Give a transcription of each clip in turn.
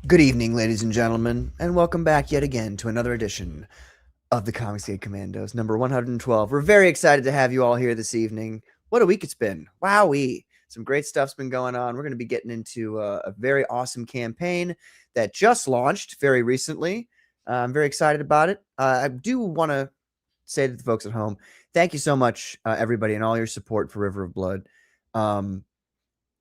Good evening, ladies and gentlemen, and welcome back yet again to another edition of the Comicsgate Commandos, number 112. We're very excited to have you all here this evening. What a week it's been. Wowee. Some great stuff's been going on. We're going to be getting into a very awesome campaign that just launched very recently. I'm very excited about it. I do want to say to the folks at home, thank you so much, everybody, and all your support for River of Blood.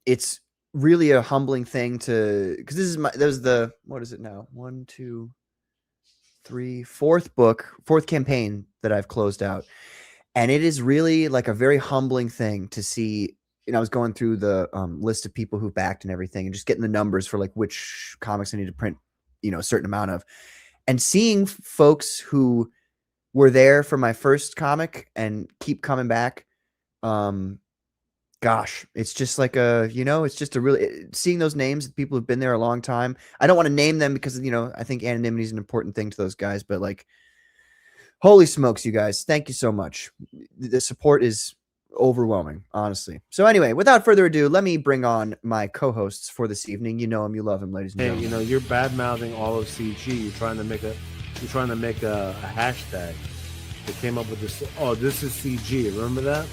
It's really a humbling thing to, because that was the, what is it now? One, two, three, fourth campaign that I've closed out. And it is really like a very humbling thing to see. I was going through the list of people who backed and everything and just getting the numbers for like which comics I need to print, a certain amount of, and seeing folks who were there for my first comic and keep coming back. Gosh, it's just like it's just a really seeing those names, people who've been there a long time. I don't want to name them because, I think anonymity is an important thing to those guys, but like, holy smokes, you guys, thank you so much. The support is overwhelming, honestly. So anyway, without further ado, let me bring on my co-hosts for this evening. You know him, you love him, ladies and gentlemen. You're bad mouthing all of CG. You're trying to make a hashtag. They came up with this. Oh, this is CG. Remember that?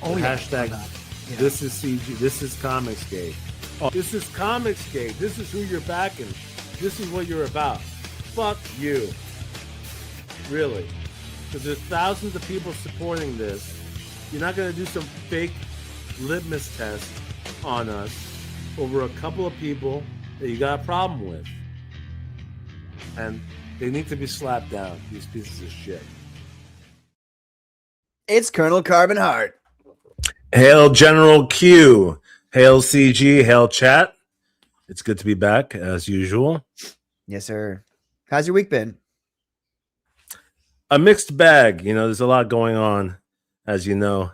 Oh, yeah. Hashtag. Yeah. This is CG. This is Comicsgate. Oh, this is Comicsgate. This is who you're backing. This is what you're about. Fuck you. Really? Because there's thousands of people supporting this. You're not going to do some fake litmus test on us over a couple of people that you got a problem with. And they need to be slapped down, these pieces of shit. It's Colonel Carbon Heart. Hail General Q. Hail CG. Hail chat. It's good to be back as usual. Yes, sir. How's your week been? A mixed bag. There's a lot going on, as you know,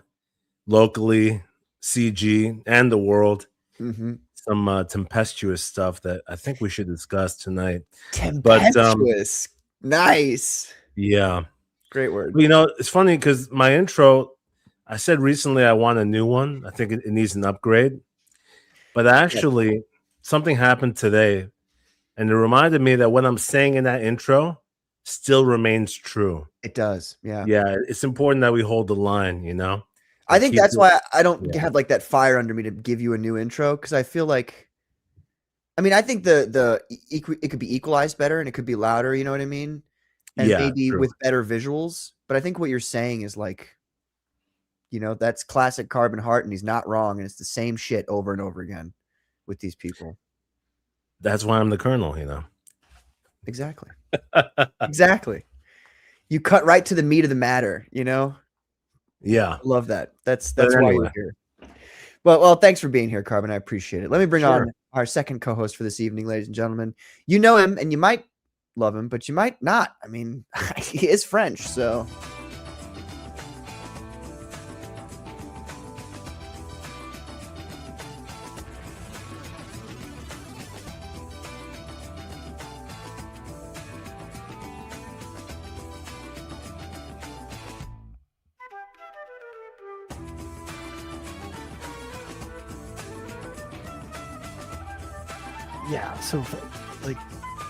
locally, CG, and the world. Mm-hmm. Some tempestuous stuff that I think we should discuss tonight. Tempestuous. Nice. Yeah. Great word. It's funny because my intro, I said recently I want a new one. I think it needs an upgrade. But actually, something happened today, and it reminded me that what I'm saying in that intro still remains true. It does. Yeah. Yeah. It's important that we hold the line, I think that's why I don't have like that fire under me to give you a new intro, because I feel like, I think it could be equalized better and it could be louder, you know what I mean? And maybe true. with better visuals. But I think what you're saying is like, that's classic Carbon Heart, and he's not wrong, and it's the same shit over and over again with these people. That's why I'm the colonel, Exactly. Exactly. You cut right to the meat of the matter, Yeah. Love that. That's why you're here. Well, thanks for being here, Carbon. I appreciate it. Let me bring on our second co-host for this evening, ladies and gentlemen. You know him, and you might love him, but you might not. He is French, so. Yeah, so like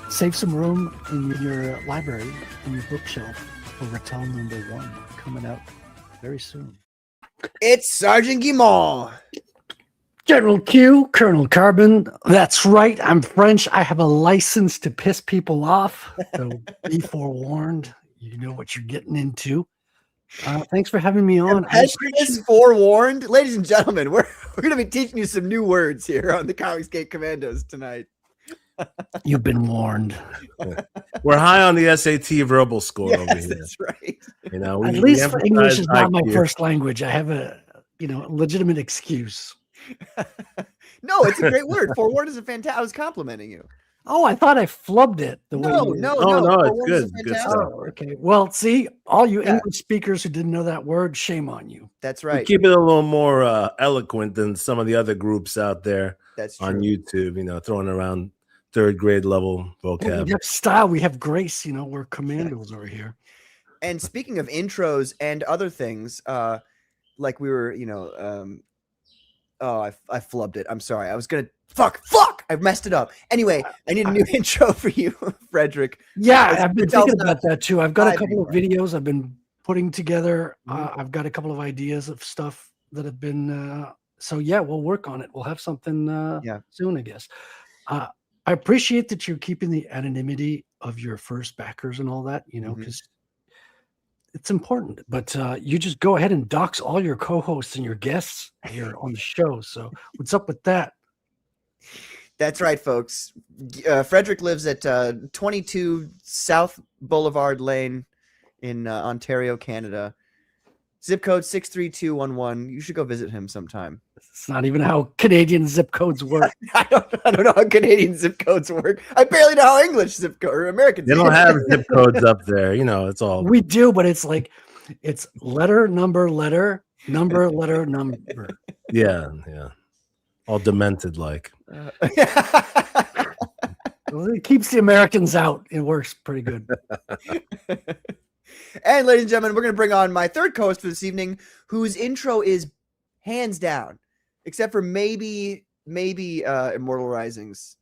save some room in your library, in your bookshelf for Rattel #1 coming out very soon. It's Sergeant Guimont. General Q, Colonel Carbon. That's right. I'm French. I have a license to piss people off. So be forewarned. You know what you're getting into. Thanks for having me on. Tempestuous forewarned, ladies and gentlemen. We're going to be teaching you some new words here on the Comicsgate Commandos tonight. You've been warned. We're high on the SAT verbal score over here. That's right. At least English is not my first language. I have a legitimate excuse. No, it's a great word. Forewarned is a fantastic. I was complimenting you. Oh, I thought I flubbed it. No, it's good. Good stuff. Oh, okay. Well, see, all you English speakers who didn't know that word, shame on you. That's right. We keep it a little more eloquent than some of the other groups out there. That's true. On YouTube, throwing around third grade level vocab. We have style. We have grace. We're commandos over here. And speaking of intros and other things, like we were, I flubbed it. I'm sorry. I was gonna fuck. Fuck, I messed it up. Anyway, I need a new intro for you, Frederick. Yeah, I've been thinking about that too. I've got a Five couple of anymore. videos I've been putting together. Mhm. I've got a couple of ideas of stuff that have been. So yeah, we'll work on it. We'll have something Yeah. soon, I guess. I appreciate that you're keeping the anonymity of your first backers and all that, Mhm. because it's important. But you just go ahead and dox all your co-hosts and your guests here on the show. So what's up with that? That's right, folks. Frederick lives at 22 South Boulevard Lane in Ontario, Canada. Zip code 63211. You should go visit him sometime. It's not even how Canadian zip codes work. I don't know how Canadian zip codes work. I barely know how English zip code or American. They don't have zip codes up there. You know, it's all. We do, but it's like it's letter, number, letter, number, letter, number. Yeah, yeah. All demented like. Well, it keeps the Americans out. It works pretty good. And ladies and gentlemen, we're going to bring on my third co-host for this evening, whose intro is hands down, except for maybe Immortal Rising's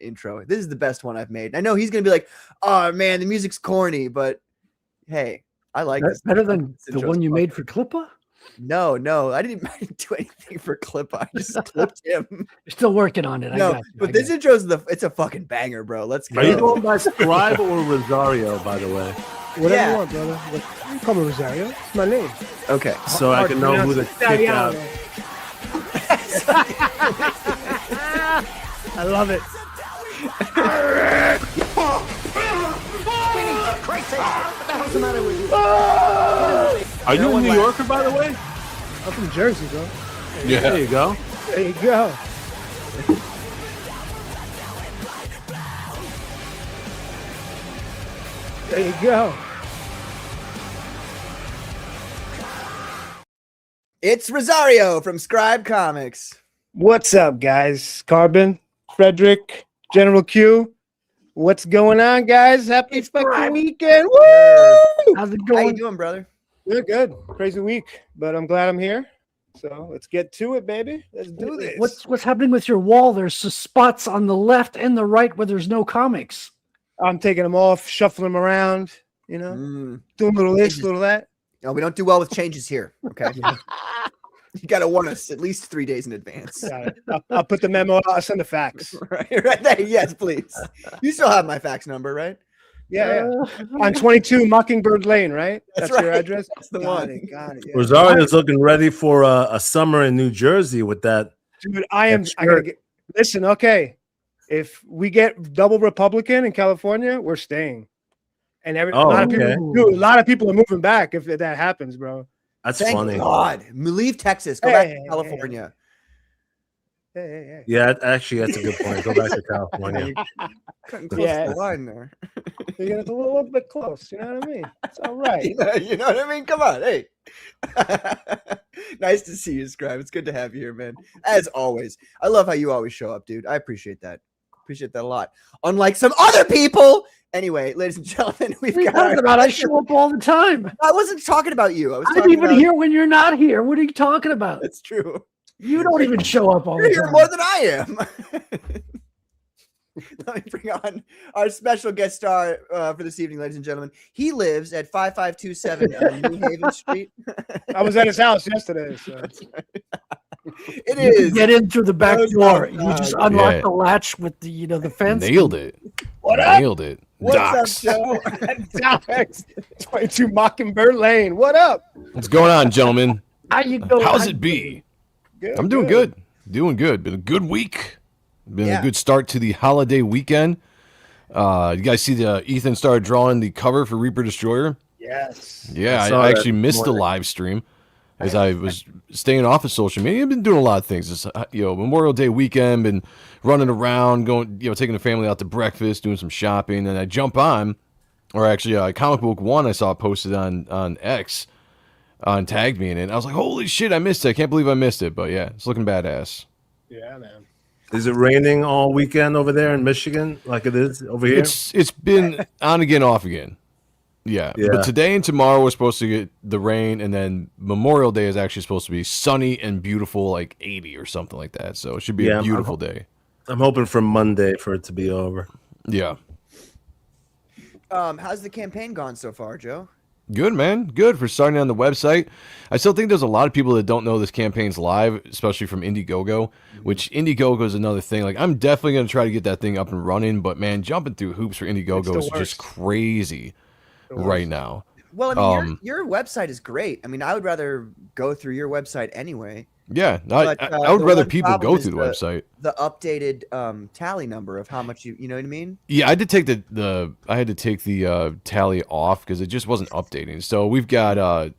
intro. This is the best one I've made. I know he's going to be like, "Oh man, the music's corny," but hey, I like this. Better than This the intro's one you fun. made for Clippa? No, I didn't do anything for Clippa. I just clipped him. You're still working on it. I No, got you, but I this got intro's it's a fucking banger, bro. Let's go. Are you going by Scribe or Rosario, by the way? Whatever Yeah. you want, brother. You call me Rosario. It's my name. Okay. So I can know who to kick out. I love it. Are you a New Yorker, by the way? I'm from Jersey, bro. There you go. There you go. There you go. It's Rosario from Scribe Comics. What's up, guys? Carbon, Frederick, General Q. What's going on, guys? Happy fucking weekend. Woo! How's it How you going? doing, brother? Good, good. Crazy week, but I'm glad I'm here. So let's get to it, baby. Let's do this. What's happening with your wall? There's spots on the left and the right where there's no comics. I'm taking them off, shuffling them around, you know, doing a little this, little that. No, we don't do well with changes here. Okay. You got to warn us at least 3 days in advance. Got it. I'll put the memo out. I'll send the fax. right there. Yes, please. You still have my fax number, right? Yeah, on 22 Mockingbird Lane, right? That's Your right. address. That's the Got one. it, got it. Yeah. Rosario's looking ready for a summer in New Jersey with that. Dude, I That's gotta sure. get. Listen, okay. If we get double Republican in California, we're staying. And a lot of okay. people, dude, a lot of people are moving back if that happens, bro. That's Thank funny. God. Leave Texas. Go back to Hey. California. Hey. Yeah, actually, that's a good point. Go back to California. Cutting close Yeah. to the line there. You're getting a little bit close. You know what I mean? It's all right. You know what I mean? Come on. Hey. Nice to see you, Scribe. It's good to have you here, man. As always. I love how you always show up, dude. I appreciate that. Appreciate that a lot. Unlike some other people. Anyway, ladies and gentlemen, What are you got talking about? I show up all the time. I wasn't talking about you. I was I'm talking even about here when you're not here. What are you talking about? That's true. You don't even show up all You're the here time. more than I am. Let me bring on our special guest star for this evening, ladies and gentlemen. He lives at 5527 New Haven Street. I was at his house yesterday. So. It You can is. get in through the back No door. doubt. You just unlock Yeah. the latch with the fence. Nailed it. What up? Nailed it. What's Docs. up, Joe? Alex, 22 Mockingbird Lane. What up? What's going on, gentlemen? How you doing? How's How it you be? Good, I'm doing good. Doing good. Been a good week. Been Yeah. a good start to the holiday weekend. You guys see Ethan started drawing the cover for Reaper Destroyer? Yes. Yeah, I saw I that actually missed the morning. live stream as I was staying off of social media. I've been doing a lot of things. It's, Memorial Day weekend, been running around, going, taking the family out to breakfast, doing some shopping, and I jump on, or actually, Comic Book One I saw posted on X, and tagged me in it. And I was like, holy shit, I missed it. I can't believe I missed it. But yeah, it's looking badass. Yeah, man. Is it raining all weekend over there in Michigan like it is over here? It's been on again, off again. Yeah. Yeah. But today and tomorrow we're supposed to get the rain, and then Memorial Day is actually supposed to be sunny and beautiful, like 80 or something like that. So it should be Yeah, a beautiful day. I'm hoping for Monday for it to be over. Yeah. How's the campaign gone so far, Joe? Good, man. Good for starting on the website. I still think there's a lot of people that don't know this campaign's live, especially from Indiegogo, which Indiegogo is another thing. Like, I'm definitely going to try to get that thing up and running, but man, jumping through hoops for Indiegogo is just crazy right now. Well, I mean, your website is great. I mean, I would rather go through your website anyway. Yeah, But, I would the rather one people problem go is through the website. The updated tally number of how much you know what I mean? Yeah, I did take the tally off because it just wasn't updating. So we've got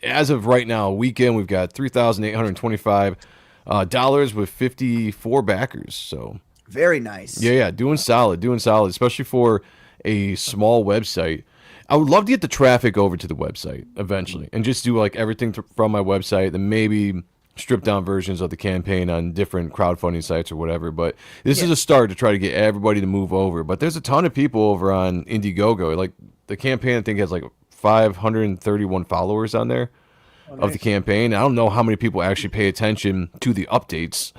as of right now, weekend we've got $3,825 with 54 backers. So Very nice. yeah, doing solid, especially for a small website. I would love to get the traffic over to the website eventually and just do like everything from my website, then maybe stripped down versions of the campaign on different crowdfunding sites or whatever. But this is a start to try to get everybody to move over. But there's a ton of people over on Indiegogo. Like the campaign, I think has like 531 followers on there of the campaign. I don't know how many people actually pay attention to the updates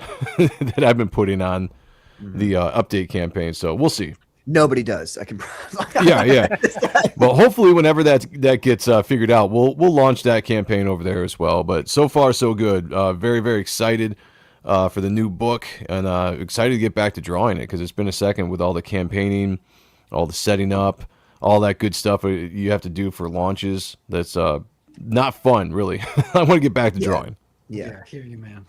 that I've been putting on the update campaign. So we'll see. Nobody does. I can. Yeah. But hopefully, whenever that gets figured out, we'll launch that campaign over there as well. But so far, so good. Very, very excited for the new book, and excited to get back to drawing it because it's been a second with all the campaigning, all the setting up, all that good stuff you have to do for launches. That's not fun, really. I want to get back to drawing. Yeah. I hear you, man.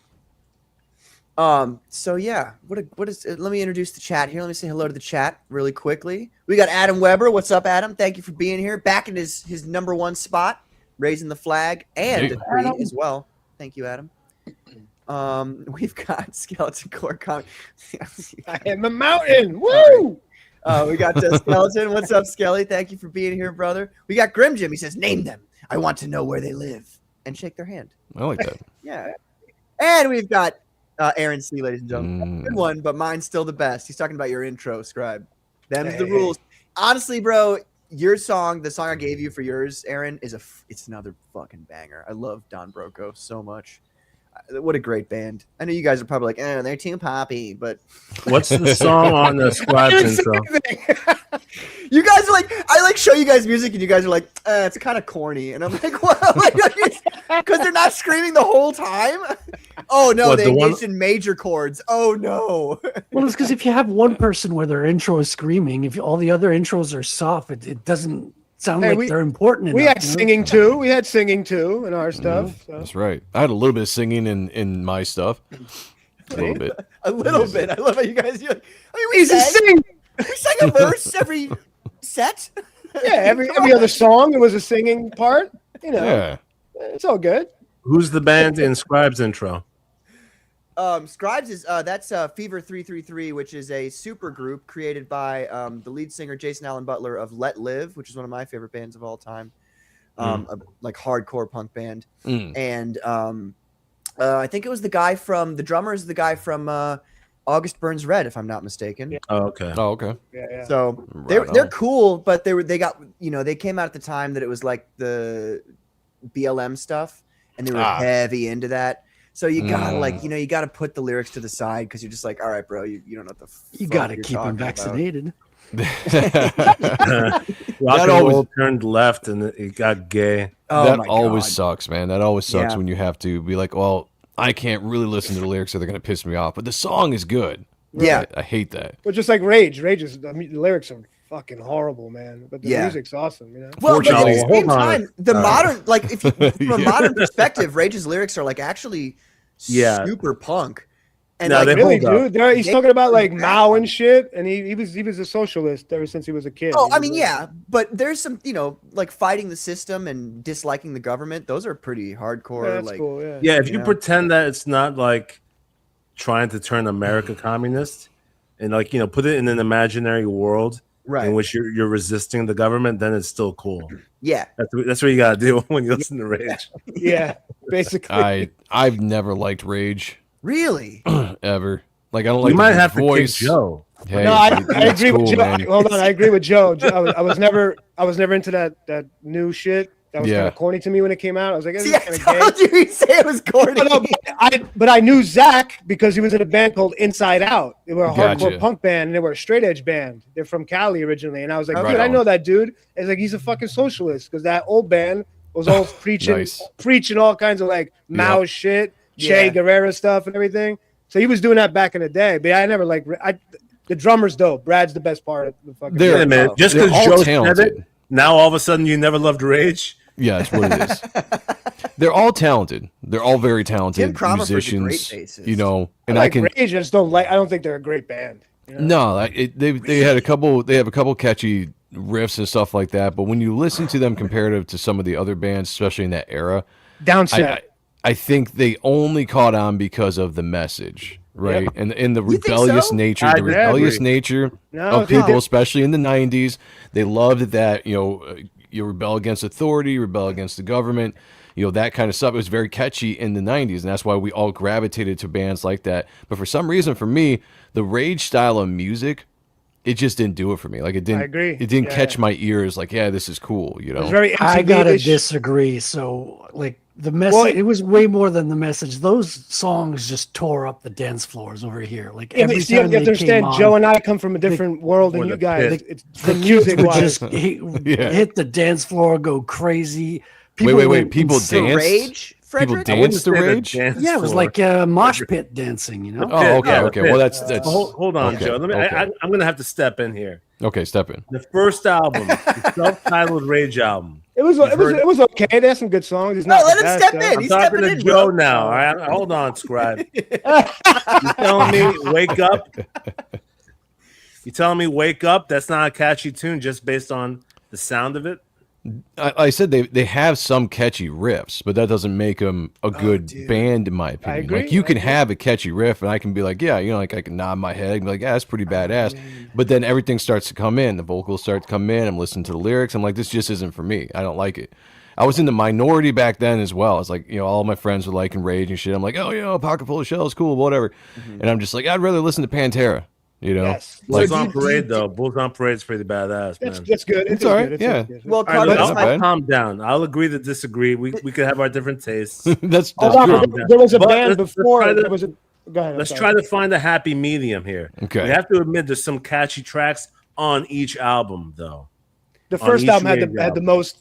So yeah, what is let me introduce the chat here. Let me say hello to the chat really quickly. We got Adam Weber. What's up, Adam? Thank you for being here. Back in his number one spot, raising the flag and a three as well. Thank you, Adam. We've got Skeleton Core comic. I am a mountain. Woo! We got Skeleton. What's up, Skelly? Thank you for being here, brother. We got Grim Jim. He says, name them. I want to know where they live. And shake their hand. I like that. Yeah. And we've got Aaron C., ladies and gentlemen. Good one, but mine's still the best. He's talking about your intro, Scribe. Them's the rules. Honestly, bro, your song, the song I gave you for yours, Aaron, it's another fucking banger. I love Don Broco so much. What a great band. I know you guys are probably like, they're too poppy, but What's the song on the Scribe's intro? you guys are like, I like show you guys music and you guys are like, it's kind of corny. And I'm like, what? Because they're not screaming the whole time? Oh, no, What, they the one- engaged in major chords. Oh, no. Well, it's because if you have one person where their intro is screaming, if all the other intros are soft, it doesn't sound Hey, like they're important enough. We had you know? singing too. We had singing too in our stuff. So. That's right. I had a little bit of singing in my stuff. A little bit. A little bit. I love how you guys do. I mean, He's a sing. we sang a verse every set. Yeah, every other song there was a singing part. You know, Yeah. it's all good. Who's the band in Scribe's intro? Scribes is that's Fever 333, which is a super group created by the lead singer Jason Allen Butler of Let Live, which is one of my favorite bands of all time, a, like hardcore punk band. And I think it was the drummer is the guy from August Burns Red, if I'm not mistaken. Oh, okay. Oh, okay. Yeah. So Right they're on. cool, but they got they came out at the time that it was like the BLM stuff, and they were heavy into that. So you gotta you gotta put the lyrics to the side because you're just like, all right, bro, you don't know what the You fuck got to you're keep them talking about. vaccinated. Rock and always- roll turned left and it got gay. Oh that my always God. sucks, man. That always sucks Yeah. when you have to be like, well, I can't really listen to the lyrics or they're going to piss me off. But the song is good. Yeah. I hate that. Well, just like Rage. Rage is the lyrics are fucking horrible, man. But the Yeah. music's awesome. You know. Well, but at Fortunately- the same Hold on. time, the modern if you, from a Yeah. modern perspective, Rage's lyrics are like actually super punk. And No, like, they Really, hold up. dude. He's They- talking about like Mao and shit, and he was a socialist ever since he was a kid. oh, He I was mean, like- yeah, but there's some, like fighting the system and disliking the government. Those are pretty hardcore. Yeah, that's like, cool. Yeah. Yeah, if you Yeah. pretend that it's not like trying to turn America communist and put it in an imaginary world right? in which you're resisting the government, then it's still cool. Yeah, That's what you gotta do when you listen to Rage. Yeah, basically. I've never liked Rage really. ever. Like I don't like You might the have voice. to kick Joe. Hey, No, I it's agree cool, with Joe. man. Hold on, I agree with Joe. I was never into that new shit. That was Yeah. kind of corny to me when it came out. I was like, this See, is I kind of gay. told you he'd say it was corny. No, but I knew Zach because he was in a band called Inside Out. They were a Gotcha. hardcore punk band, and they were a straight edge band. They're from Cali originally, and I was like, Right dude, I on. know that dude. It's like he's a fucking socialist because that old band was all preaching, Nice. preaching all kinds of like Mao shit, Che Yeah. Guevara stuff, and everything. So he was doing that back in the day. But I never the drummer's dope. Brad's the best part of the fucking. They're- Wait a minute. Just They're because all Joe said talented. it, now all of a sudden you never loved Rage? Yeah, that's what it is. They're all talented. They're all very Tim talented Crommerford's a great musicians. bassist. You know, and I like I can. Rage. I just don't like. I don't think they're a great band. You know? No, they had a couple. They have a couple catchy riffs and stuff like that. But when you listen to them comparative to some of the other bands, especially in that era, Downset. I think they only caught on because of the message, right? Yep. And the You think rebellious so? nature, I the agree. rebellious nature No, of dude, people, especially in the '90s. They loved that, you rebel against authority, rebel against the government, that kind of stuff. It was very catchy in the '90s, and that's why we all gravitated to bands like that. But for some reason, for me, the Rage style of music, it just didn't do it for me. Like it didn't. I agree. It didn't Yeah. catch my ears. Like, yeah, this is cool. It was very I gotta MTV-ish. disagree. So, like the message, Well, it was way more than the message. Those songs just tore up the dance floors over here. Like Yeah, every but see, you time have to they came understand, on, Joe and I come from a different world Or than the you guys. pit. It's the the kids music would wise. just Yeah. hit the dance floor, go crazy. Wait. went People insane. The dance? Rage, People Frederick? dance to Rage? Yeah, it was like mosh pit dancing. You know. Oh, okay, Yeah, okay. pit. Well, that's Hold on, okay, Joe. Let me. okay. I'm going to have to step in here. Okay, step in. The first album, the self-titled Rage album. It was okay. They had some good songs. It's No, not let the him best, step though. in. I'm He's talking stepping to in, Joe bro. now. All right, hold on, Scribe. You telling me wake up? You telling me wake up? That's not a catchy tune just based on the sound of it. I said they have some catchy riffs, but that doesn't make them a good dude. band, in my opinion. agree, Like you I can agree. have a catchy riff, and I can be like, yeah, like I can nod my head and be like, yeah, that's pretty badass. But then everything starts to come in, the vocals start to come in. I'm listening to the lyrics. I'm like, this just isn't for me. I don't like it. I was in the minority back then as well. It's like, all my friends were liking Rage and shit. I'm like, oh, Pocket Full of Shells, cool, whatever. And I'm just like, I'd rather listen to Pantera. Yes. Bulls So on do you- Parade, though. Bulls on Parade's pretty badass, man. That's good. It's is all good. right, It's yeah. good. Well, All right, Carlos, I'll not bad. calm down. I'll agree to disagree. We could have our different tastes. that's Hold true. on, there was a But band let's before. try to- There was a. Go ahead. I'm Let's sorry. try to find a happy medium here. Okay. We have to admit there's some catchy tracks on each album, though. The on first each album Rage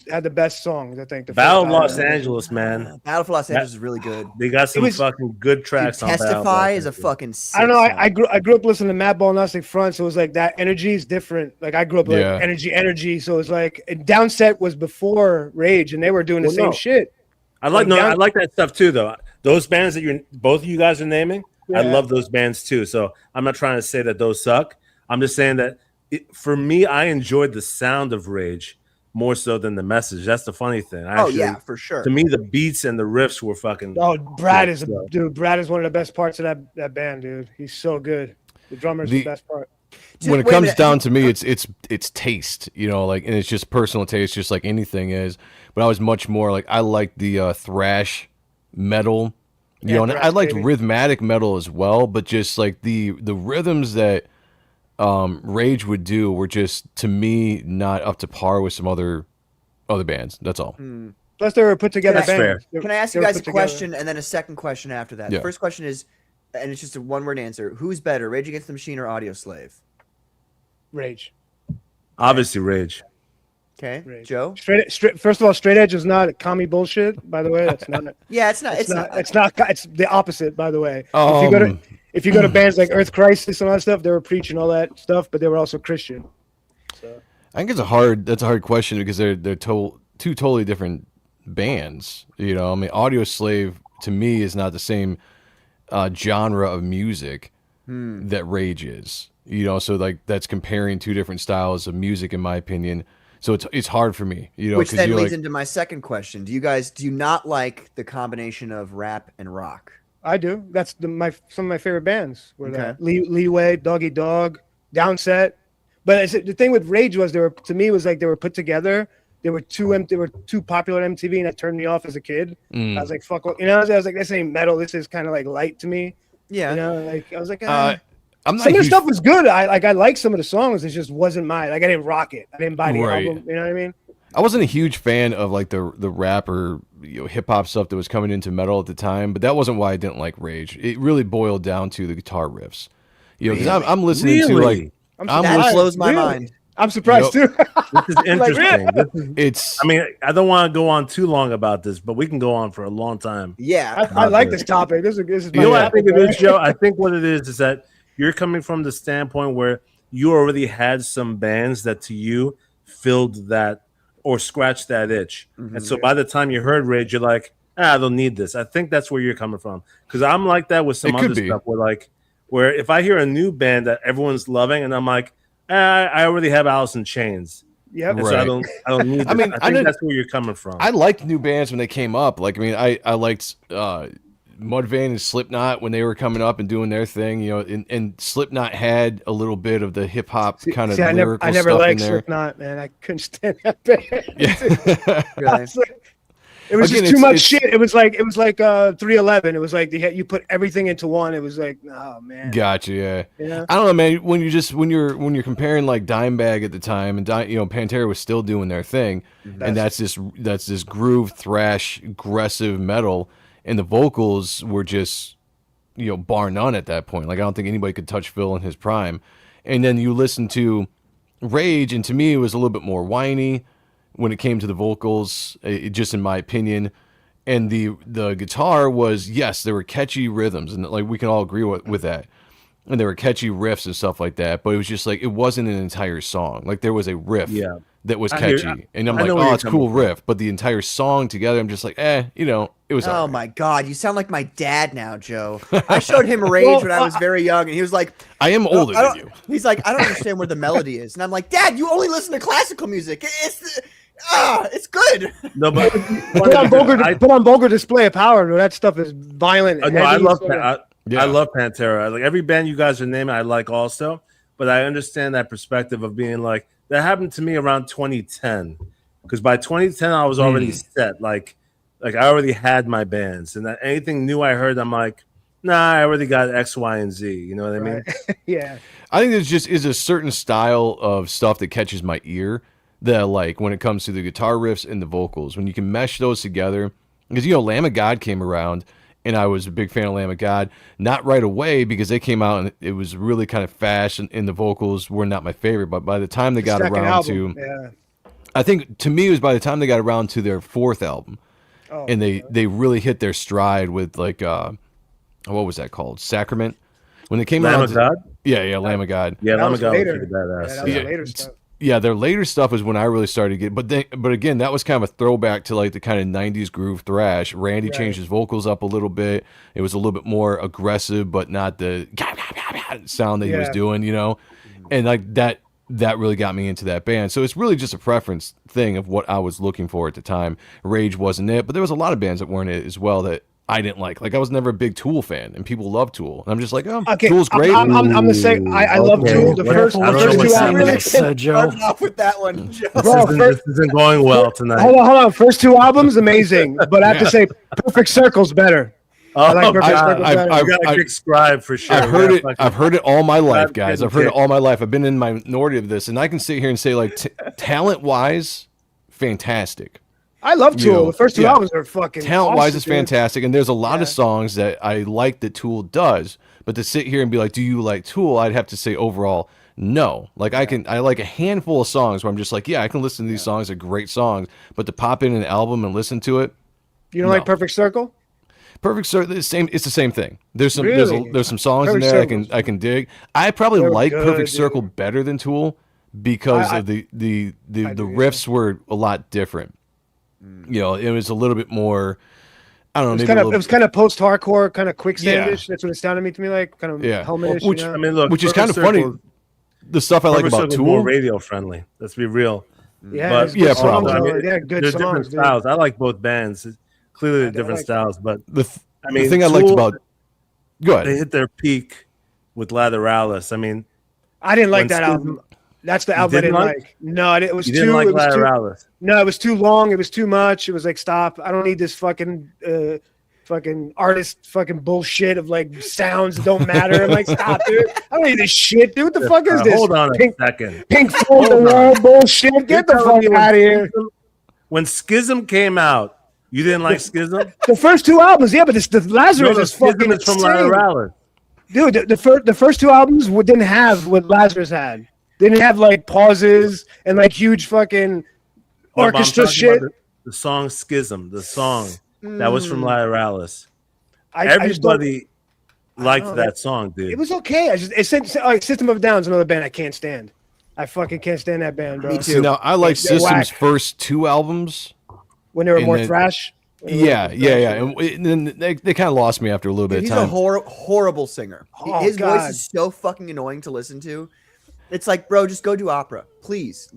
had the best songs. I think. The Battle of first Los album. Angeles, man. Battle for Los Angeles is really good. They got some was- fucking good Dude, tracks on Battle of Los Testify is a Angeles. fucking sick I don't know. song. I grew up listening to Madball and Gnostic Front, so it was like that energy is different. Like I grew up like Yeah. energy. So it's like Downset was before Rage, and they were doing the Well, same no. shit. I like Like I Down- like that stuff too, though. Those bands that both of you guys are naming, I Yeah. love those bands too. So I'm not trying to say that those suck. I'm just saying that for me, I enjoyed the sound of Rage more so than the message. That's the funny thing. Oh, yeah, for sure. To me, the beats and the riffs were fucking. Oh, Brad is Yeah. dude. Brad is one of the best parts of that band, dude. He's so good. The drummer's the The- best part. Dude, When it wait a comes minute. down to me, it's taste, like, and it's just personal taste, just like anything is. But I was much more like I liked the thrash metal, Yeah, and I thrash, liked baby. rhythmatic metal as well. But just like the rhythms that Rage would do were just to me not up to par with some other bands. That's all. Plus, they were put together That's fair. bands. They- Can I ask they you were guys a put together. question and then a second question after that? Yeah. The first question is, and it's just a one-word answer: Who's better, Rage Against the Machine or Audio Slave? Rage. Obviously, Rage. Okay, Rage. Joe. Straight. First of all, straight edge is not commie bullshit. By the way, that's not. Yeah, it's not. It's not. It's not. It's the opposite. By the way, Um, if you go to bands like Earth Crisis and all that stuff, they were preaching all that stuff, but they were also Christian. So I think that's a hard question because they're two totally different bands. I mean, Audio Slave to me is not the same genre of music that Rage is. So like that's comparing two different styles of music, in my opinion. So it's hard for me. Which 'cause then you're leads like, into my second question: Do you not like the combination of rap and rock? I do. That's some of my favorite bands were that Okay. Leeway, Doggy Dog, Downset. But the thing with Rage was they were put together. They were too popular on MTV, and that turned me off as a kid. I was like, fuck, I was like, this ain't metal. This is kind of like light to me. Yeah. Like I was like, I'm not some of the huge- stuff was good. I like some of the songs. It just wasn't mine. Like I didn't rock it. I didn't buy the Right. album. You know what I mean? I wasn't a huge fan of like the rap or hip hop stuff that was coming into metal at the time, but that wasn't why I didn't like Rage. It really boiled down to the guitar riffs. Because I'm listening to like That blows my mind. I'm surprised too. This is interesting. it's. I mean, I don't want to go on too long about this, but we can go on for a long time. Yeah, I like this topic. This is You know what I think it is, Joe? I think what it is that you're coming from the standpoint where you already had some bands that to you filled that or scratched that itch. And so by the time you heard Rage, you're like, I don't need this. I think that's where you're coming from. Because I'm like that with some other stuff where if I hear a new band that everyone's loving and I'm like, I already have Alice in Chains. Yeah, right. So I don't need. I mean, I think that's where you're coming from. I liked new bands when they came up. Like, I mean, I liked Mudvayne and Slipknot when they were coming up and doing their thing. And Slipknot had a little bit of the hip hop kind of lyrical I never stuff liked in there. Slipknot, man. I couldn't stand that band. Yeah. Really? It was just too much shit. It was like 311. It was like you put everything into one. It was like, oh man. Gotcha. Yeah. Yeah. I don't know, man. When you're comparing like Dimebag at the time, and Pantera was still doing their thing, and that's this groove thrash aggressive metal, and the vocals were just bar none at that point. Like I don't think anybody could touch Phil in his prime. And then you listen to Rage, and to me it was a little bit more whiny when it came to the vocals, just in my opinion. And the guitar was, yes, there were catchy rhythms, and like we can all agree with that. And there were catchy riffs and stuff like that, but it was just like it wasn't an entire song. Like there was a riff that was catchy, and I'm like, oh, it's a cool riff, but the entire song together, I'm just like, it was. Oh my god, you sound like my dad now, Joe. I showed him Rage when I was very young, and he was like, I am older than you. He's like, I don't understand where the melody is, and I'm like, Dad, you only listen to classical music. It's good. No, but put on vulgar display of power. That stuff is violent. No, I love I love Pantera. Like every band you guys are naming, I like also. But I understand that perspective of being like that happened to me around 2010. Because by 2010, I was already set. Like I already had my bands, and that anything new I heard, I'm like, nah, I already got X, Y, and Z. You know what I mean? Yeah. I think there's just is a certain style of stuff that catches my ear. That like when it comes to the guitar riffs and the vocals, when you can mesh those together, because Lamb of God came around, and I was a big fan of Lamb of God. Not right away because they came out and it was really kind of fast, and the vocals were not my favorite. But by the time they got around I think to me it was by the time they got around to their fourth album, and they really hit their stride with like what was that called? Sacrament. When they came Lamb out, of God. Yeah, Lamb of God. Yeah, Lamb of God was later. badass. That was later stuff. Yeah, their later stuff is when I really started to get, but again, that was kind of a throwback to like the kind of 90s groove thrash. Randy changed his vocals up a little bit. It was a little bit more aggressive, but not the sound that he was doing, and like that really got me into that band. So it's really just a preference thing of what I was looking for at the time. Rage wasn't it, but there was a lot of bands that weren't it as well that I didn't like. Like I was never a big Tool fan, and people love Tool, and I'm just like, Tool's great. I'm the same. I love Tool. The first two albums. Joe. Off with that one, Joe. This isn't going well tonight. Hold on. First two albums, amazing, but I have to say, Perfect Circle's better. I like Perfect Circle better. You got a big scribe for sure. I've heard it all my life, guys. I've heard it all my life. I've been in the minority of this, and I can sit here and say, like, talent-wise, fantastic. I love Tool. The first two albums are fucking talent-wise awesome, is fantastic, and there's a lot of songs that I like that Tool does. But to sit here and be like, "Do you like Tool?" I'd have to say overall, no. Like I like a handful of songs where I'm just like, yeah, I can listen to these songs. They're great songs. But to pop in an album and listen to it, you don't like Perfect Circle? Perfect Circle, it's the same thing. There's some Really? there's some songs Perfect in there Circle's I can dig. I probably like good, Perfect dude. Circle better than Tool because of the riffs were a lot different. It was a little bit more. I don't know. It was kind of post-hardcore, kind of quicksandish. That's what it sounded to me like. Kind of helmetish. Which I mean, look, which is kind of funny. The stuff I like about Tool, more radio friendly. Let's be real. Yeah, but probably. I mean, good there's songs, different styles. I like both bands. Clearly, different styles. But the thing Tool, I liked about good. They hit their peak with Lateralis. I mean, I didn't like that album. That's the album I didn't like. No, it was too. Like it was Lateralis. No, it was too long. It was too much. It was like, stop. I don't need this fucking artist fucking bullshit of like sounds that don't matter. I'm like, stop, dude. I don't need this shit, dude. What the fuck is this? Hold on a second. Pink Floyd the Wall bullshit. Get the fuck out of here. when Schism came out, you didn't like Schism? The first two albums, yeah, but the Lazarus is Schism fucking is from Lyle insane. Rowland. Dude, the first two albums didn't have what Lazarus had. They didn't have like pauses and like huge fucking But I'm orchestra talking shit. about the song Schism, the song that was from Lyle Rowland. I just don't- Everybody liked know, that song, dude. It was okay. Like System of a Down is another band I can't stand. I fucking can't stand that band, bro. Me See, too. now I like They're System's whack. first two albums. When they were And more then- thrash. Yeah, and then they kind of lost me after a little bit Dude, of he's a time. horrible singer. Oh, His God. voice is so fucking annoying to listen to. It's like, bro, just go do opera, please.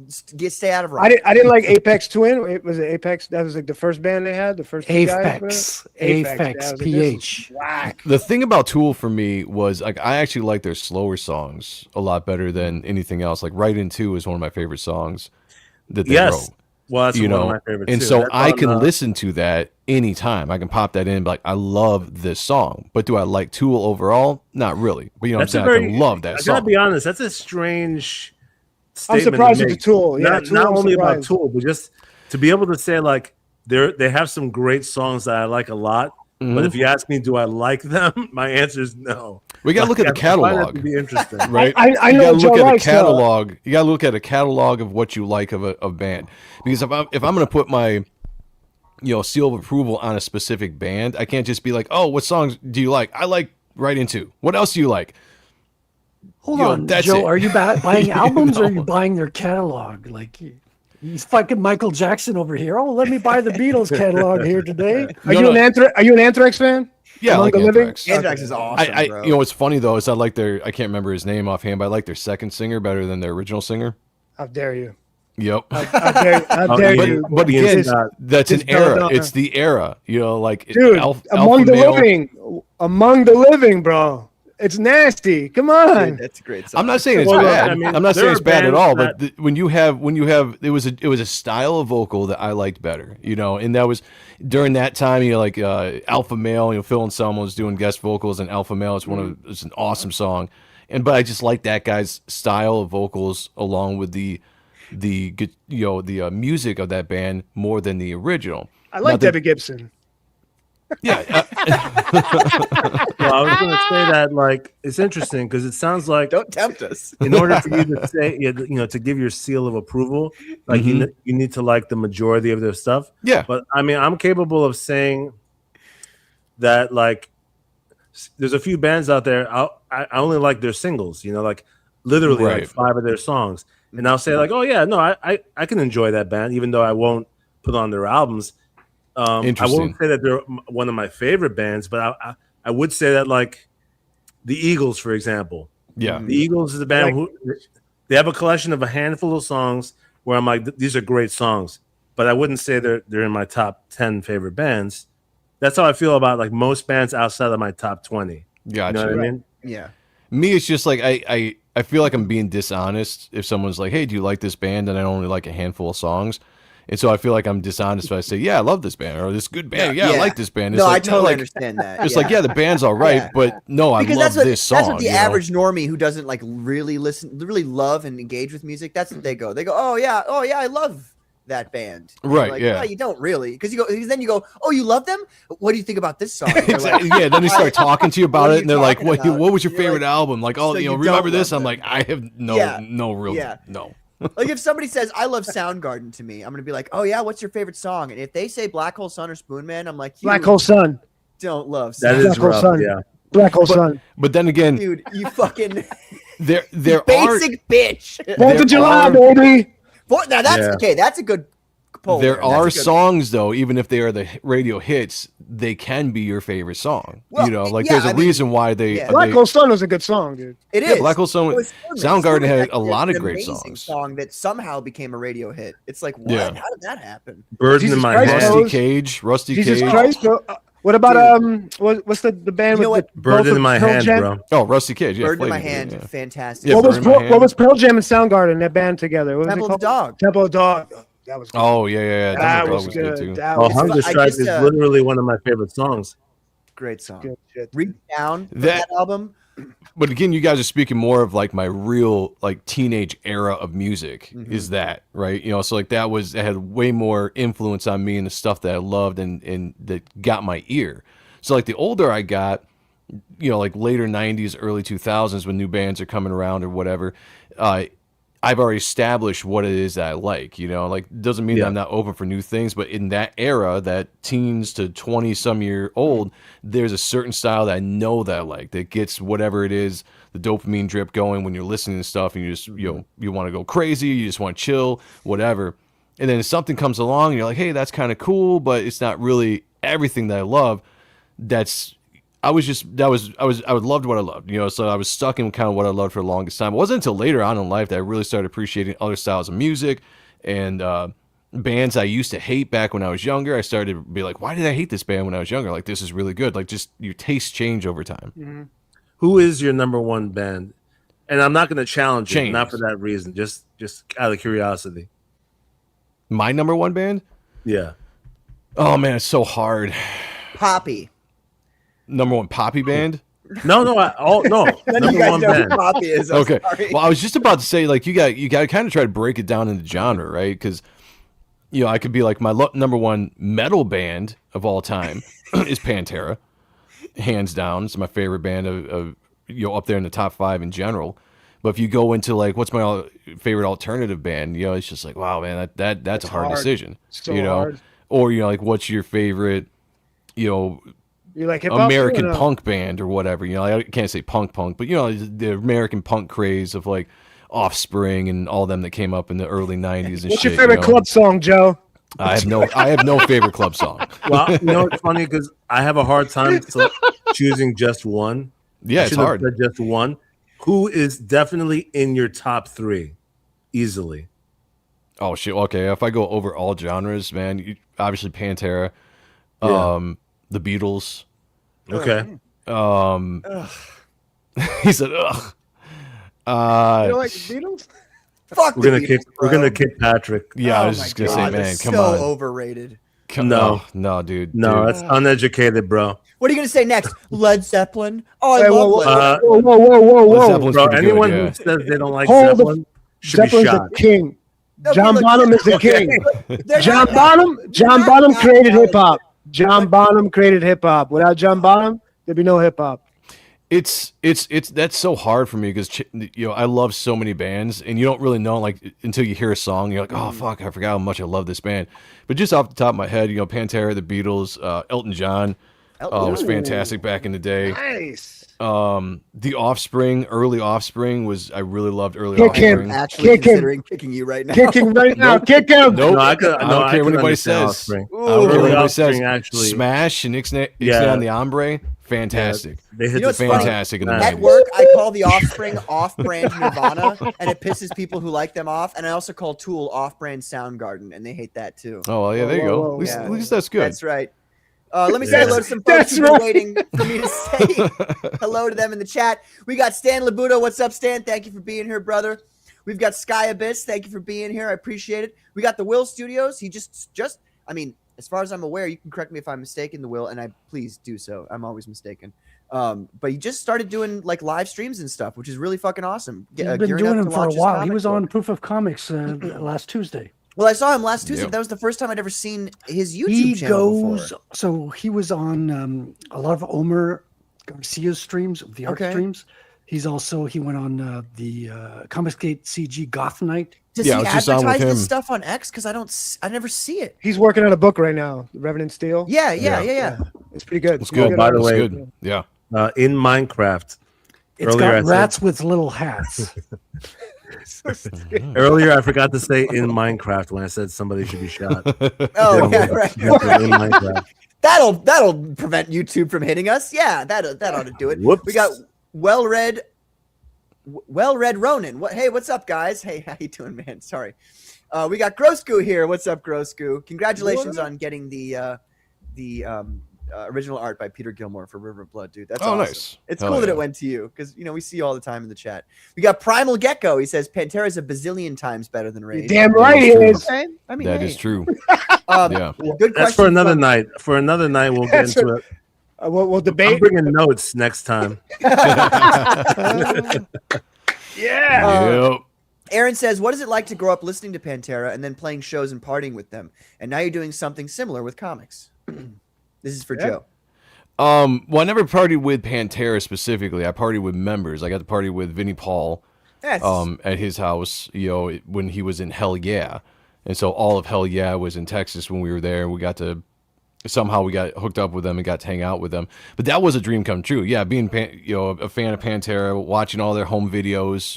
Stay out of rock. I didn't like Apex Twin. Was it Apex? That was like the first band they had. The first two guys, Apex, yeah, I Apex, was like, this PH. is whack. The thing about Tool for me was like I actually like their slower songs a lot better than anything else. Like Right In 2 is one of my favorite songs that they Yes. wrote. Well, that's You one know, of my favorites and too. so That's I on, can listen to that anytime. I can pop that in and be like, I love this song. But do I like Tool overall? Not really. But you know what I'm That's a saying? very. I can love that I gotta song. be honest. That's a strange. I'm statement surprised to with the make. Tool. Yeah, not Tool, not I'm only about surprised. Tool, but just to be able to say like they have some great songs that I like a lot. Mm-hmm. But if you ask me, do I like them? My answer is no. We gotta look at the I find that catalog. to be interesting. Right? I You know gotta Joe look at a likes, though. catalog. You gotta look at a catalog of what you like of a band. Because if I'm gonna put my seal of approval on a specific band, I can't just be like, oh, what songs do you like? I like Right Into. What else do you like? Hold Yo, on, that's Joe. it. Are you buying albums or are know? you buying their catalog? Like he's fucking Michael Jackson over here. Oh, let me buy the Beatles catalog here today. Are you an Anthrax fan? Yeah, I Among like the Living? Anthrax. Anthrax is awesome, I bro. you know what's funny though is I like I can't remember his name offhand, but I like their second singer better than their original singer. How dare you? Yep. How dare yeah. you? But Ian, again, This- that's this an era. Belladonna. It's the era. Like Dude, Alpha Among the Male. Living. Among the Living, bro. It's nasty. Come on. Dude, that's a great song. I'm not saying it's Well, bad. I mean, I'm not there saying are it's bad at bands all. that- But when you have it was a style of vocal that I liked better. And that was during that time. Like Alpha Male. Phil Anselmo was doing guest vocals, and Alpha Male is it's an awesome song. But I just like that guy's style of vocals along with the music of that band more than the original. I like Now, the- Debbie Gibson. Yeah, Well, I was going to say that like it's interesting because it sounds like Don't tempt us. in order for you to say to give your seal of approval, like you need to like the majority of their stuff. yeah. But I mean, I'm capable of saying that like there's a few bands out there. I only like their singles. Like literally Right. like 5 of their songs, and I'll say like, oh yeah, no, I can enjoy that band even though I won't put on their albums. I Interesting. won't say that they're one of my favorite bands, but I would say that like the Eagles, for example. Yeah. The Eagles is a band who they have a collection of a handful of songs where I'm like, these are great songs, but I wouldn't say they're in my top 10 favorite bands. That's how I feel about like most bands outside of my top 20. Gotcha. You know what I mean? Yeah. Me, it's just like I feel like I'm being dishonest if someone's like, hey, do you like this band? And I only like a handful of songs. And so I feel like I'm dishonest if I say, yeah, I love this band or this good band. Yeah, I like this band. It's No, like, I totally like, understand that. It's like, yeah, the band's all right, Yeah. but no, I Because love this song. That's what the you know? average normie who doesn't like really love and engage with music. That's what they go. They go, oh yeah, I love that band. And you're Right, like, yeah. "No, you don't really, because then you go, oh, you love them. What do you think about this song? And they're like, Exactly. Yeah, then they start talking to you about What are it, you and they're like, talking "What? about?" What was your You're favorite like, album?" Like, "Oh, so you remember don't this?" love I'm them. like, "I have no real, Yeah. no." Like if somebody says I love Soundgarden to me, I'm gonna be like, oh yeah, what's your favorite song? And if they say Black Hole Sun or Spoon Man, I'm like, you Black Hole Sun. don't love That Soundgarden. is Black Hole rough. Sun. Yeah. Black Hole Sun. But then again, Dude, you fucking there are basic bitch. 4th of July, are- baby. Now that's Yeah. okay. That's a good poll. there That's are a good- songs though, even if they are the radio hits, they can be your favorite song. Well, Like yeah, there's a I mean, reason why they. yeah. Black Hole Sun was a good song, dude. It Yeah, is. Black Hole Sun. It was Soundgarden had actually a lot of an great amazing songs. Song that somehow became a radio hit. It's like, what? Yeah. How did that happen? Burden Jesus in my Christ, head. bro. Rusty Jesus Cage. Christ, bro. What about Dude. what's the band You know with what? the Burden both in my Pearl hand, Jam? bro. Oh, Rusty Cage. Yeah, Bird in my Flavor, hand, yeah. fantastic. Yeah, What was Burn in My what was Hand. Pearl Jam and Soundgarden, that band together? What was Temple it of the called? Dog. Temple of the Dog. That was good. Oh yeah. that Temple was Dog good. too. That Oh, was Hunger I Strike just, is literally one of my favorite songs. Great song. good shit. Reach Down, That- that album. But again, you guys are speaking more of like my real like teenage era of music. Is that right? You know, so like that had way more influence on me and the stuff that I loved and that got my ear. So like the older I got, you know, like later 90s, early 2000s when new bands are coming around or whatever, I've already established what it is that I like, you know, like doesn't mean that I'm not open for new things, but in that era, that teens to 20 some year old, there's a certain style that I know that I like that gets whatever it is, the dopamine drip going when you're listening to stuff and you just, you know, you want to go crazy, you just want to chill, whatever. And then if something comes along and you're like, hey, that's kind of cool, but it's not really everything that I love. I loved what I loved, you know, so I was stuck in kind of what I loved for the longest time. It wasn't until later on in life that I really started appreciating other styles of music and bands I used to hate back when I was younger. I started to be like, why did I hate this band when I was younger? Like, this is really good. Like, just your tastes change over time. Who is your number one band? And I'm not going to challenge you, Chains. not for that reason, just out of curiosity. My number one band? Yeah. Oh, man, it's so hard. Poppy. Number one poppy band? No. None of Number you guys one know who band. Poppy is. I'm Okay. sorry. Well, I was just about to say, like, you got to kind of try to break it down into genre, right? Because, you know, I could be like, my number one metal band of all time is Pantera, hands down. It's my favorite band of you know, up there in the top 5 in general. But if you go into like, what's my favorite alternative band? You know, it's just like, wow, man, that's a hard decision. So you know, hard. or you know, like, what's your favorite, you know, You like hip hop? American punk band or whatever? You know, I can't say punk, but you know, the American punk craze of like Offspring and all them that came up in the early '90s and What's shit. your favorite you know? club song, Joe? I have no favorite club song. Well, you know, it's funny because I have a hard time choosing just one. Yeah, I it's should have hard. said just one. Who is definitely in your top 3 easily? Oh shit. Okay, if I go over all genres, man, obviously Pantera, Yeah. the Beatles. Okay. He said, "Ugh." You don't like the Beatles? Fuck We're the gonna kick. Beatles, We're bro. gonna kick Patrick. Yeah, I Oh was my just gonna God, say, they're man, come so on. overrated. No, dude. No, dude. that's uneducated, bro. What are you gonna say next? Led Zeppelin? Oh, I Hey, love whoa, Led whoa, Zeppelin. whoa, whoa, whoa, Led whoa! Zeppelin's Bro, pretty good, anyone yeah. who says they don't like Hold the- Zeppelin should be Zeppelin's shot. the king. No, John look, Bonham is the Okay. king. they're John not- Bonham. John not Bonham that created valid. hip hop. John Bonham created hip hop. Without John Bonham, there'd be no hip hop. It's that's so hard for me because you know, I love so many bands and you don't really know like until you hear a song you're like, oh fuck, I forgot how much I love this band. But just off the top of my head, you know, Pantera, the Beatles, Elton John was fantastic back in the day. Nice. The Offspring, early Offspring I really loved early Kick him. Offspring. Actually Kick him. considering kicking you right now. Kick him right now. Nope. Kick him. Nope. No, I don't care what anybody says. Offspring. I don't care what Early anybody Offspring, says. actually. Smash and Ixnay Yeah. on the Ombre, fantastic. They hit You know the what's spot. funny? Fantastic in the At 90s. work, I call the Offspring off-brand Nirvana, and it pisses people who like them off. And I also call Tool off-brand Soundgarden, and they hate that too. Oh, well, yeah, there you Whoa, go. whoa, At least, yeah. at least that's good. That's right. Let me say Yeah. hello to some folks That's who've been right. waiting for me to say hello to them in the chat. We got Stan Labuto. What's up, Stan? Thank you for being here, brother. We've got Sky Abyss. Thank you for being here. I appreciate it. We got the Will Studios. He just I mean, as far as I'm aware, you can correct me if I'm mistaken, the Will, and I please do so. I'm always mistaken. But he just started doing like live streams and stuff, which is really fucking awesome. He's been Gearing doing up them to for a launch his while. He comic was book. on Proof of Comics last Tuesday. Well, I saw him last Tuesday. Yep. But that was the first time I'd ever seen his YouTube He channel goes, before. so he was on a lot of Omer Garcia's streams, the art Okay. streams. He went on the Comicsgate CG Goth Night. Does Yeah, I he was just on with advertise this him. stuff on X? Because I never see it. He's working on a book right now, Revenant Steel. Yeah. It's pretty good. It's good. by the It's way, good. Yeah. in Minecraft, It's Earlier I got said- rats with little hats. earlier I forgot to say in Minecraft when I said somebody should be shot. Oh, yeah, right. In Minecraft. That'll prevent YouTube from hitting us. Yeah, that ought to do it. Whoops. We got well-read Ronan. What's up, guys? Hey, how you doing, man? Sorry. We got Grosku here. What's up, Grosku? Congratulations on getting the original art by Peter Gilmore for River of Blood, dude. That's Oh, awesome. nice. It's Hell cool that yeah. it went to you because we see you all the time in the chat. We got Primal Gecko. He says Pantera is a bazillion times better than Rage. Damn right he true. is. Okay. I mean, That hey. is true. Yeah. Yeah. Good question. That's for another from- night. For another night, we'll get That's into it. We'll I'm debate. bringing notes next time. Yeah. Yep. Aaron says, what is it like to grow up listening to Pantera and then playing shows and partying with them? And now you're doing something similar with comics. This is for Joe. Well, I never partied with Pantera specifically. I partied with members. I got to party with Vinnie Paul Yes. at his house, when he was in Hell Yeah. And so all of Hell Yeah was in Texas when we were there. We got hooked up with them and got to hang out with them. But that was a dream come true. Yeah, being a fan of Pantera, watching all their home videos,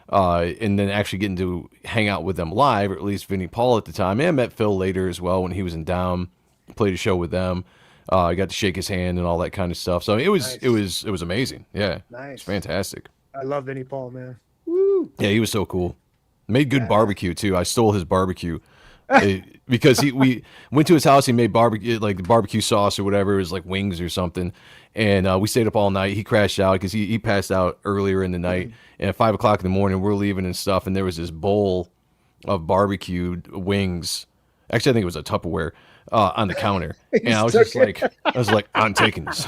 and then actually getting to hang out with them live, or at least Vinnie Paul at the time. And I met Phil later as well when he was in Down. Played a show with them. I got to shake his hand and all that kind of stuff. So it was amazing. Yeah, Nice. it's fantastic. I love Vinnie Paul, man. Yeah, he was so cool. Made good barbecue too. I stole his barbecue because we went to his house. He made barbecue, like the barbecue sauce or whatever. It was like wings or something. And we stayed up all night. He crashed out because he passed out earlier in the night. And at 5 o'clock in the morning, we're leaving and stuff. And there was this bowl of barbecued wings. Actually, I think it was a Tupperware on the counter. And I was just like, I'm taking this.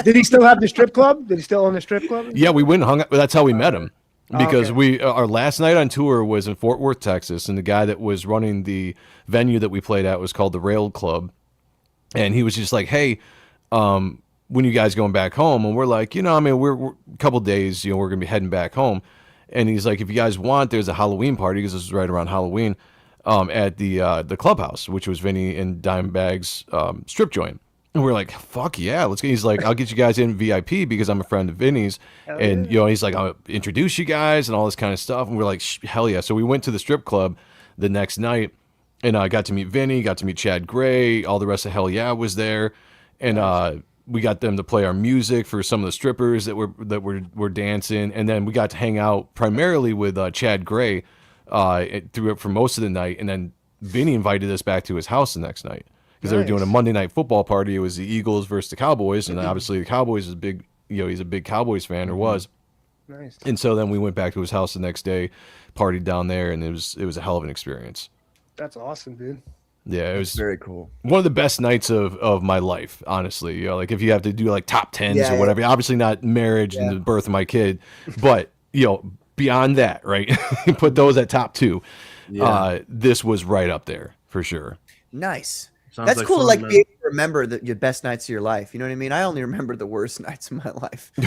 Did he still have the strip club? Did he still own the strip club? Yeah, we went and hung out. That's how we met him. Because our last night on tour was in Fort Worth, Texas, and the guy that was running the venue that we played at was called the Rail Club, and he was just like, "Hey, when you guys going back home?" And we're like, we're a couple days, we're gonna be heading back home, and he's like, "If you guys want, there's a Halloween party because this is right around Halloween, at the clubhouse, which was Vinny and Dimebag's strip joint." And we're like, fuck yeah, let's get. He's like, I'll get you guys in VIP because I'm a friend of Vinny's, and he's like, I'll introduce you guys and all this kind of stuff. And we're like, hell yeah! So we went to the strip club the next night, and I got to meet Vinny, got to meet Chad Gray, all the rest of Hell Yeah was there, and we got them to play our music for some of the strippers that were dancing, and then we got to hang out primarily with Chad Gray for most of the night, and then Vinny invited us back to his house the next night. Because they were doing a Monday night football party. It was the Eagles versus the Cowboys, and obviously the Cowboys is big. He's a big Cowboys fan, or was. Nice. And so then we went back to his house the next day, partied down there, and it was a hell of an experience. That's awesome, dude. Yeah, it was Very cool. one of the best nights of my life, honestly. Like if you have to do like top tens or whatever, obviously not marriage and the birth of my kid, but beyond that, right? Put those at top two. Yeah. This was right up there for sure. Nice. Sounds That's like cool to fun, be man. able to remember your best nights of your life. You know what I mean? I only remember the worst nights of my life. And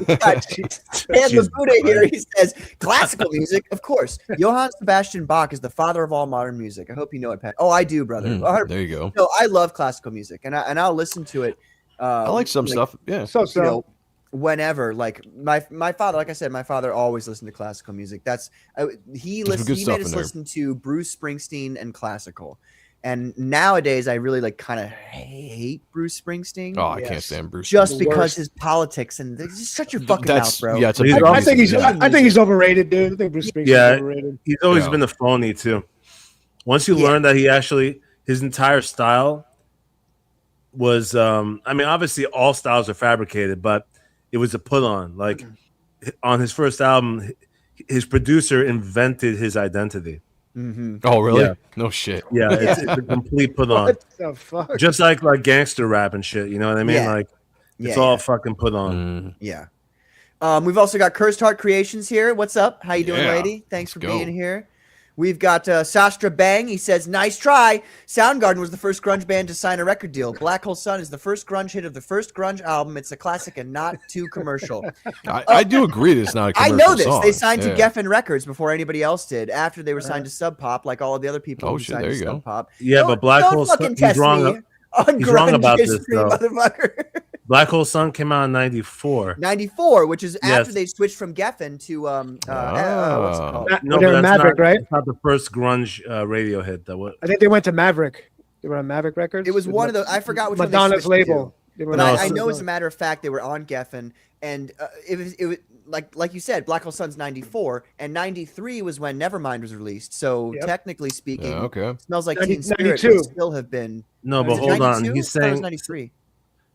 the Buddha here, he says, classical music, of course. Johann Sebastian Bach is the father of all modern music. I hope you know it, Pat. Oh, I do, brother. There you go. No, I love classical music, and I'll listen to it. I like some stuff. Yeah. So. Whenever, like my father, like I said, my father always listened to classical music. He made us listen to Bruce Springsteen and classical. And nowadays, I really kind of hate Bruce Springsteen. Oh, I can't stand Bruce. Just because his politics and just shut your fucking mouth, bro. Yeah, I think he's overrated, dude. I think Bruce Springsteen's overrated. He's always been a phony too. Once you learn that his entire style was, obviously all styles are fabricated, but it was a put on. Like on his first album, his producer invented his identity. Mm-hmm. Oh, really? Yeah. No shit. Yeah, it's a complete put on. What the fuck? Just like gangster rap and shit. You know what I mean? Yeah. It's all fucking put on. Yeah. We've also got Cursed Heart Creations here. What's up? How you doing, lady? Thanks for being here. We've got Sastra Bang. He says, nice try. Soundgarden was the first grunge band to sign a record deal. Black Hole Sun is the first grunge hit of the first grunge album. It's a classic and not too commercial. I do agree that it's not a commercial I know this. song. They signed to Geffen Records before anybody else did, after they were signed to Sub Pop, like all of the other people who signed to Sub Pop. Yeah, but Black Hole Sun, he's wrong. He's wrong about this, though. Motherfucker. Black Hole Sun came out in 94. 94, which is after they switched from Geffen to what's it called? No, they're Maverick, right? It's not the first grunge radio hit. I think they went to Maverick. They were on Maverick Records. It was one of the. I forgot which Madonna's one they label. But I know as a matter of fact they were on Geffen, and it was like you said, Black Hole Sun's 94, and 93 was when Nevermind was released. So technically speaking, Smells Like Teen Spirit would still have been. No, but hold on, he's saying 93.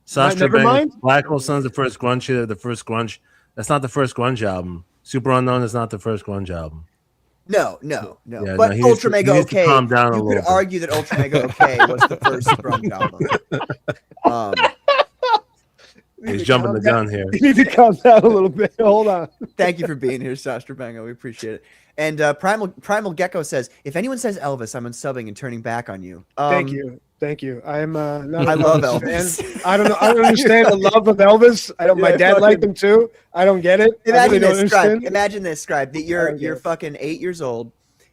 Sastra Bang, Black Hole Sun's the first grunge hit of the first grunge. That's not the first grunge album. Super Unknown is not the first grunge album. No. Yeah, but Ultra Mega OK, calm down you could argue that Ultra Mega OK was the first grunge album. He's jumping the gun here. You need to calm down a little bit. Hold on. Thank you for being here, Sastra Bango. We appreciate it. And Primal Gecko says, if anyone says Elvis, I'm unsubbing and turning back on you. Thank you. I'm not. I love fan. Elvis. I don't know. I don't understand the love of Elvis. I don't. My dad liked him too. I don't get it. Imagine this, Scribe. That you're fucking 8 years old,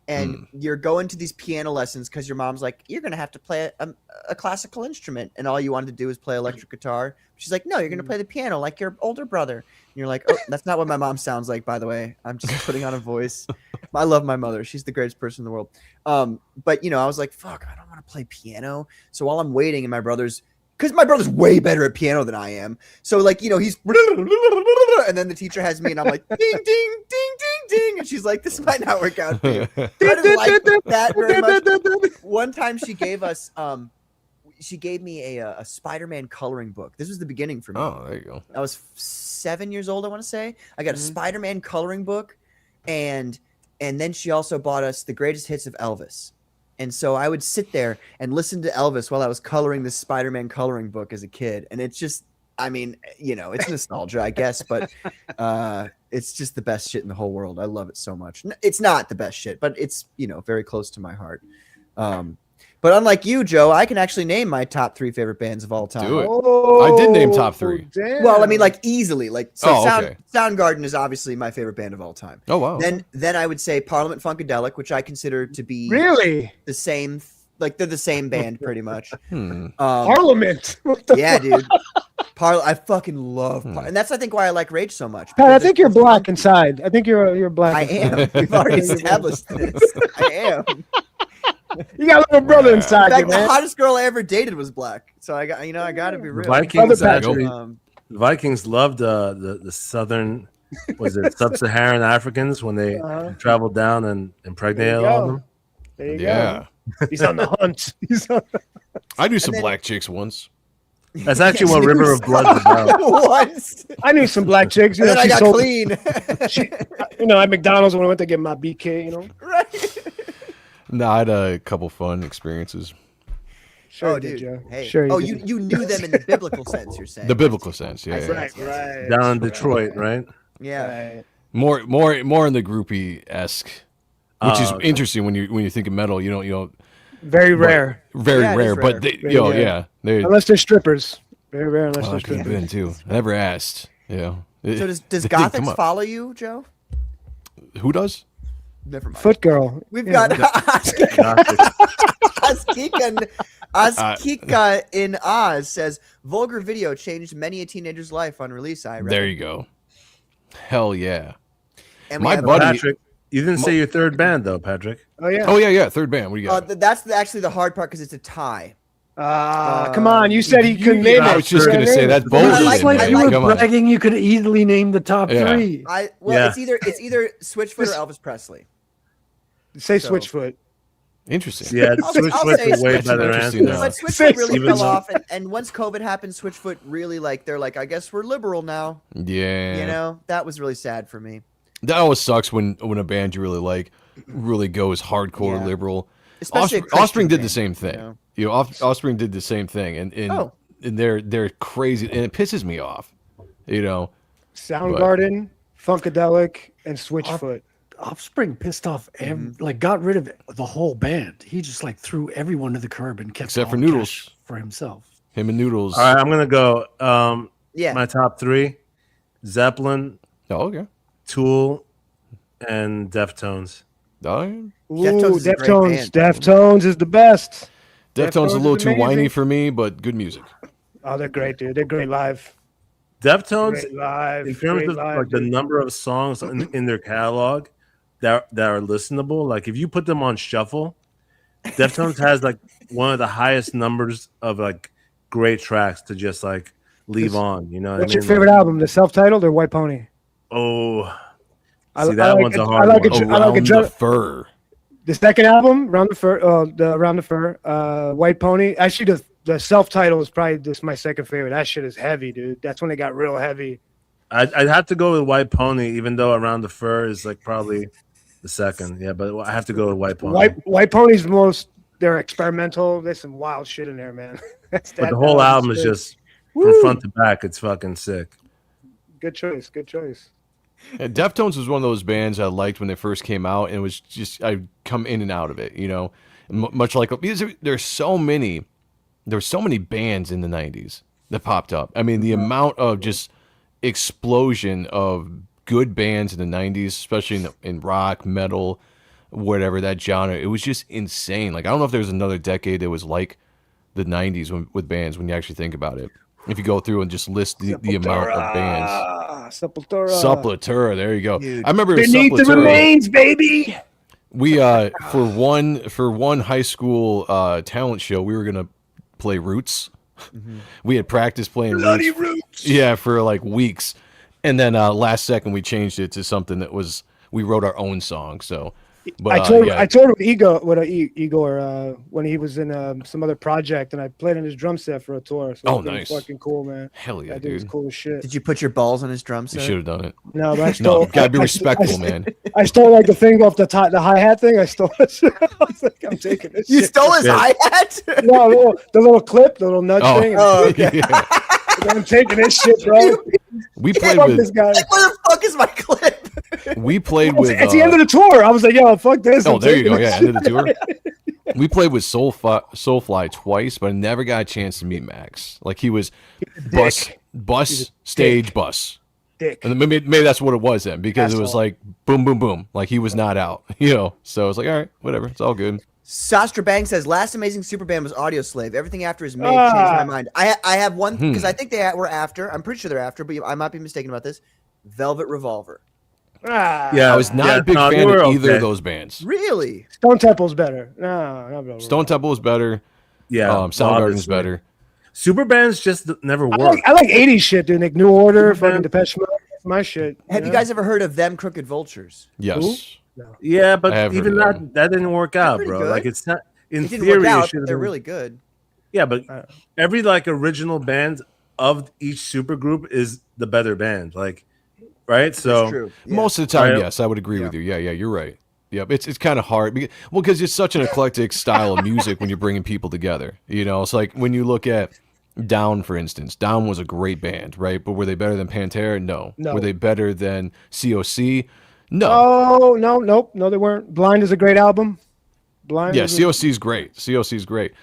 and you're going to these piano lessons because your mom's like, you're gonna have to play a classical instrument, and all you wanted to do is play electric guitar. She's like, no, you're gonna play the piano like your older brother. And you're like, oh, that's not what my mom sounds like, by the way. I'm just putting on a voice. I love my mother. She's the greatest person in the world. But I was like, fuck, I don't want to play piano. So while I'm waiting, and because my brother's way better at piano than I am. So he's, and then the teacher has me, and I'm like, ding, ding, ding, ding, ding, and she's like, this might not work out for you. I didn't like that very much. One time she gave us, she gave me a Spider-Man coloring book. This was the beginning for me. Oh, there you go. I was 7 years old, I want to say. I got a Spider-Man coloring book, and then she also bought us the greatest hits of Elvis. And so I would sit there and listen to Elvis while I was coloring this Spider-Man coloring book as a kid. And it's just, it's nostalgia, I guess, but it's just the best shit in the whole world. I love it so much. It's not the best shit, but it's, very close to my heart. But unlike you, Joe, I can actually name my top 3 favorite bands of all time. Do it. I did name top 3. Damn. Well, easily. Okay. Soundgarden is obviously my favorite band of all time. Oh, wow. Then I would say Parliament Funkadelic, which I consider to be Really the same. Like they're the same band pretty much. Parliament. Yeah, dude. I fucking love and that's I think why I like Rage so much. Pat, I think you're black inside. I think you're black. I am. We've already established this. I am. You got a little brother inside. In fact, you, man. the hottest girl I ever dated was black. So I got to be real. Vikings Brother actually. Patrick. The Vikings loved the southern, sub-Saharan Africans when they traveled down and impregnated all of them. There you Yeah. go. He's on the hunt. I knew some black chicks once. That's actually what River of Blood's about. Once. I knew some black chicks. And then I she got sold- clean. at McDonald's when I went to get my BK. Right. No, I had a couple fun experiences. Sure, Oh, did, dude. Joe. Hey. Sure. Oh, did. you knew them in the biblical sense. You're saying The biblical sense, yeah. I yeah. see. Right. Down in Detroit, right? Yeah. Right. More in the groupie-esque, which is Okay. interesting when you think of metal. You don't Very rare. very Yeah, it is rare, rare. but they, Very rare. yeah, they. Unless they're strippers. Very rare unless Oh, they're that could have strippers. been too. I never asked. Yeah. So does It did come Gothics up. follow you, Joe? Who does? Never mind. Foot girl. We've Yeah. got Askika in Oz says vulgar video changed many a teenager's life on release. I read. There you go. Hell yeah. And My have, buddy- Patrick, you didn't say your third band though, Patrick. Oh yeah. Oh yeah. Third band. What do you got? that's actually the hard part because it's a tie. Come on. You said he couldn't name I it. was just gonna say that's I bullshit. like- It's like I you like- were bragging you could easily name the top Yeah. 3. Yeah. It's either Switchfoot or Elvis Presley. Say So- Switchfoot. Interesting. Yeah, I'll Switchfoot's say a way That's better interesting, answer. though. But Say Switchfoot really Even fell though- off, and once COVID happened, Switchfoot really they're like, I guess we're liberal now. Yeah. That was really sad for me. That always sucks when a band you really like really goes hardcore Yeah. liberal. Especially a Christian Offspring did the band, same thing. you know? You know, Offspring did the same thing, and Oh. and they're crazy, and it pisses me off. You know, Soundgarden, Funkadelic, and Switchfoot. Offspring pissed off, got rid of the whole band. He just threw everyone to the curb and kept Except all for the Noodles. cash for himself. him and Noodles. All right, I'm gonna go. Yeah. My top 3: Zeppelin, Oh, okay. Tool, and Deftones. Oh, yeah. Ooh, Deftones is a great Deftones. band. Deftones is the best. Deftones Deftones a little is too whiny amazing. for me, but good music. Oh, they're great, dude. They're great live. Deftones, Great live. in terms great of live, the dude. number of songs in their catalog that are listenable, like if you put them on shuffle, Deftones has one of the highest numbers of great tracks to just leave on. You know what What's I your mean? favorite album? The self-titled or White Pony? Oh, I- see, that I like one's it- a I hard like one. it- I like Around Adre- the fur. The second album, Round the Fur, White Pony. Actually, the self-title is probably just my second favorite. That shit is heavy, dude. That's when it got real heavy. I'd have to go with White Pony, even though Around the Fur is probably the second. Yeah, but I have to go with White Pony. White Pony's they're experimental. There's some wild shit in there, man. But the whole album is just from front to back. It's fucking sick. Good choice. Good choice. And Deftones was one of those bands I liked when they first came out, and it was just I'd come in and out of it, you know, much like because there's so many bands in the '90s that popped up. I mean, the amount of just explosion of good bands in the '90s, especially in rock, metal, whatever that genre, it was just insane. Like I don't know if there's another decade that was like the '90s with bands when you actually think about it. If you go through and just list the amount of bands. Sepultura, there you go. Dude. I remember Beneath the Sepultura, Remains, baby. we for one high school talent show, we were gonna play Roots. We had practiced playing Roots. Yeah, for like weeks. And then last second we changed it to something that was we wrote our own song. So but, I toured with Igor when he was in some other project, and I played on his drum set for a tour. So Oh, it was nice. fucking cool, man. hell yeah, That dude was dude. cool as shit. Did you put your balls on his drum You set? should have done it. No, but I No, stole. you gotta be I- respectful, man. I stole like the thing off the hi hat thing. I stole it. I was like, I'm taking this. You shit. stole his Yeah. hi-hat? No, the little clip, the little nudge Oh, thing. Oh, okay. yeah. I'm taking this shit, bro. We played Fuck this with guy. Where the fuck is my clip? we played with At the end of the tour, I was like, yo, fuck this. oh, I'm there you taking go. this Yeah, shit. end of the tour. We played with Soulfly twice, but I never got a chance to meet Max. Like he was bus, stage, bus. Dick. And then maybe that's what it was then, because it was Asshole. like boom, boom, boom. Like he was not out, you know. So I was like, all right, whatever, it's all good. Sastra Bang says last amazing super band was Audio Slave. Everything after is made changed my mind. I have one because I think they were after. I'm pretty sure they're after, but I might be mistaken about this. Velvet Revolver. Yeah, I was not a big no, they fan were of either okay. of those bands. Really? Stone Temple's better. No. Stone Temple was better. Yeah, Soundgarden's obviously. better. Super bands just never I worked. like 80s shit, dude. Like New Order, Super fucking band. Depeche Mode. That's my shit. Have you guys ever heard of Them Crooked Vultures? Yes. Yeah, I but have heard even of that didn't work out, pretty bro. good. Like it's not in It didn't theory. work it out, should've but they're been- really good. Yeah, but every like original band of each super group is the better band. Like, right? So It's true. Yeah. Most of the time, Right. yes, I would agree with you. Yeah, you're right. Yep, it's kind of hard because it's such an eclectic style of music when you're bringing people together. You know, it's like when you look at Down, for instance. Down was a great band, right? But were they better than Pantera? No. No. Were they better than COC? No. Oh, no, they weren't. Blind is a great album. Blind. Yeah, is a- COC's great. COC's great.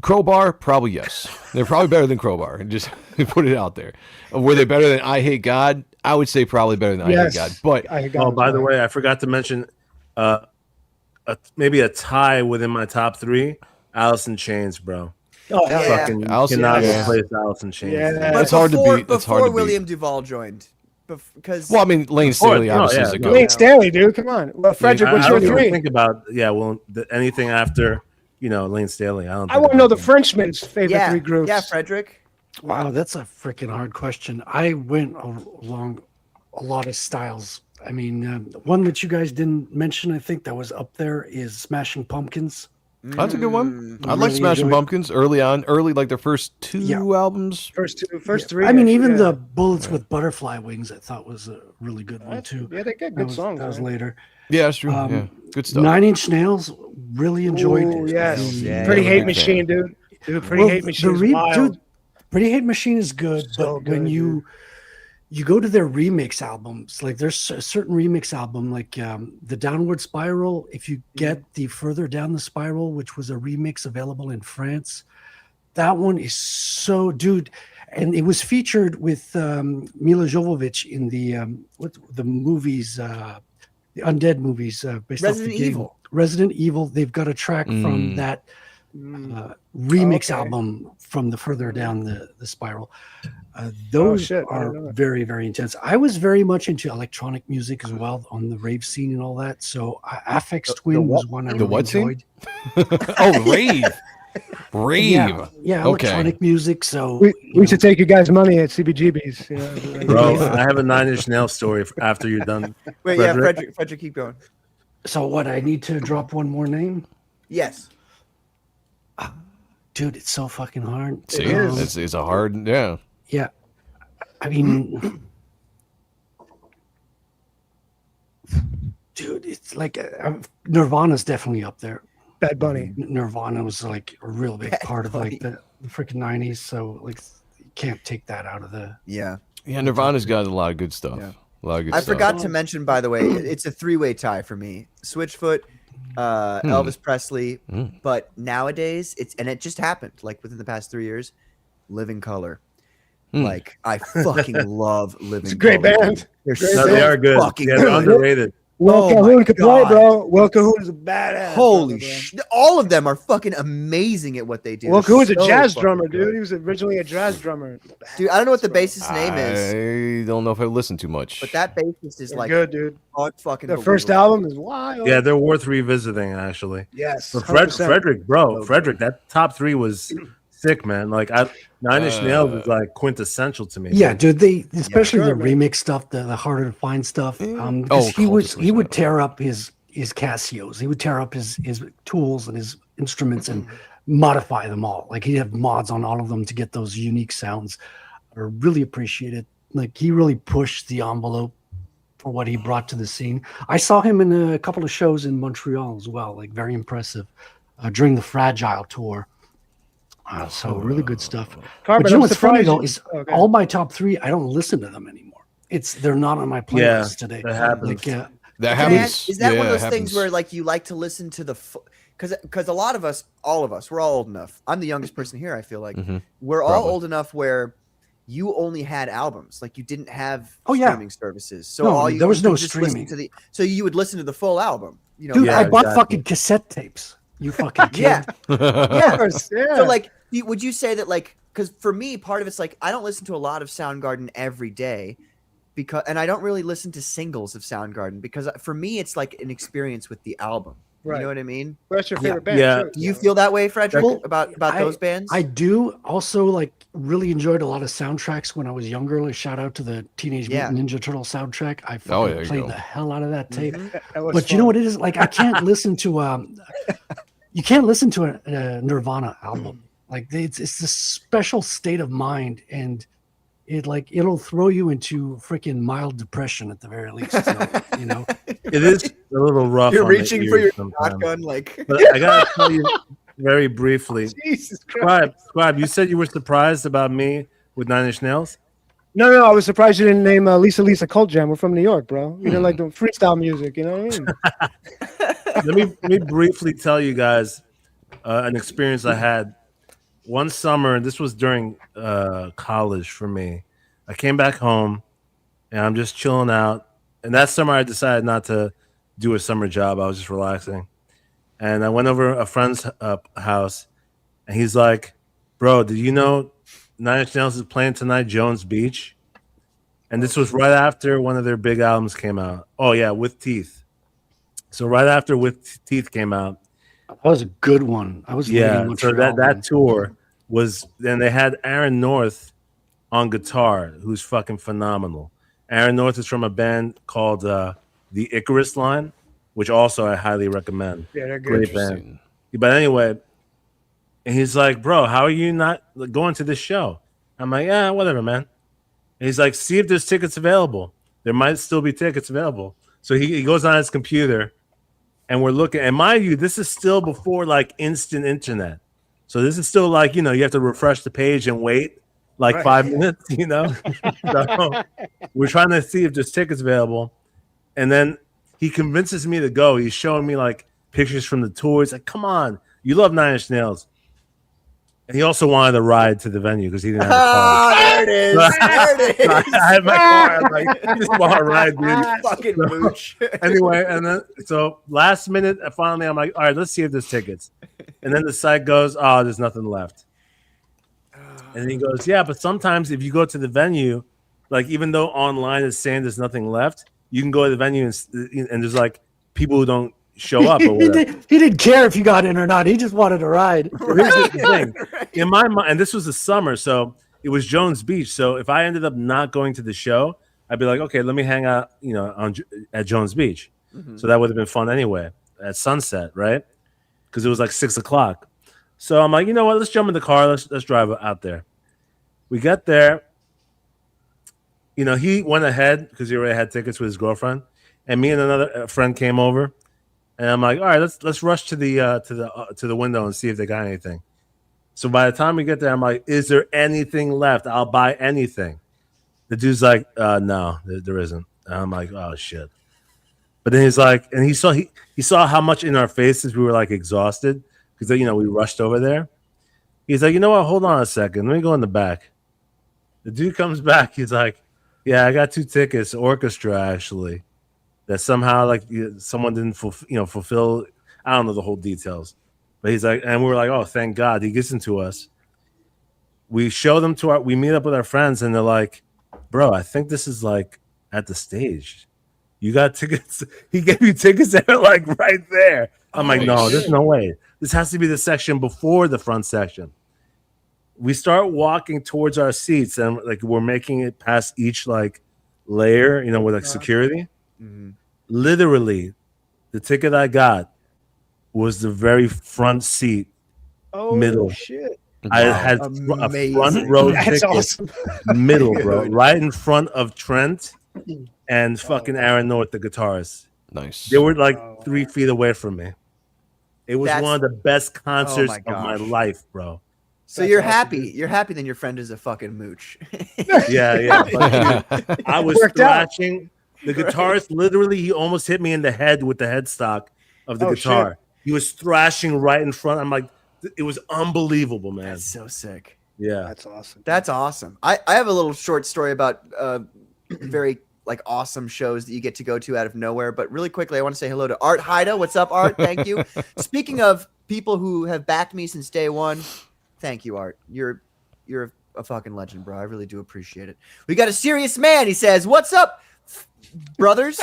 Crowbar, probably yes. They're probably better than Crowbar. Just put it out there. Were they better than I Hate God? I would say probably better than I Hate God. But I got oh, it. by the way, I forgot to mention maybe a tie within my top three. Alice in Chains, bro. Oh, Hell yeah. yeah. Fucking Alice in cannot Chains. replace Alice in Chains. Yeah. But It's hard to before- beat. It's hard Before to beat. William Duvall joined. Because Well, I mean, Lane Staley no, obviously yeah, is a no. goat. Lane Stanley, dude. Come on. Well, Frederick, I what's don't your even three? think about anything after Lane Staley. I don't. I think want to know the about Frenchman's favorite yeah, three groups. yeah, Frederick. Wow, that's a freaking hard question. I went along a lot of styles. I mean, one that you guys didn't mention, I think that was up there, is Smashing Pumpkins. That's a good one. I like Really Smashing enjoyed- Pumpkins early like their first two albums. First three. I mean, even yeah. the Bullets with Butterfly Wings, I thought was a really good one too. Yeah, they got That good was, songs. that was man. later. Yeah, that's true. Um, Yeah, good stuff. 9 Inch Nails, really enjoyed. Ooh, yes. Yeah, Pretty yeah, Hate yeah. Machine, dude. Pretty Well, Hate Machine is the wild. dude, Pretty Hate Machine is good, So but when good, you go to their remix albums, like there's a certain remix album, like the Downward Spiral. If you get the Further Down the Spiral, which was a remix available in France, that one is so, dude. And it was featured with Mila Jovovich in the movies, the Undead movies based off Resident the game. Evil. Resident Evil. They've got a track from that remix Okay. album from the Further Down the Spiral. Those shit, I didn't know are that. very, very intense. I was very much into electronic music as well on the rave scene and all that. So Aphex Twin was one I the really what scene? enjoyed. Oh, rave. Rave. Yeah, Okay. electronic music. So We should take you guys' money at CBGB's. You know? Bro, I have a 9 Inch Nails story after you're done. Wait, yeah, Frederick? Frederick, keep going. So what? I need to drop one more name, Yes. dude. It's so fucking hard. See, Um, it's a hard, yeah. Yeah, I mean, dude, it's like Nirvana's definitely up there. Bad Bunny. Nirvana was like a real big Bad part of Bunny. like the freaking 90s. So like you can't take that out of the. Yeah. Yeah, Nirvana's got a lot of good stuff. Yeah. A lot of good I stuff. forgot to mention, by the way, it's a three-way tie for me. Switchfoot, Elvis Presley, but nowadays it just happened like within the past 3 years. Living Color, like I fucking love Living. It's a great Color. band. They're Great so They are good. fucking Yeah, they're good. underrated. Will Oh Calhoun my could play, God. bro. Will Calhoun is a badass. Holy brother, shit! All of them are fucking amazing at what they do. Will They're Calhoun's a so jazz fucking drummer, good. dude. He was originally a jazz drummer. Dude, I don't know what the bassist's name is, I don't know if I listened too much. but that bassist is They're like good, dude. fucking. Their first believable. album is wild. Yeah, they're worth revisiting actually. Yes. But 100%. Frederick, bro, So Frederick, that top 3 was sick, man. Like Nine Inch Nails is like quintessential to me. Yeah, dude. They especially sure, the man. remix stuff, the harder to find stuff. Oh, Because he would cultists, tear up his Casios. He would tear up his tools and his instruments and modify them all. Like he'd have mods on all of them to get those unique sounds. I really appreciate it. Like he really pushed the envelope for what he brought to the scene. I saw him in a couple of shows in Montreal as well. Like very impressive during the Fragile tour. So really good stuff. Carbon, But you know I'm what's funny surprised though you- is Okay. all my top 3. I don't listen to them anymore. They're not on my playlist Yeah, today. that happens. Like that Can I happens. ask, is that yeah, one of it those things happens. where like you like to listen to the because a lot of us, all of us, we're all old enough. I'm the youngest person here. I feel like we're all Probably. old enough where you only had albums, like you didn't have Oh, yeah. streaming services. So No, all you there was you no could just listen streaming. to the so you would listen to the full album. You know, dude, Yeah, I bought exactly. fucking cassette tapes. You fucking kid. yeah, Of yeah. course, yeah. So like, would you say that like, because for me, part of it's like I don't listen to a lot of Soundgarden every day, and I don't really listen to singles of Soundgarden because for me it's like an experience with the album. Right. You know what I mean? What's your Yeah. favorite band? Yeah. too? Do you feel that way, Frederick, Well, about I- those bands? I do also like really enjoyed a lot of soundtracks when I was younger. Like shout out to the Teenage Yeah. Mutant Ninja Turtle soundtrack. I Oh, fucking there you played go. the hell out of that tape. Mhm. That was But you know fun. what it is? Like I can't listen to you can't listen to a Nirvana album. Like it's this special state of mind, and it'll throw you into freaking mild depression at the very least. So, you know, It is a little rough. You're on the reaching for ears your sometimes. shotgun, like. But I gotta tell you very briefly, Jesus Christ. Scribe, you said you were surprised about me with Nine Inch Nails. No, I was surprised you didn't name Lisa Cult Jam. We're from New York, bro. You didn't like the freestyle music, you know what I mean? Let me briefly tell you guys an experience I had one summer. This was during college for me. I came back home and I'm just chilling out. And that summer I decided not to do a summer job. I was just relaxing. And I went over a friend's house and he's like, bro, did you know Nine Inch Nails is playing tonight, Jones Beach? And this was right after one of their big albums came out. Oh yeah, With Teeth. So right after With Teeth came out, that was a good one. I was yeah. reading So Montreal, man. that tour was. Then they had Aaron North on guitar, who's fucking phenomenal. Aaron North is from a band called the Icarus Line, which also I highly recommend. Yeah, they're good. Great band. But anyway, and he's like, bro, how are you not going to this show? I'm like, yeah, whatever, man. And he's like, see if there's tickets available. There might still be tickets available. So he goes on his computer and we're looking. And mind you, this is still before like instant internet. So this is still like, you know, you have to refresh the page and wait like 5 minutes, you know? So we're trying to see if there's tickets available. And then he convinces me to go. He's showing me like pictures from the tour. He's like, come on, you love Nine Inch Nails. And he also wanted a ride to the venue because he didn't have a car. Ah, there it is. There it is. I had my car. I'm like, you just want a ride, dude. Fucking mooch. Anyway, and then so last minute, finally, I'm like, all right, let's see if there's tickets. And then the site goes, oh, there's nothing left. And then he goes, yeah, but sometimes if you go to the venue, like even though online is saying there's nothing left, you can go to the venue and there's like people who don't show up or whatever. he didn't care if you got in or not. He just wanted a ride. Here's the thing. In my mind, and this was the summer, so it was Jones Beach. So if I ended up not going to the show, I'd be like, okay, let me hang out, you know, at Jones Beach. Mhm. So that would have been fun anyway at sunset, right? Because it was like 6 o'clock. So I'm like, you know what? Let's jump in the car. Let's drive out there. We get there. You know, he went ahead because he already had tickets with his girlfriend, and me and another friend came over. And I'm like, all right, let's rush to the window and see if they got anything. So by the time we get there, I'm like, is there anything left? I'll buy anything. The dude's like, no, there isn't. And I'm like, oh shit. But then he's like, and he saw how much in our faces we were like exhausted because we rushed over there. He's like, you know what? Hold on a second. Let me go in the back. The dude comes back. He's like, yeah, I got 2 tickets, orchestra actually. That somehow like someone didn't fulfill. I don't know the whole details, but he's like, and we were like, oh, thank God. He gets into us. We show them we meet up with our friends, and they're like, bro, I think this is like at the stage. You got tickets. He gave you tickets that are like right there. I'm like, no, there's no way. This has to be the section before the front section. We start walking towards our seats, and like we're making it past each like layer, with like security. Mm-hmm. Literally, the ticket I got was the very front seat, middle. Shit. I had a front row ticket, awesome. middle, bro, right in front of Trent and fucking Aaron North, the guitarist. Nice. They were like 3 feet away from me. It was one of the best concerts my of my gosh. life, bro. So you're happy. You're happy then your friend is a fucking mooch. Yeah. But, dude, I was Worked out. thrashing. The guitarist, literally, he almost hit me in the head with the headstock of the guitar. Shit. He was thrashing right in front. I'm like, it was unbelievable, man. That's so sick. Yeah. That's awesome. That's awesome. I have a little short story about very like awesome shows that you get to go to out of nowhere. But really quickly, I want to say hello to Art Haida. What's up, Art? Thank you. Speaking of people who have backed me since day one, thank you, Art. You're a fucking legend, bro. I really do appreciate it. We got a serious man. He says, "What's up, brothers?"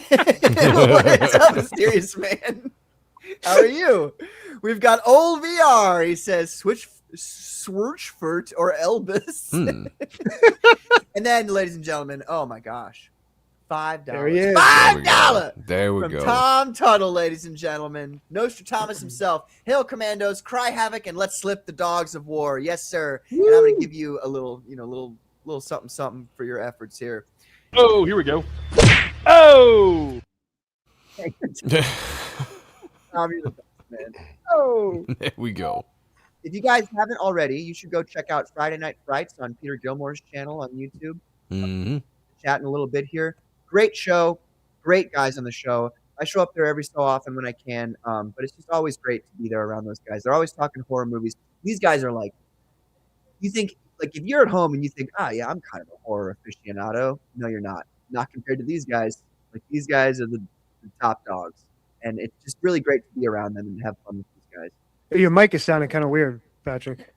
What's up, serious man? How are you? We've got old VR. He says, Swirchfurt or Elvis. And then, ladies and gentlemen, oh my gosh, $5. There he is. $5 There we from go. Tom Tuttle, ladies and gentlemen. Nostradamus himself. Hail Commandos, cry havoc, and let's slip the dogs of war. Yes, sir. And I'm going to give you a little, little something for your efforts here. Oh, here we go. Oh! Tom, you're the best, man. Oh. There we go. If you guys haven't already, you should go check out Friday Night Frights on Peter Gilmore's channel on YouTube. Mm-hmm. Chatting a little bit here. Great show. Great guys on the show. I show up there every so often when I can, but it's just always great to be there around those guys. They're always talking horror movies. These guys are like, you think, like if you're at home and you think, yeah, I'm kind of a horror aficionado. No, you're not. Not compared to these guys. Like these guys are the top dogs. And it's just really great to be around them and have fun with these guys. Your mic is sounding kind of weird, Patrick.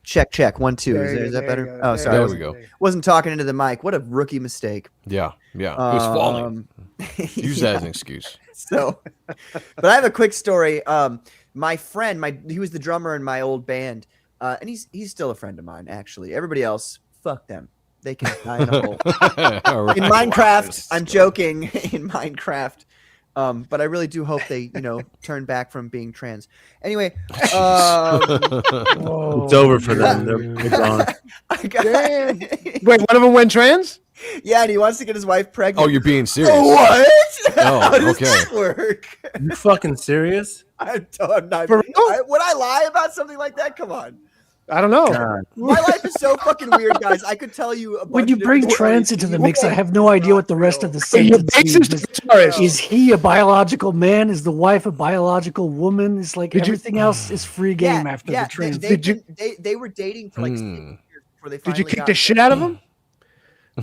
Check. 1, 2. Is that better? Oh, sorry. There we go. Wasn't talking into the mic. What a rookie mistake. Yeah. It was falling. Use that as an excuse. So, but I have a quick story. My friend, he was the drummer in my old band, and he's still a friend of mine. Actually, everybody else, fuck them. They can die in a hole. All right. In Minecraft, I'm joking. In Minecraft. But I really do hope they, turn back from being trans. Anyway, It's over for them. They're gone. Wait, one of them went trans? Yeah, and he wants to get his wife pregnant. Oh, you're being serious. What? Oh, How does okay. that work? You fucking serious? I'm not. For real? Would I lie about something like that? Come on. I don't know. God. My life is so fucking weird, guys. I could tell you. When you bring trans into the mix, I have no idea what the rest of the Wait, your sentence bassist means. is guitarist. Is he a biological man? Is the wife a biological woman? Is like everything else is free game after the trans. They were dating for like 6 years before they finally Did you kick got the shit out of him?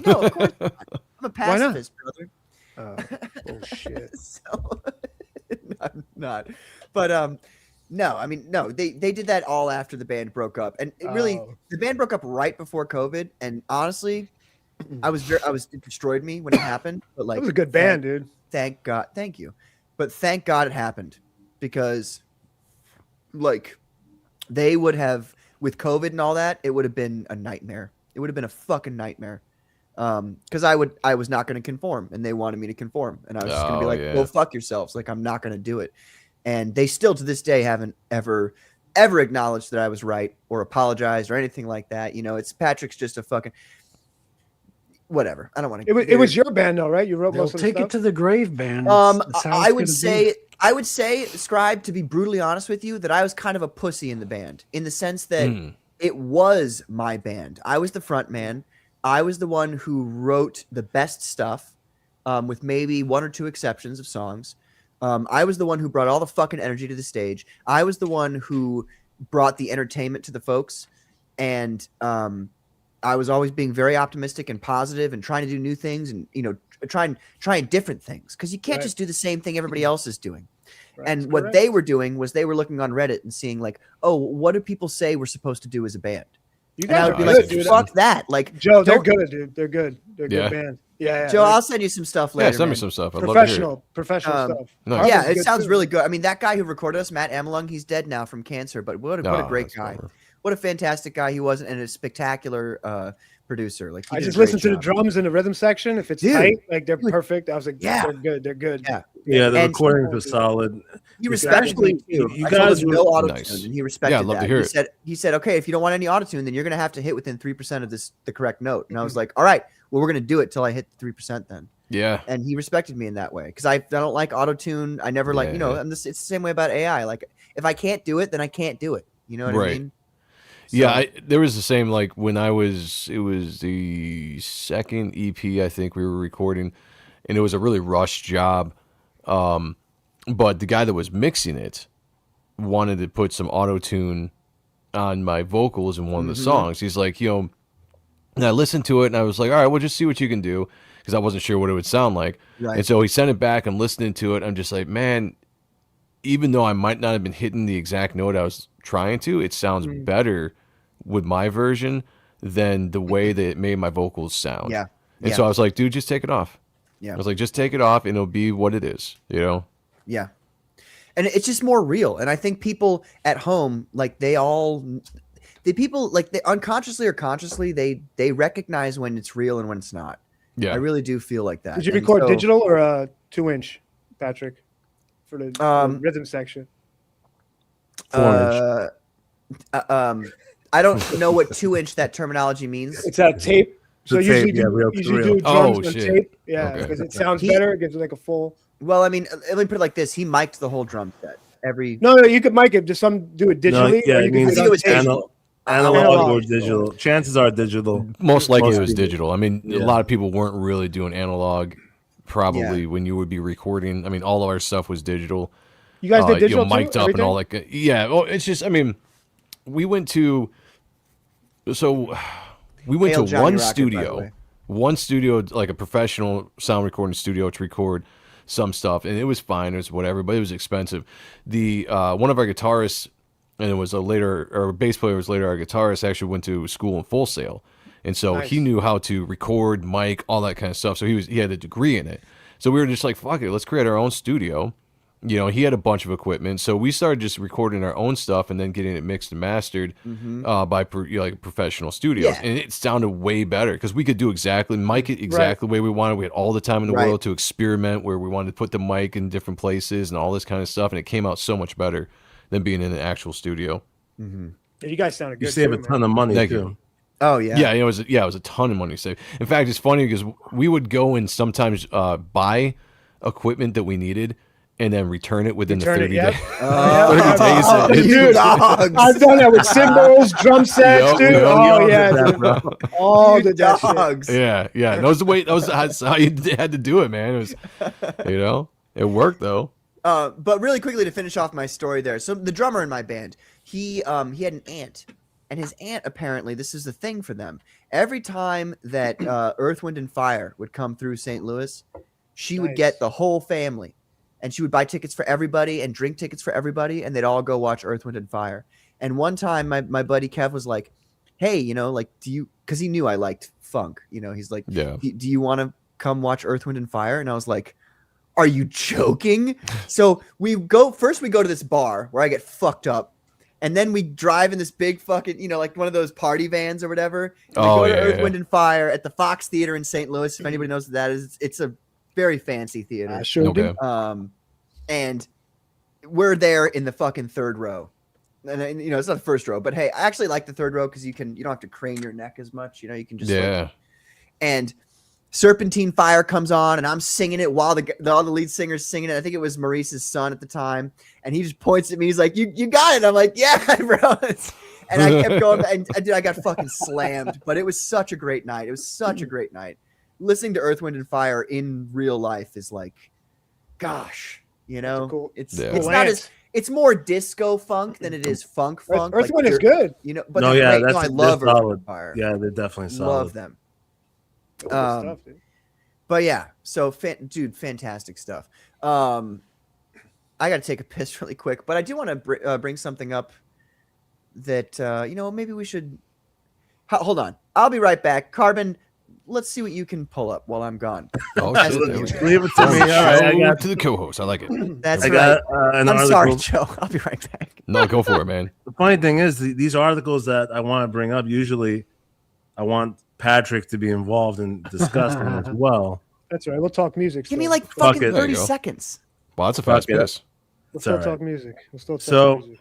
No, of course not. I'm a not? pacifist, brother. Oh shit. So, I'm not. But no, I mean, no, they did that all after the band broke up, and the band broke up right before COVID. And honestly, it destroyed me when it happened. But like, That was a good band, dude. Thank God, thank you, but thank God it happened because, like, they would have with COVID and all that, it would have been a nightmare. It would have been a fucking nightmare. Because I was not going to conform, and they wanted me to conform, and I was just going to be like, "Go fuck yourselves!" Like I'm not going to do it. And they still to this day haven't ever acknowledged that I was right or apologized or anything like that. It's Patrick's just a fucking whatever. I don't want to. It was your band though, right? You wrote They'll most of the take stuff? it to the grave, man. I would say I would say, Scribe, to be brutally honest with you, that I was kind of a pussy in the band, in the sense that it was my band. I was the front man. I was the one who wrote the best stuff, with maybe one or two exceptions of songs. I was the one who brought all the fucking energy to the stage. I was the one who brought the entertainment to the folks. And I was always being very optimistic and positive and trying to do new things and, trying different things, because you can't just do the same thing everybody else is doing. And what they were doing was they were looking on Reddit and seeing like, oh, what do people say we're supposed to do as a band? You and I would be like, fuck that. Like, Joe, they're good, dude. They're good. They're a good band. Yeah, Joe, I'll send you some stuff later. Yeah, send me some stuff. I'd professional stuff. Nice. Yeah, it sounds really good. I mean, that guy who recorded us, Matt Amelung, he's dead now from cancer, but what a great guy. What a fantastic guy he was, and a spectacular producer. Like, I just listened to the drums in the rhythm section. If it's tight, like they're perfect. I was like, they're good. They're good. Yeah, the recordings are solid. He respected me too. You guys no auto tune, and he respected I'd love that. to hear He said, okay, if you don't want any auto tune, then you're gonna have to hit within 3% of the correct note. And I was like, all right, well, we're gonna do it till I hit 3% then. Yeah. And he respected me in that way, because I don't like auto tune. I never like, it's the same way about AI. Like, if I can't do it, then I can't do it. You know what I mean? So, yeah, there was the same, like when it was the second EP I think we were recording, and it was a really rushed job. But the guy that was mixing it wanted to put some auto-tune on my vocals in one of the songs. He's like, and I listened to it and I was like, all right, well, just see what you can do, because I wasn't sure what it would sound like. Right. And so he sent it back. I'm listening to it. I'm just like, man, even though I might not have been hitting the exact note I was trying to, it sounds better with my version than the way that it made my vocals sound. Yeah. And so I was like, dude, just take it off. Yeah. I was like, just take it off and it'll be what it is, Yeah. And it's just more real. And I think people at home, like they unconsciously or consciously, they recognize when it's real and when it's not. Yeah. I really do feel like that. Did you record digital or a 2-inch, Patrick, for the rhythm section? 4-inch. I don't know what 2-inch that terminology means. It's a tape. So usually do drums on shit. tape. Yeah, because it sounds better. It gives it like a full. Well, I mean, let me put it like this: he mic'd the whole drum set. No, you could mic it. Just some do it digitally. No, yeah, you can it digital. Analog or digital. Chances are digital. Most likely it was digital. I mean, a lot of people weren't really doing analog. Probably when you would be recording. I mean, all of our stuff was digital. You guys did digital mic'd too? up and all that. Yeah. Well, it's just. I mean, we went to. So we went to one studio, like a professional sound recording studio, to record some stuff, and it was fine. It was whatever, but it was expensive. The one of our guitarists, and it was our bass player was later our guitarist, actually went to school in Full Sail, and so he knew how to record, mic, all that kind of stuff. So he had a degree in it. So we were just like, fuck it, let's create our own studio. He had a bunch of equipment, so we started just recording our own stuff and then getting it mixed and mastered by professional studios, and it sounded way better because we could do mic it exactly the way we wanted. We had all the time in the world to experiment where we wanted to put the mic in different places and all this kind of stuff, and it came out so much better than being in an actual studio. Yeah, you guys sounded good. You save a ton of money too. Oh yeah, it was a ton of money saved. In fact, it's funny because we would go and sometimes buy equipment that we needed and then return it within the 30 days. 30 days. Dude, I've done that with cymbals, drum sets, dude. All the dogs. Yeah. That was the way. That's how you had to do it, man. It was, it worked though. But really quickly to finish off my story there. So the drummer in my band, he had an aunt, and his aunt, apparently, this is the thing for them. Every time that Earth, Wind, and Fire would come through St. Louis, she would get the whole family. And she would buy tickets for everybody and drink tickets for everybody, and they'd all go watch Earth, Wind, and Fire. And one time, my buddy Kev was like, hey, do you, because he knew I liked funk, he's like, do you want to come watch Earth, Wind, and Fire? And I was like, are you joking? So we go to this bar where I get fucked up, and then we drive in this big fucking, like one of those party vans or whatever. And we go to Earth, Wind, and Fire at the Fox Theater in St. Louis. If anybody knows what that is, it's a very fancy theater. Sure do. And we're there in the fucking third row, and it's not the first row, but hey, I actually like the third row because you don't have to crane your neck as much. You can just and Serpentine Fire comes on, and I'm singing it while all the lead singer's singing it. I think it was Maurice's son at the time, and he just points at me. He's like, "You got it." I'm like, "Yeah, bro." And I kept going, and dude, I got fucking slammed. But it was such a great night. It was such a great night. Listening to Earth, Wind, and Fire in real life is like, gosh, you know, cool- it's Yeah. it's not as it's more disco funk than it is funk. Earth Like, Wind is good. you know. But No, they're yeah, great. that's I love they're Earth, Wind, solid. and Fire. Yeah, they're definitely solid. Love them. Good stuff, dude. But yeah, so dude, fantastic stuff. I got to take a piss really quick, but I do want to bring something up that you know, maybe we should. Hold on, I'll be right back. Carbon, let's see what you can pull up while I'm gone. Oh, As shit, the there we intro. go. Leave it to me. All right, I Show got to the co-host. I like it. That's I right. got an I'm article. sorry, Joe. I'll be right back. No, go for it, man. The funny thing is, these articles that I want to bring up, usually I want Patrick to be involved in discussing as well. That's right. We'll talk music. Give me still. like Fuck fucking it. There 30 you go. seconds. Well, that's a fast Fuck it. piss. We'll It's still all right. talk music. We'll still talk So- music.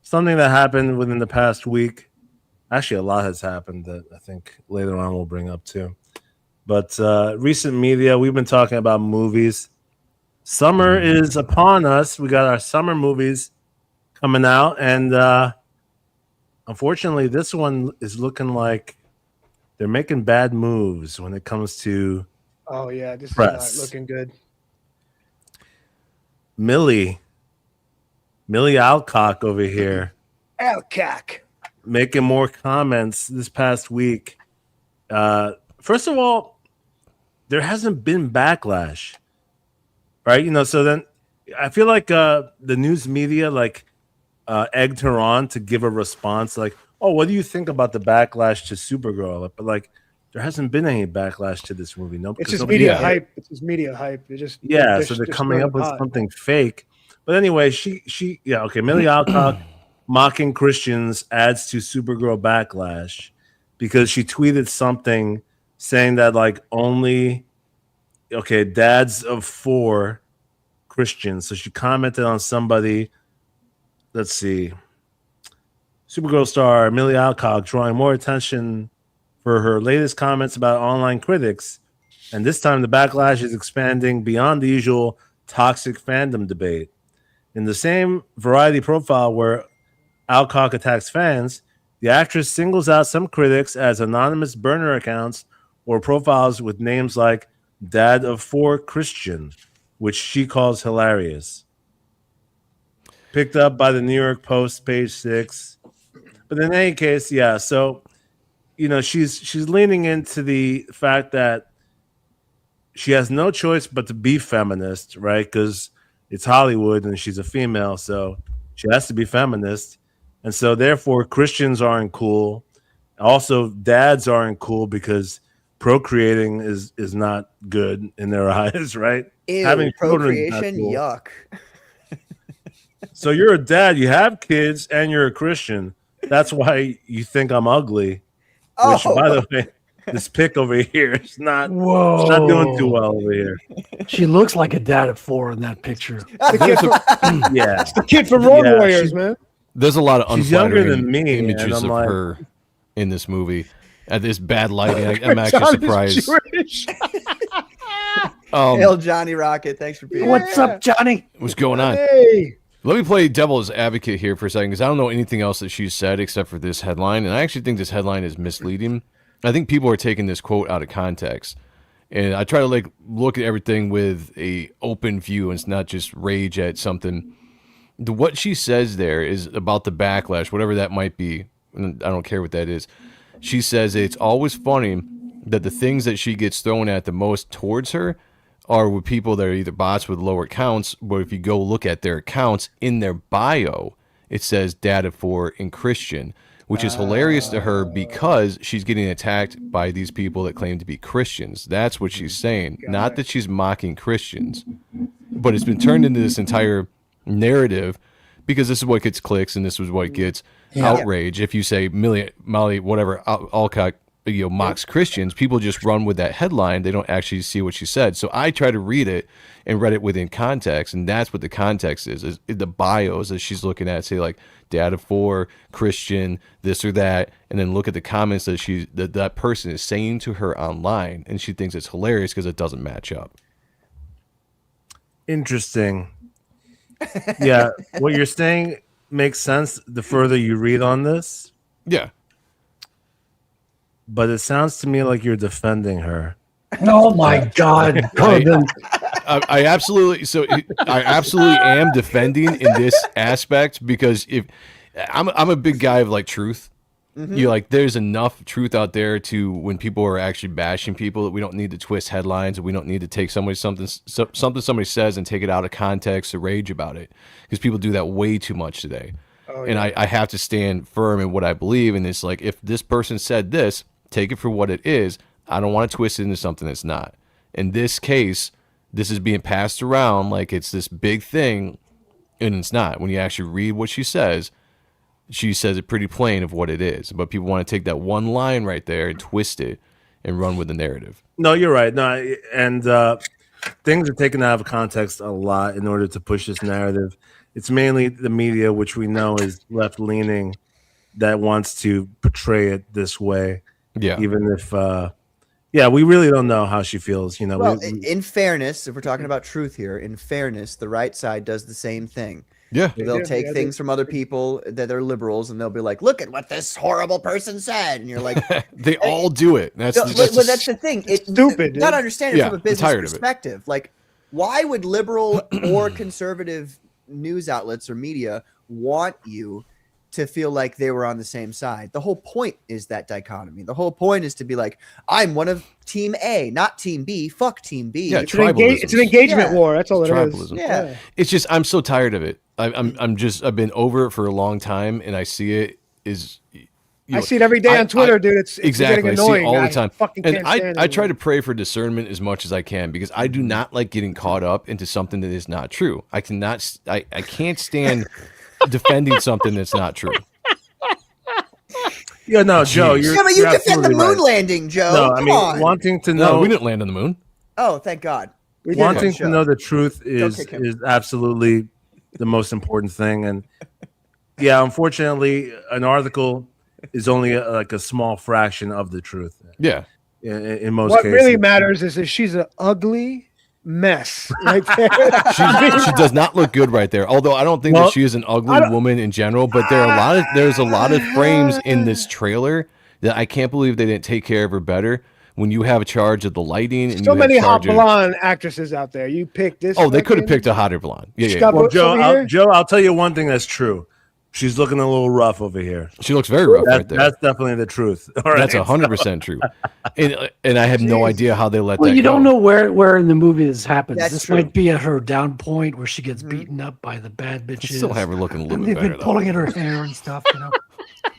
Something that happened within the past week. Actually, a lot has happened that I think later on we'll bring up too. But recent media, we've been talking about movies. Summer is upon us. We got our summer movies coming out, and unfortunately, this one is looking like they're making bad moves when it comes to Oh yeah, this Press. is not looking good. Millie Alcock over here. Alcac. Making more comments this past week. First of all, there hasn't been backlash, right? You know, so then I feel like the news media egged her on to give a response, like, "Oh, what do you think about the backlash to Supergirl?" But like, there hasn't been any backlash to this movie. No, It's because just nobody- media Yeah. hype. It's just media hype. They just Yeah, so they're coming up with something fake. But anyway, she yeah, okay. Millie Alcock mocking Christians adds to Supergirl backlash because she tweeted something saying that like only dads of 4 Christians. So she commented on somebody. Let's see. Supergirl star Millie Alcock drawing more attention for her latest comments about online critics. And this time the backlash is expanding beyond the usual toxic fandom debate. In the same Variety profile where Alcock attacks fans, the actress singles out some critics as anonymous burner accounts or profiles with names like Dad of 4 Christian, which she calls hilarious. Picked up by the New York Post, page 6. But in any case, yeah, so you know, she's leaning into the fact that she has no choice but to be feminist, right? Because it's Hollywood and she's a female, so she has to be feminist. And so therefore Christians aren't cool. Also, dads aren't cool because procreating is not good in their eyes, right? Ew, Having children is not procreation, cool. yuck. So you're a dad, you have kids, and you're a Christian. That's why you think I'm ugly. Which, Oh, by the way, this pic over here is not, Whoa. it's not doing too well over here. She looks like a dad of 4 in that picture. The kid from, Yeah. the kid from Road Yeah, Warriors, she's- man. There's a lot of She's younger unflattering than me, and images I'm of like- her in this movie. At this bad lighting, I'm actually John is surprised. Jewish. Hail Johnny Rocket. Thanks for being What's up, Johnny? What's going on? Hey, Let me play devil's advocate here for a second because I don't know anything else that she's said except for this headline, and I actually think this headline is misleading. I think people are taking this quote out of context, and I try to like look at everything with a open view and it's not just rage at something. What she says there is about the backlash, whatever that might be. And I don't care what that is. She says it's always funny that the things that she gets thrown at the most towards her are with people that are either bots with lower accounts, but if you go look at their accounts in their bio, it says data for in Christian, which is hilarious to her because she's getting attacked by these people that claim to be Christians. That's what she's saying. Not that she's mocking Christians, but it's been turned into this entire narrative because this is what gets clicks and this is what gets outrage. If you say Molly, whatever, Alcock mocks Christians, people just run with that headline. They don't actually see what she said. So I try to read it and read it within context, and that's what the context is the bios that she's looking at, say like dad of 4, Christian, this or that, and then look at the comments that that person is saying to her online, and she thinks it's hilarious because it doesn't match up. Interesting. Yeah, what you're saying makes sense the further you read on this. Yeah. But it sounds to me like you're defending her. Oh my God. I absolutely am defending in this aspect, because if I'm a big guy of like truth. You like, there's enough truth out there to when people are actually bashing people that we don't need to twist headlines, and we don't need to take something somebody says and take it out of context to rage about it, because people do that way too much today. And I have to stand firm in what I believe, and it's like, if this person said this, take it for what it is. I don't want to twist it into something that's not. In this case, this is being passed around like it's this big thing, and it's not. When you actually read what she says it pretty plain of what it is. But people want to take that one line right there and twist it and run with the narrative. No, you're right. No, and things are taken out of context a lot in order to push this narrative. It's mainly the media, which we know is left-leaning, that wants to portray it this way. Yeah. Even if, we really don't know how she feels. Well, in fairness, if we're talking about truth here, in fairness, the right side does the same thing. Yeah. They'll take things from other people that are liberals, and they'll be like, look at what this horrible person said. And you're like, they all do it. That's the thing. It's stupid. Not understand it from a business tired perspective. Like, why would liberal or conservative news outlets or media want you to feel like they were on the same side? The whole point is that dichotomy. The whole point is to be like, I'm one of Team A, not Team B. Fuck Team B. Yeah, it's an engagement war. That's all it is. Yeah. It's just, I'm so tired of it. I've been over it for a long time, and I see it is. I see it every day on Twitter, dude. It's exactly getting annoying. I see it all the time. And I try to pray for discernment as much as I can, because I do not like getting caught up into something that is not true. I can't stand defending something that's not true. Yeah, no, Joe. You defend the moon landing, Joe. No, Come on. wanting to know. No, we didn't land on the moon. Oh, thank God. Wanting to know the truth is absolutely the most important thing. And yeah, unfortunately, an article is only a small fraction of the truth. Yeah. In most what cases. What really matters is that she's an ugly mess right there. She does not look good right there. Although I don't think that she is an ugly woman in general, but there's a lot of frames in this trailer that I can't believe they didn't take care of her better. When you have a charge of the lighting, and so you many hot have blonde actresses out there. You pick this. Oh, they could have picked a hotter blonde. Yeah. Well, Joe, I'll tell you one thing that's true. She's looking a little rough over here. She looks very rough right there. That's definitely the truth. All right, that's 100% true. And I have no idea how they let that go. You don't know where in the movie this happens. That's this true. might be at her down point where she gets beaten up by the bad bitches. I still have her looking a little bit They've better. been pulling at her hair and stuff,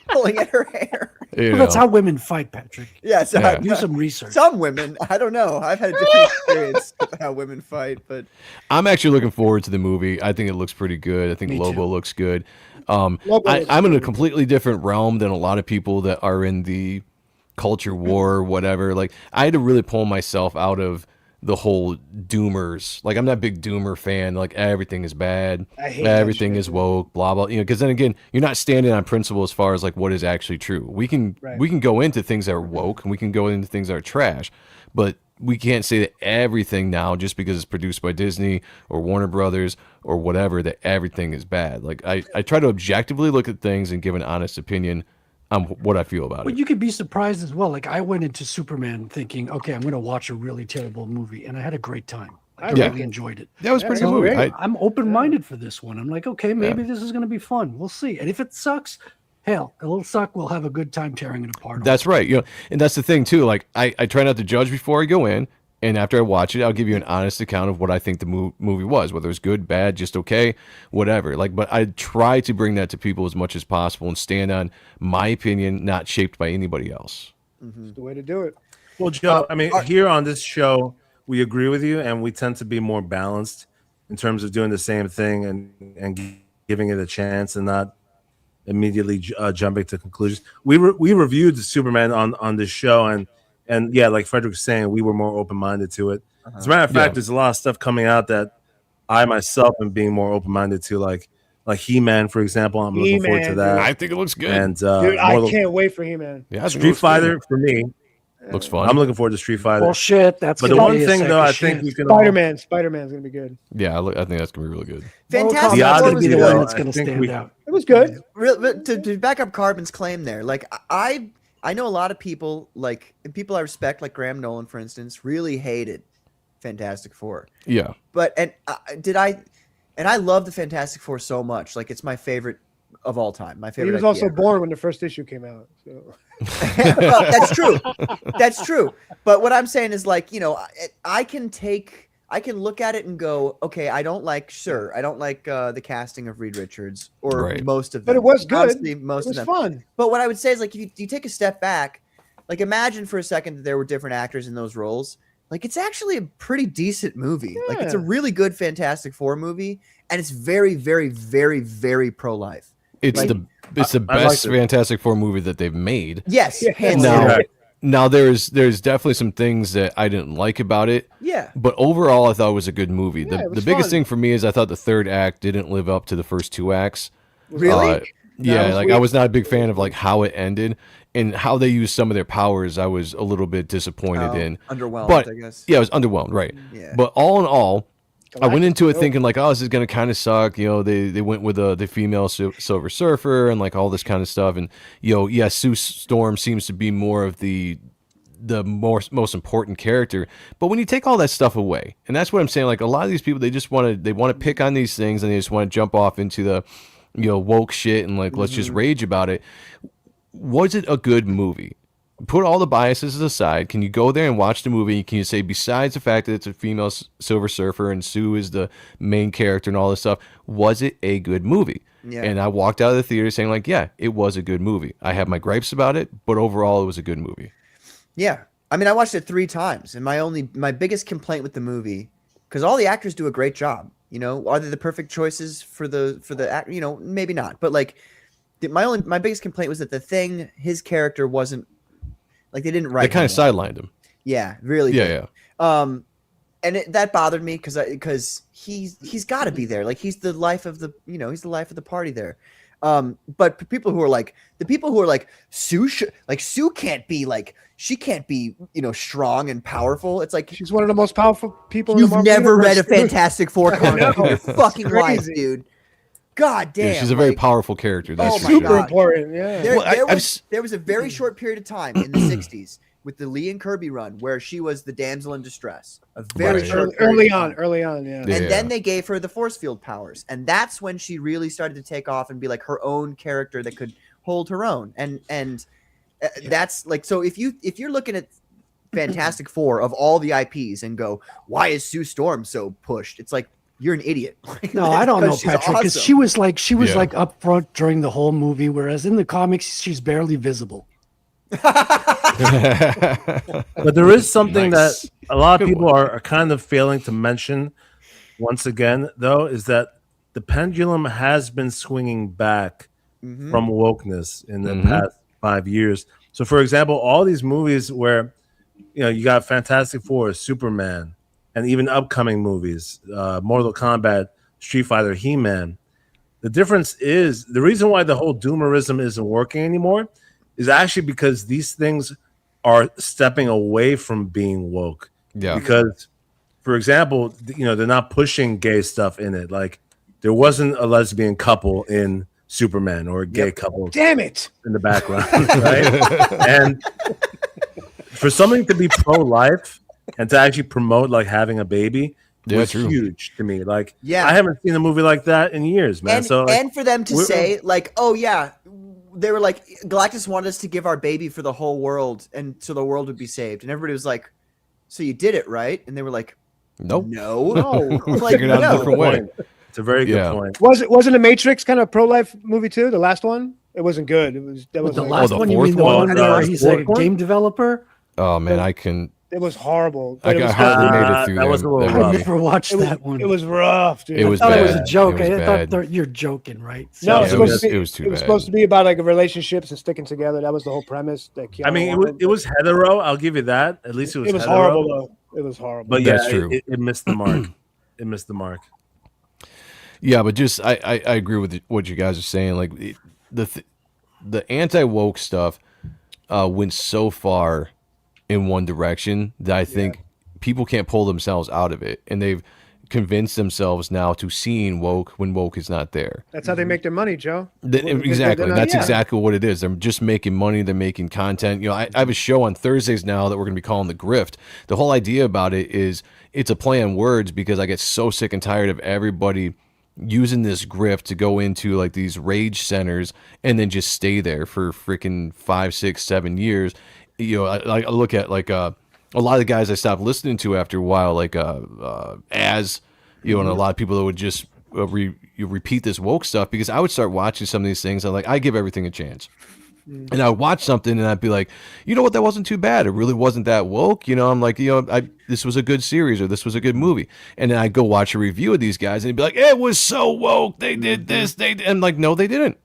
Pulling at her hair. Well, that's how women fight, Patrick. Yeah, so Do some research. Some women, I don't know. I've had a different experience with how women fight, but I'm actually looking forward to the movie. I think it looks pretty good. I think Lobo looks good. I'm in a completely different realm than a lot of people that are in the culture war or whatever. Like, I had to really pull myself out of the whole doomers. Like, I'm not a big doomer fan. Like, everything is bad. Everything is woke, blah, blah. Because then again, you're not standing on principle as far as like what is actually true. We can go into things that are woke, and we can go into things that are trash, but we can't say that everything now, just because it's produced by Disney or Warner Brothers or whatever, that everything is bad. Like, I try to objectively look at things and give an honest opinion on what I feel about it. But you could be surprised as well. Like, I went into Superman thinking, okay, I'm going to watch a really terrible movie, and I had a great time. I really enjoyed it. That was a pretty good movie. I'm open-minded for this one. I'm like, okay, maybe this is going to be fun. We'll see. And if it sucks, hell, it'll suck. We'll have a good time tearing it apart. That's right. And that's the thing too. Like, I try not to judge before I go in, and after I watch it, I'll give you an honest account of what I think the movie was, whether it's good, bad, just okay, whatever. Like, but I try to bring that to people as much as possible and stand on my opinion, not shaped by anybody else. It's the way to do it. Well, Joe, I mean, here on this show, we agree with you, and we tend to be more balanced in terms of doing the same thing and giving it a chance, and not immediately jumping to conclusions. We reviewed Superman on this show, and yeah, like Frederick was saying, we were more open minded to it. As a matter of fact, there's a lot of stuff coming out that I myself am being more open minded to, like He-Man, for example. I'm looking forward to that. I think it looks good. And Dude, I can't wait for He-Man. Yeah, I think it Street looks Fighter good. for me. Looks fun. I'm looking forward to Street Fighter. Bullshit. That's But the gonna one be a thing sack though, of I shit. think we can Spider-Man's gonna be good. Yeah, I think that's gonna be really good. Fantastic The That's Four gonna was be the good. one that's gonna I think stand out. It was good. But to back up Carbon's claim there, like I know a lot of people, like, and people I respect, like Graham Nolan, for instance, really hated Fantastic Four. Yeah. But I love the Fantastic Four so much. Like, it's my favorite of all time. My He favorite. was IP also ever. born when the first issue came out. So. Well, that's true. That's true. But what I'm saying is, like, you know, I can look at it and go, okay, I don't like the casting of Reed Richards or Right. most of them. But it was good. Honestly, most It was of them. fun. But what I would say is, like, if you take a step back, like, imagine for a second that there were different actors in those roles. Like, it's actually a pretty decent movie. Like, it's a Yeah. really good Fantastic Four movie, and it's very, very, very, very pro-life. It's Like, the I best liked it. Fantastic Four movie that they've made. Yes, Yeah. hands Now, down. now there's definitely some things that I didn't like about it, Yeah. but overall I thought it was a good movie. Yeah, it The was biggest fun. thing for me is I thought the third act didn't live up to the first two acts. Really? Yeah, was like I weird. was not a big fan of like how it ended and how they used some of their powers. I was a little bit disappointed in. Underwhelmed, But I guess. yeah, I was underwhelmed, right? Yeah. But all in all, I went into it Galactic thinking like, oh, this is gonna kind of suck. You know, they went with the female Silver Surfer and like all this kind of stuff. And yeah, Sue Storm seems to be more of the most important character. But when you take all that stuff away, and that's what I'm saying, like a lot of these people, they want to pick on these things and they just want to jump off into the woke shit and like let's just rage about it. Was it a good movie? Put all the biases aside. Can you go there and watch the movie? Can you say, besides the fact that it's a female Silver Surfer and Sue is the main character and all this stuff, was it a good movie? Yeah. And I walked out of the theater saying like, yeah, it was a good movie. I have my gripes about it, but overall it was a good movie. Yeah. I mean, I watched it 3 times, and my biggest complaint with the movie, because all the actors do a great job. You know, are they the perfect choices for the act? You know, maybe not. But like, my biggest complaint was that his character wasn't, like, they didn't write. They kind of him well. sidelined him. Yeah, really. Yeah, did. yeah. And that bothered me because he's got to be there. Like, he's the life of the party there. But the people who are like Sue can't be like, she can't be, strong and powerful. It's like, She's one of the most powerful people in you've the Marvel never read a universe. Fantastic Four comic in your fucking life, crazy. dude. God damn. Yeah, she's a very like, powerful character. That's Oh for my sure. Super God. important. Yeah. There was a very short period of time in the 60s with the Lee and Kirby run where she was the damsel in distress. A very Right. short period early of time. on. Yeah. Yeah. And then they gave her the force field powers. And that's when she really started to take off and be like her own character that could hold her own. And that's like, so if you're looking at Fantastic Four of all the IPs and go, why is Sue Storm so pushed? It's like, you're an idiot. No, I don't know, Because she's Patrick, because awesome. she was Yeah. like up front during the whole movie, whereas in the comics she's barely visible. But there is something Nice. that a lot of Good people one. are kind of failing to mention once again, though, is that the pendulum has been swinging back Mhm. from wokeness in the Mhm. past 5 years. So, for example, all these movies where you got Fantastic Four, Superman, and even upcoming movies, Mortal Kombat, Street Fighter, He-Man. The difference is the reason why the whole doomerism isn't working anymore is actually because these things are stepping away from being woke. Yeah. Because, for example, they're not pushing gay stuff in it. Like there wasn't a lesbian couple in Superman or a gay couple Damn it. in the background, right? And for something to be pro-life and to actually promote like having a baby Yeah, was true. huge to me. Like, Yeah. I haven't seen a movie like that in years, man. And, So, like, and for them to we're- say, like, oh, yeah, they were like, Galactus wanted us to give our baby for the whole world, and so the world would be saved. And everybody was like, so you did it, right? And they were like, Nope. no. No. I'm like, Figured out a no. different way. it's a very good Yeah. point. Wasn't the Matrix kind of pro-life movie too? The last one? It wasn't good. It was that But was the like, last the one, you fourth mean the one? one where The he's fourth like a one? game developer? Oh man, I can It was horrible. I But it was hardly made it Uh, through that was a little that rough. I movie. never watched it was, that one. it was rough, dude. It was I thought it was a bad. joke. It was I thought bad. you're joking, right? No, Yeah, it's it supposed was- to be. it was too It was bad. supposed to be about like relationships and sticking together. That was the whole premise. That I mean, Keanu wanted, it was hetero. I'll give you that. At least it was. It was hetero. horrible though. It was horrible. But yeah, That's true. It missed the mark. It missed the mark. Yeah, but just I agree with what you guys are saying. Like the anti woke stuff went so far in one direction that I think people can't pull themselves out of it, and they've convinced themselves now to seeing woke when woke is not there. That's how they make their money, Joe. Exactly. they're not- That's yeah. exactly what it is. They're just making money. They're making content. You know, I have a show on Thursdays now that we're going to be calling The Grift. The whole idea about it is it's a play on words because I get so sick and tired of everybody using this grift to go into like these rage centers and then just stay there for freaking 5, 6, 7 years. You know, I look at like a lot of the guys I stopped listening to after a while, like as you know, and a lot of people that would just repeat this woke stuff because I would start watching some of these things. I'm like, I give everything a chance. And I would watch something and I'd be like, you know what, that wasn't too bad. It really wasn't that woke. You know, I'm like, you know, this was a good series or this was a good movie. And then I'd go watch a review of these guys and it'd be like, it was so woke. They did this. And I'm like, no, they didn't.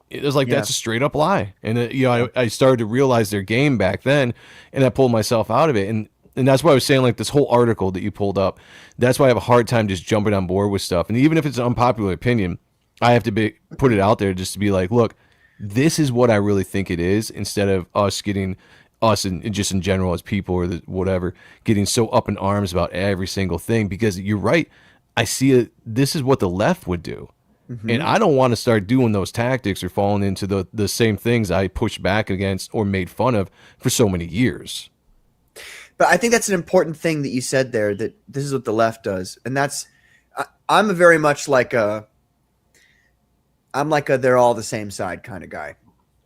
It was like, that's a straight up lie. And, you know, I started to realize their game back then and I pulled myself out of it. And that's why I was saying, like, this whole article that you pulled up, that's why I have a hard time just jumping on board with stuff. And even if it's an unpopular opinion, I have to put it out there just to be like, look, this is what I really think it is, instead of us and just in general as people or whatever, getting so up in arms about every single thing. Because you're right. I see it. This is what the left would do. Mm-hmm. And I don't want to start doing those tactics or falling into the same things I pushed back against or made fun of for so many years. But I think that's an important thing that you said there, that this is what the left does. And that's, I'm a very much like I'm like a they're all the same side kind of guy,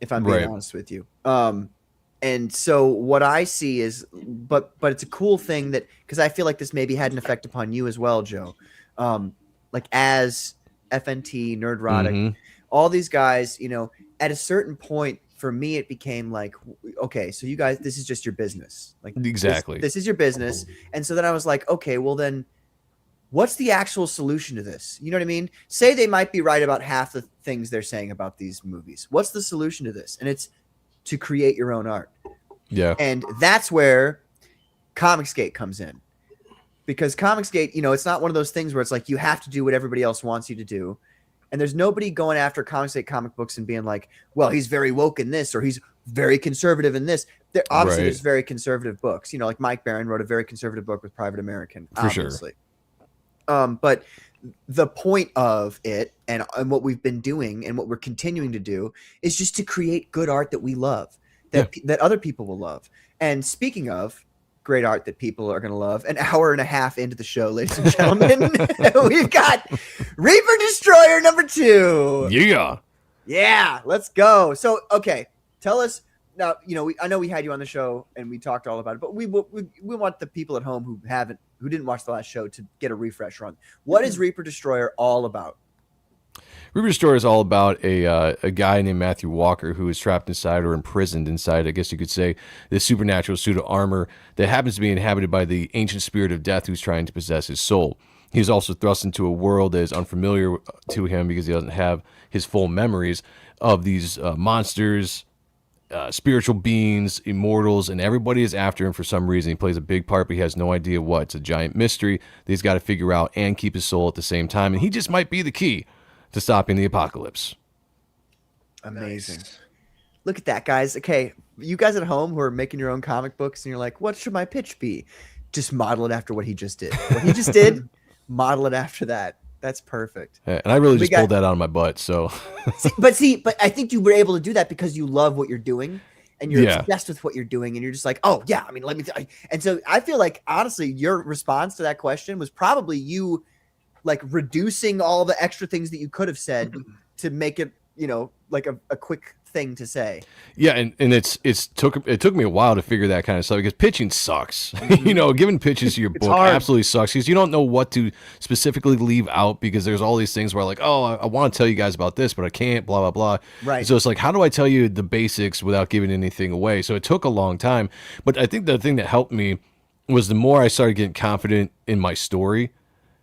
if I'm being honest with you. And so what I see is, but it's a cool thing that, because I feel like this maybe had an effect upon you as well, Joe. Like as FNT, Nerdrotic, all these guys, you know, at a certain point, for me, it became like, okay, so you guys, this is just your business. Like exactly, this is your business. And so then I was like, okay, well then, what's the actual solution to this? You know what I mean? Say they might be right about half the things they're saying about these movies. What's the solution to this? And it's to create your own art. Yeah. And that's where Comicsgate comes in. Because Comicsgate, you know, it's not one of those things where it's like you have to do what everybody else wants you to do. And there's nobody going after Comicsgate comic books and being like, well, he's very woke in this or he's very conservative in this. Obviously, there's very conservative books. You know, like Mike Barron wrote a very conservative book with Private American, obviously. But the point of it and what we've been doing and what we're continuing to do is just to create good art that we love, that other people will love. And speaking of great art that people are going to love, an hour and a half into the show, ladies and gentlemen, we've got Reaper Destroyer #2. Yeah, let's go. So, okay, tell us now. You know, I know we had you on the show and we talked all about it, but we want the people at home who didn't watch the last show to get a refresh run. What is Reaper Destroyer all about? Reaper Destroyer is all about a guy named Matthew Walker who is trapped inside or imprisoned inside, I guess you could say, this supernatural suit of armor that happens to be inhabited by the ancient spirit of death who's trying to possess his soul. He's also thrust into a world that is unfamiliar to him because he doesn't have his full memories of these monsters, spiritual beings, immortals, and everybody is after him for some reason. He plays a big part, but he has no idea what. It's a giant mystery that he's got to figure out and keep his soul at the same time, and he just might be the key to stopping the apocalypse. Amazing. Nice. Look at that, guys. Okay, you guys at home who are making your own comic books and you're like, what should my pitch be? Just model it after what he just did. What he just did, model it after that. That's perfect. Yeah, and I really just pulled that out of my butt. So, but I think you were able to do that because you love what you're doing and you're obsessed with what you're doing. And you're just like, oh yeah, I mean, let me. And so I feel like, honestly, your response to that question was probably you like reducing all the extra things that you could have said to make it, you know, like a quick thing to say. Yeah, and it took me a while to figure that kind of stuff because pitching sucks. You know, giving pitches to your book absolutely sucks because you don't know what to specifically leave out because there's all these things where like, oh, I want to tell you guys about this, but I can't, blah, blah, blah. Right. So it's like, how do I tell you the basics without giving anything away? So it took a long time. But I think the thing that helped me was the more I started getting confident in my story,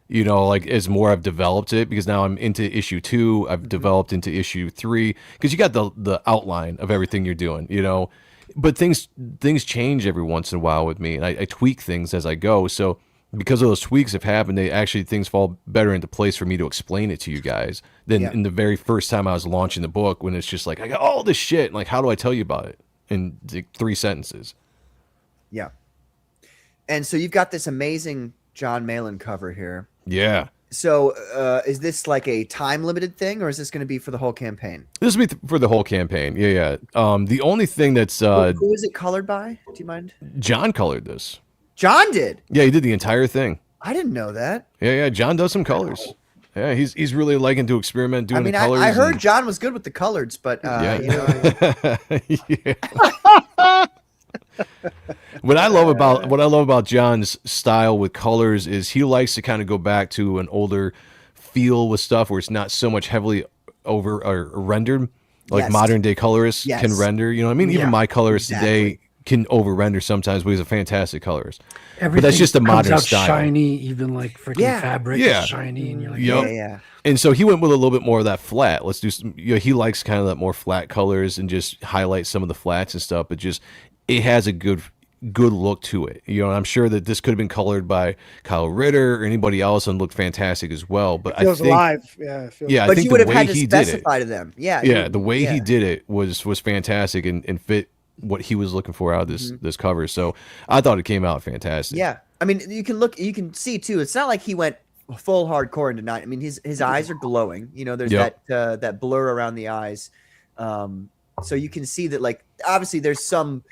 you know, like as more I've developed it, because now I'm into issue 2, I've developed into issue 3, because you got the outline of everything you're doing, you know, but things change every once in a while with me, and I tweak things as I go. So because of those tweaks have happened, things fall better into place for me to explain it to you guys than in the very first time I was launching the book, when it's just like, I got all this shit, and like, how do I tell you about it in like 3 sentences? Yeah. And so you've got this amazing John Malin cover here. Yeah. So is this like a time limited thing, or is this going to be for the whole campaign? This will be for the whole campaign. Yeah. The only thing that's who is it colored by? Do you mind? John colored this. John did. Yeah, he did the entire thing. I didn't know that. Yeah. John does some colors. Yeah, he's really liking to experiment doing the colors. I heard John was good with the colors, but yeah. You know, yeah. What I love about John's style with colors is he likes to kind of go back to an older feel with stuff where it's not so much heavily over or rendered like modern day colorists can render. You know what I mean? Even my colorists today can over render sometimes, but he's a fantastic colorist. Everything but that's just the modern comes out style. Shiny, even like freaking fabric is shiny, and you're like, yeah. And so he went with a little bit more of that flat. Let's do some. You know, he likes kind of that more flat colors and just highlight some of the flats and stuff. But just it has a good look to it. You know, and I'm sure that this could have been colored by Kyle Ritter or anybody else and looked fantastic as well. But it feels I think, alive. Yeah. I think you would the have way had to he did specify it, to them. Yeah. The way he did it was fantastic and fit what he was looking for out of this cover. So I thought it came out fantastic. Yeah. I mean, you can see too. It's not like he went full hardcore into night. I mean, his eyes are glowing. You know, there's that blur around the eyes. So you can see that, like, obviously there's some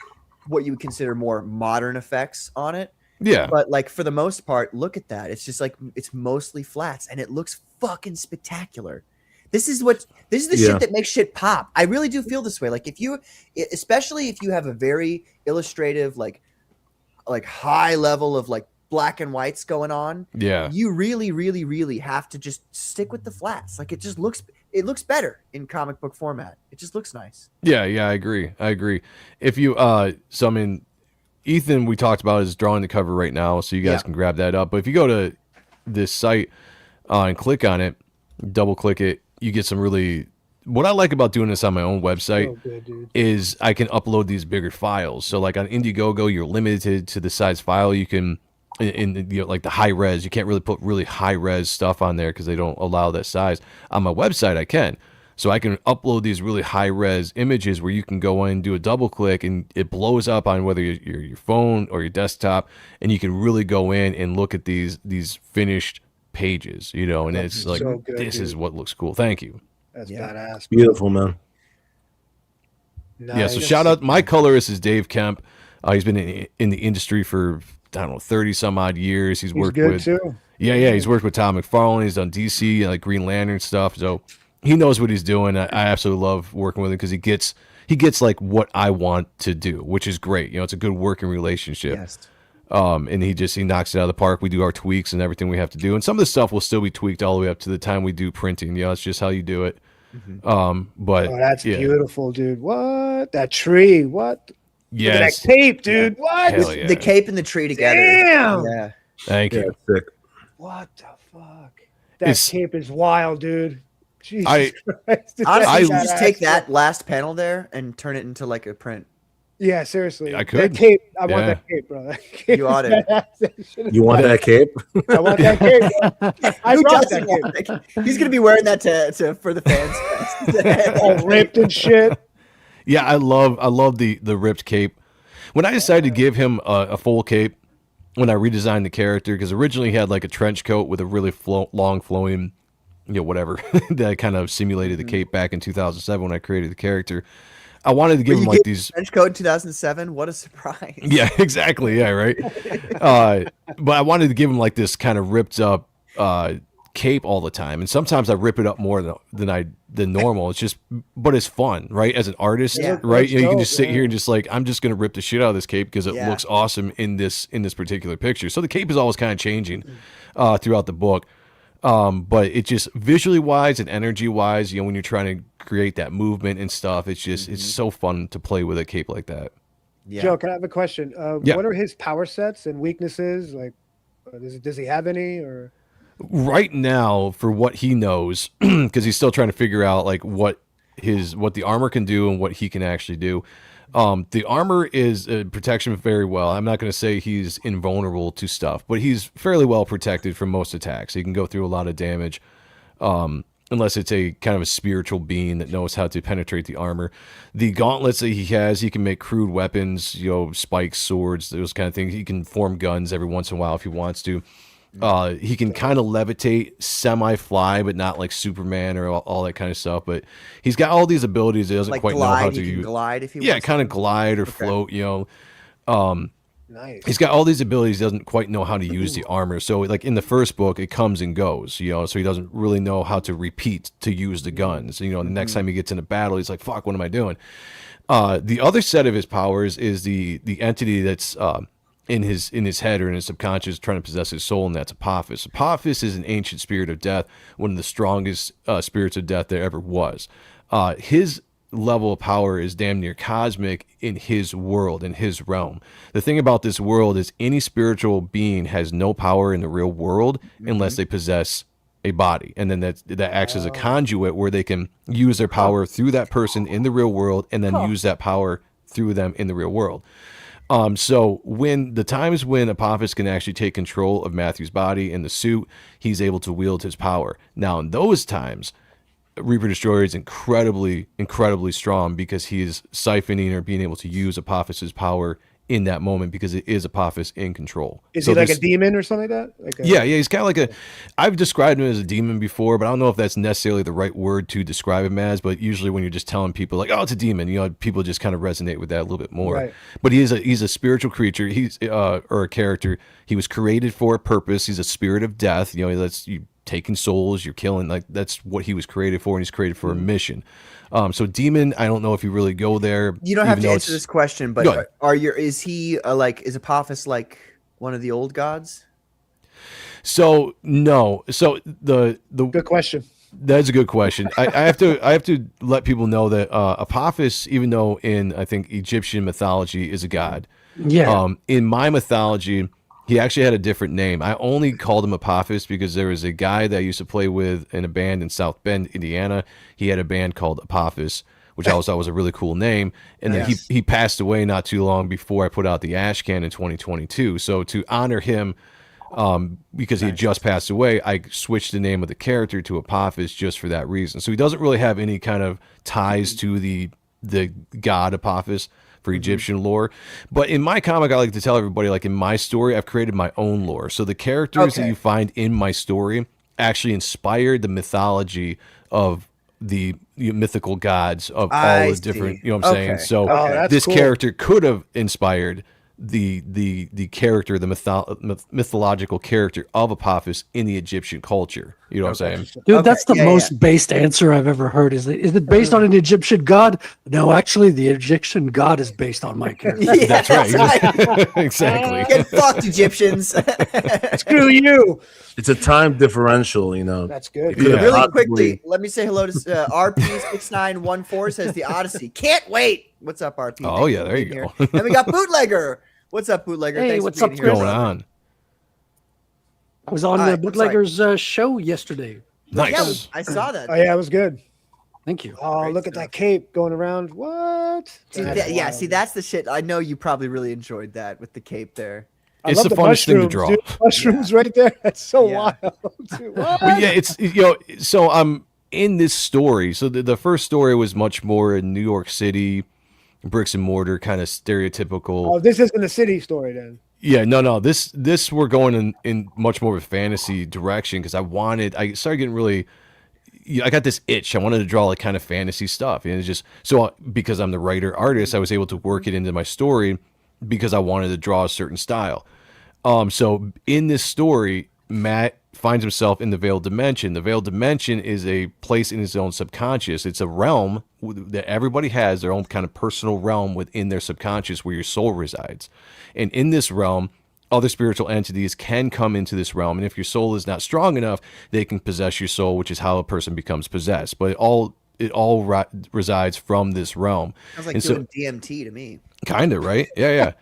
what you would consider more modern effects on it. Yeah. But like for the most part, look at that. It's just like it's mostly flats, and it looks fucking spectacular. This is the shit that makes shit pop. I really do feel this way. Like especially if you have a very illustrative, like high level of like black and whites going on. Yeah. You really, really, really have to just stick with the flats. Like it looks better in comic book format. It just looks nice. Yeah, I agree. If you so I mean, Ethan, we talked about, is drawing the cover right now, so you guys can grab that up. But if you go to this site and click on it, double click it, you get some really. What I like about doing this on my own website is I can upload these bigger files. So like on Indiegogo, you're limited to the size file you can. In like the high res, you can't really put really high res stuff on there because they don't allow that size. On my website, I can. So I can upload these really high res images where you can go in, do a double click, and it blows up on whether your phone or your desktop, and you can really go in and look at these finished pages, you know, and it's like, so good, this is what looks cool. Thank you. That's badass. Beautiful, man. Nice. Yeah, so shout out, my colorist is Dave Kemp. He's been in the industry for, I don't know, 30 some odd years. He's worked good with too. He's worked with Todd McFarlane. He's done DC, like Green Lantern stuff. So he knows what he's doing. I absolutely love working with him because he gets like what I want to do, which is great. You know, it's a good working relationship. Yes. And he knocks it out of the park. We do our tweaks and everything we have to do, and some of the stuff will still be tweaked all the way up to the time we do printing. You know, it's just how you do it. But that's beautiful, dude. What, that tree? What? Yes. Look at that cape, dude. What? Hell yeah. The cape and the tree together. Damn. Yeah. Thank you. Sick. What the fuck? That cape is wild, dude. Jesus Christ. Honestly, you just take that last panel there and turn it into like a print. Yeah, seriously. I could. That cape. I want that cape, bro. That cape You ought to. You want that cape? I want that cape. I Who brought doesn't that want cape. that cape? He's gonna be wearing that to for the fans. All ripped and shit. Yeah, I love the ripped cape. When I decided to give him a full cape, when I redesigned the character, because originally he had like a trench coat with a really long flowing, you know, whatever that kind of simulated the cape back in 2007 when I created the character. I wanted to give him like these trench coat 2007. What a surprise! Yeah, exactly. Yeah, right. But I wanted to give him like this kind of ripped up cape all the time, and sometimes I rip it up more than normal. It's just, but it's fun, right? As an artist, right? You know, you can just sit here and just like, I'm just gonna rip the shit out of this cape because it looks awesome in this particular picture. So the cape is always kind of changing throughout the book. But it just visually wise and energy wise, you know, when you're trying to create that movement and stuff, it's just it's so fun to play with a cape like that. Yeah. Joe, can I have a question? Yeah. What are his power sets and weaknesses? Like, does he have any? Or Right now, for what he knows, because he's still trying to figure out like what the armor can do and what he can actually do. The armor is protection very well. I'm not going to say he's invulnerable to stuff, but he's fairly well protected from most attacks. He can go through a lot of damage, unless it's a kind of a spiritual being that knows how to penetrate the armor. The gauntlets that he has, he can make crude weapons, spikes, swords, those kind of things. He can form guns every once in a while if he wants to. He can kind of levitate, semi-fly, but not like Superman or all that kind of stuff. But he's got all these abilities. He doesn't Like quite know glide, how he to can use. glide if he Yeah, wants kind to. of glide or Okay. float. nice. He's got all these abilities. He doesn't quite know how to use the armor. So, like in the first book, it comes and goes. So he doesn't really know how to repeat to use the guns. The next time he gets in a battle, he's like, "Fuck, what am I doing?" The other set of his powers is the entity that's in his head or in his subconscious trying to possess his soul, and that's Apophis. Apophis is an ancient spirit of death, one of the strongest spirits of death there ever was. His level of power is damn near cosmic in his world, in his realm. The thing about this world is any spiritual being has no power in the real world unless they possess a body, and then that acts as a conduit where they can use their power through that person in the real world and then use that power through them in the real world. So when the times when Apophis can actually take control of Matthew's body in the suit, he's able to wield his power. Now in those times, Reaper Destroyer is incredibly, incredibly strong because he is siphoning or being able to use Apophis's power in that moment because it is Apophis in control. Is So he like a there's- demon or something like that? Like Yeah, he's kind of like I've described him as a demon before, but I don't know if that's necessarily the right word to describe him as. But usually when you're just telling people like, oh, it's a demon, people just kind of resonate with that a little bit more. Right. But he's a spiritual creature. He's or a character. He was created for a purpose. He's a spirit of death. That's you taking souls, you're killing. Like that's what he was created for, and he's created for a mission. So demon, I don't know if you really go there. You don't have even to though answer it's- this question, Go but ahead. is Apophis like one of the old gods? So no. So the Good question. That's a good question. I have to let people know that Apophis, even though in I think Egyptian mythology is a god, Yeah. in my mythology he actually had a different name. I only called him Apophis because there was a guy that I used to play with in a band in South Bend, Indiana. He had a band called Apophis, which I always thought was a really cool name. And then Yes. he passed away not too long before I put out the Ash Can in 2022. So to honor him, because he had just passed away, I switched the name of the character to Apophis just for that reason. So he doesn't really have any kind of ties to the god Apophis for Egyptian lore. But in my comic, I like to tell everybody, like in my story, I've created my own lore. So the characters that Okay. you find in my story actually inspired the mythology of the mythical gods of all I the different, see. you know what I'm saying? Okay. So Oh, that's this cool. character could have inspired the character, the mythological character of Apophis in the Egyptian culture. You know what I'm saying? Dude, Okay, that's the yeah, most based answer I've ever heard. Is it based on an Egyptian god? No, actually, the Egyptian god is based on my character. Yeah, That's right. exactly. Get fucked, Egyptians. Screw you. It's a time differential, That's good. Yeah. Really Possibly. quickly, let me say hello to RP6914 says the Odyssey. Can't wait. What's up, RP? Oh, Thank yeah, for there you being go. here. And we got Bootlegger. What's up, Bootlegger? Hey, Thanks what's for up, being What's here, going brother. on? I was on All the right, I'm Bootleggers show yesterday. Nice. Yeah, I saw that. Oh yeah, it was good. Thank you. Oh, Great look at stuff. that cape going around. What? See, That's yeah, wild. see, that's the shit. I know you probably really enjoyed that with the cape there. I It's love the funnest thing to mushrooms, draw. dude. Mushrooms right there. That's so Yeah. wild. Dude, what? But yeah, it's so I'm in this story. So the first story was much more in New York City, bricks and mortar, kind of stereotypical. Oh, this isn't a city story then. Yeah, no. This we're going in much more of a fantasy direction because I started getting really. I got this itch. I wanted to draw like kind of fantasy stuff, and it's just so because I'm the writer artist, I was able to work it into my story because I wanted to draw a certain style. So in this story, Matt finds himself in the Veiled Dimension. The Veiled Dimension is a place in his own subconscious. It's a realm that everybody has their own kind of personal realm within their subconscious where your soul resides. And in this realm, other spiritual entities can come into this realm. And if your soul is not strong enough, they can possess your soul, which is how a person becomes possessed. But it all resides from this realm. Sounds like And so- doing DMT to me. Kind of, right? Yeah.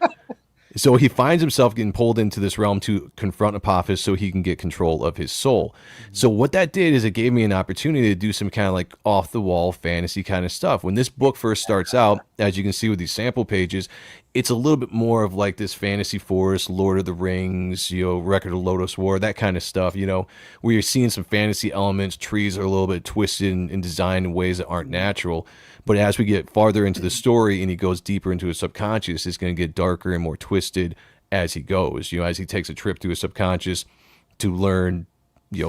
So he finds himself getting pulled into this realm to confront Apophis so he can get control of his soul. So what that did is it gave me an opportunity to do some kind of like off the wall fantasy kind of stuff. When this book first starts out, as you can see with these sample pages, it's a little bit more of like this fantasy forest, Lord of the Rings, Record of Lodoss War, that kind of stuff, where you're seeing some fantasy elements. Trees are a little bit twisted and designed in ways that aren't natural. But as we get farther into the story and he goes deeper into his subconscious, it's going to get darker and more twisted as he goes. As he takes a trip to his subconscious to learn,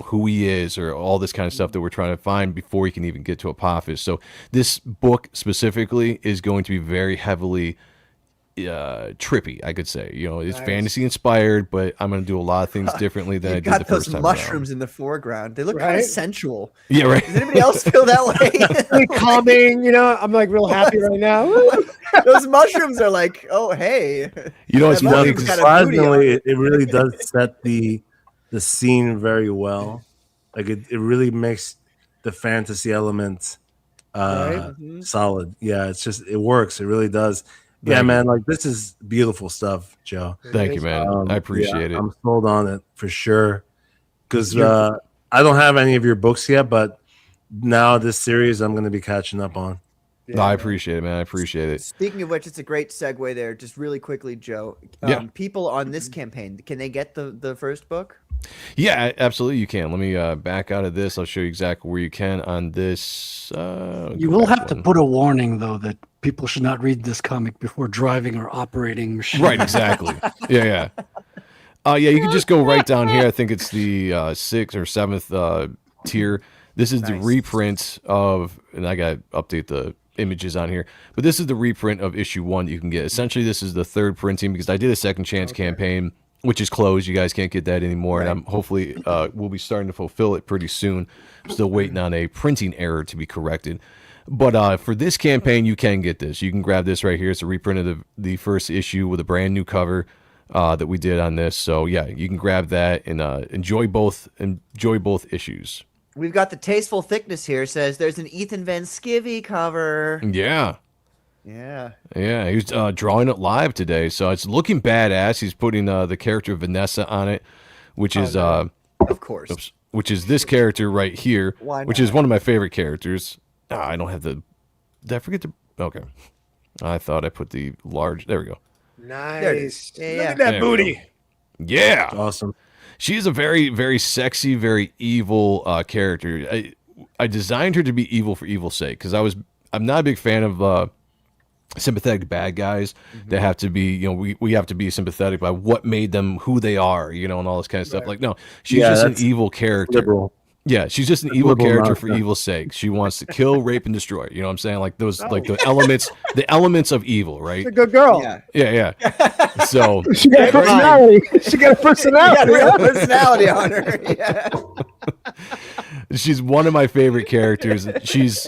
who he is, or all this kind of stuff that we're trying to find before he can even get to Apophis. So this book specifically is going to be very heavily trippy, I could say. It's Nice. fantasy inspired, but I'm going to do a lot of things differently than I You've did got the those first time mushrooms around. in the foreground. They look kind Right? of sensual. Yeah, right. Does anybody else feel that way? Really calming, I'm like real happy right now. Those mushrooms are like, oh hey. It's That funny mushroom's 'cause got a booty on Surprisingly, it really does set the scene very well. Like it really makes the fantasy element Right? solid. Yeah, it works. It really does. Yeah, Thank you. man. Like this is beautiful stuff, Joe. Thank you, man. I appreciate it. I'm sold on it for sure. Because I don't have any of your books yet, but now this series I'm going to be catching up on. No, I appreciate it, man. I appreciate it. Speaking of which, it's a great segue there. Just really quickly, Joe. Yeah. People on this campaign, can they get the first book? Yeah, absolutely you can. Let me back out of this. I'll show you exactly where you can on this. You will have to put a warning, though, that people should not read this comic before driving or operating machines. Right, exactly. Yeah. You can just go right down here. I think it's the 6th or 7th tier. This is the Nice. reprint of, and I got to update the images on here, but this is the reprint of issue 1 you can get. Essentially, this is the 3rd printing because I did a Second Chance campaign, which is closed. You guys can't get that anymore, and I'm hopefully we'll be starting to fulfill it pretty soon. I'm still waiting on a printing error to be corrected. But for this campaign, you can get this. You can grab this right here. It's a reprint of the first issue with a brand new cover that we did on this. So yeah, you can grab that and enjoy both issues. We've got the Tasteful Thickness here. Says there's an Ethan Van Skivvy cover. Yeah. Yeah. Yeah, he was drawing it live today, so it's looking badass. He's putting the character Vanessa on it, which is Of course. which is this character right here, Why which not? is one of my favorite characters. I don't have the. Did I forget to? Okay, I thought I put the large. There we go. There it Nice. is. Yeah, Look yeah. at that There we booty. Yeah, Awesome. she is a very, very sexy, very evil character. I designed her to be evil for evil's sake because I'm not a big fan of sympathetic bad guys that have to be, we have to be sympathetic by what made them who they are, and all this kind of stuff. Like, no, she's Yeah, just an that's evil character. Liberal. Yeah, she's just an evil liberal character for nonsense. evil's sake. She wants to kill, rape, and destroy. You know what I'm saying? Like those, like the elements of evil, right? She's a good girl. Yeah. Yeah. So She got a personality. She got a Got personality. a real personality on her. Yeah. she's one of my favorite characters. She's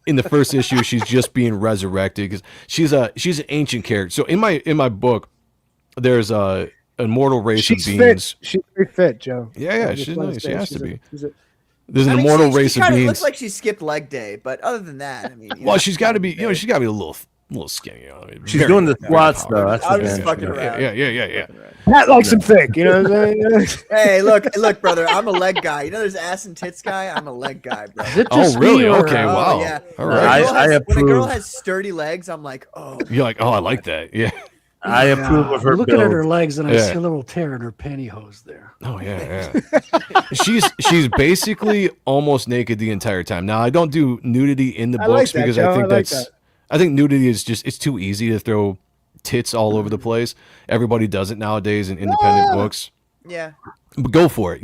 in the first issue. She's just being resurrected because she's an ancient character. So in my book, there's a immortal race She's of fit. beings. She's very fit, Joe. Yeah, I just she's wanna nice. say She has she's to a- be. she's a- There's an I mean, immortal she race of kinda beings. looks like she skipped leg day, but other than that, I mean. Well, she's got to be, she's got to be a little skinny. She's doing the squats though. That's I'm the just thing. fucking around. Yeah. Pat likes him thick, you know what I'm saying? Hey, look, brother. I'm a leg guy. You know, there's ass and tits guy. I'm a leg guy, bro. Is it Oh, just really? me or, Okay, Oh, wow. yeah. All When a right. girl I has- when a girl approve. has sturdy legs, I'm like, oh. You're like, oh, I like that. Yeah. I approve of her I'm looking at build. her legs and I Yeah. see a little tear in her pantyhose there. Oh yeah. She's basically almost naked the entire time. Now I don't do nudity in the I like books that, because Joe. I think I like that's that. I think nudity is just it's too easy to throw tits all over the place. Everybody does it nowadays in independent books. Yeah. But go for it.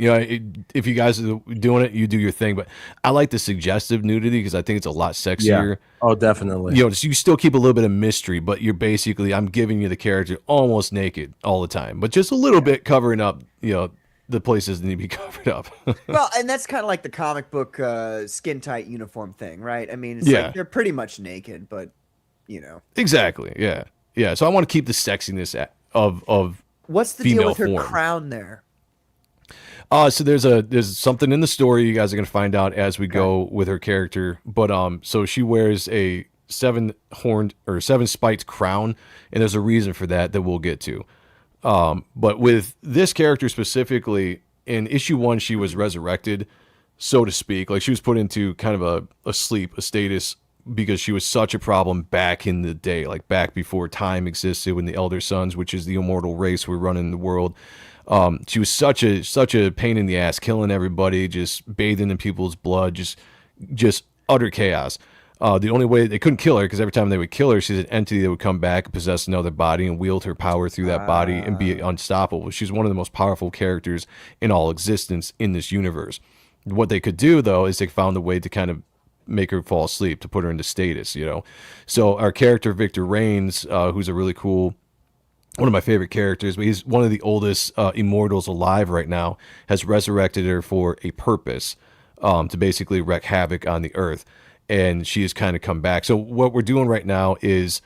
If you guys are doing it, you do your thing. But I like the suggestive nudity because I think it's a lot sexier. Oh, definitely. So you still keep a little bit of mystery, but you're basically I'm giving you the character almost naked all the time, but just a little bit covering up, the places that need to be covered up. Well, and that's kind of like the comic book skin tight uniform thing, right? I mean, it's Yeah. like they're pretty much naked, but Exactly. Yeah. So I want to keep the sexiness of What's the deal Female with her form. crown there? So there's something in the story you guys are gonna find out as we go with her character. But so she wears a 7-horned or 7-spiked crown, and there's a reason for that we'll get to. But with this character specifically, in issue 1, she was resurrected, so to speak. Like she was put into kind of a sleep, a status, because she was such a problem back in the day, like back before time existed, when the Elder Sons, which is the immortal race, were running the world. She was such a pain in the ass, killing everybody, just bathing in people's blood, just utter chaos. The only way they couldn't kill her, because every time they would kill her, she's an entity that would come back and possess another body and wield her power through that body and be unstoppable. She's one of the most powerful characters in all existence in this universe. What they could do, though, is they found a way to kind of make her fall asleep, to put her into status, So our character, Victor Reigns, who's a really cool, one of my favorite characters, but he's one of the oldest immortals alive right now, has resurrected her for a purpose, to basically wreak havoc on the earth. And she has kind of come back. So what we're doing right now is,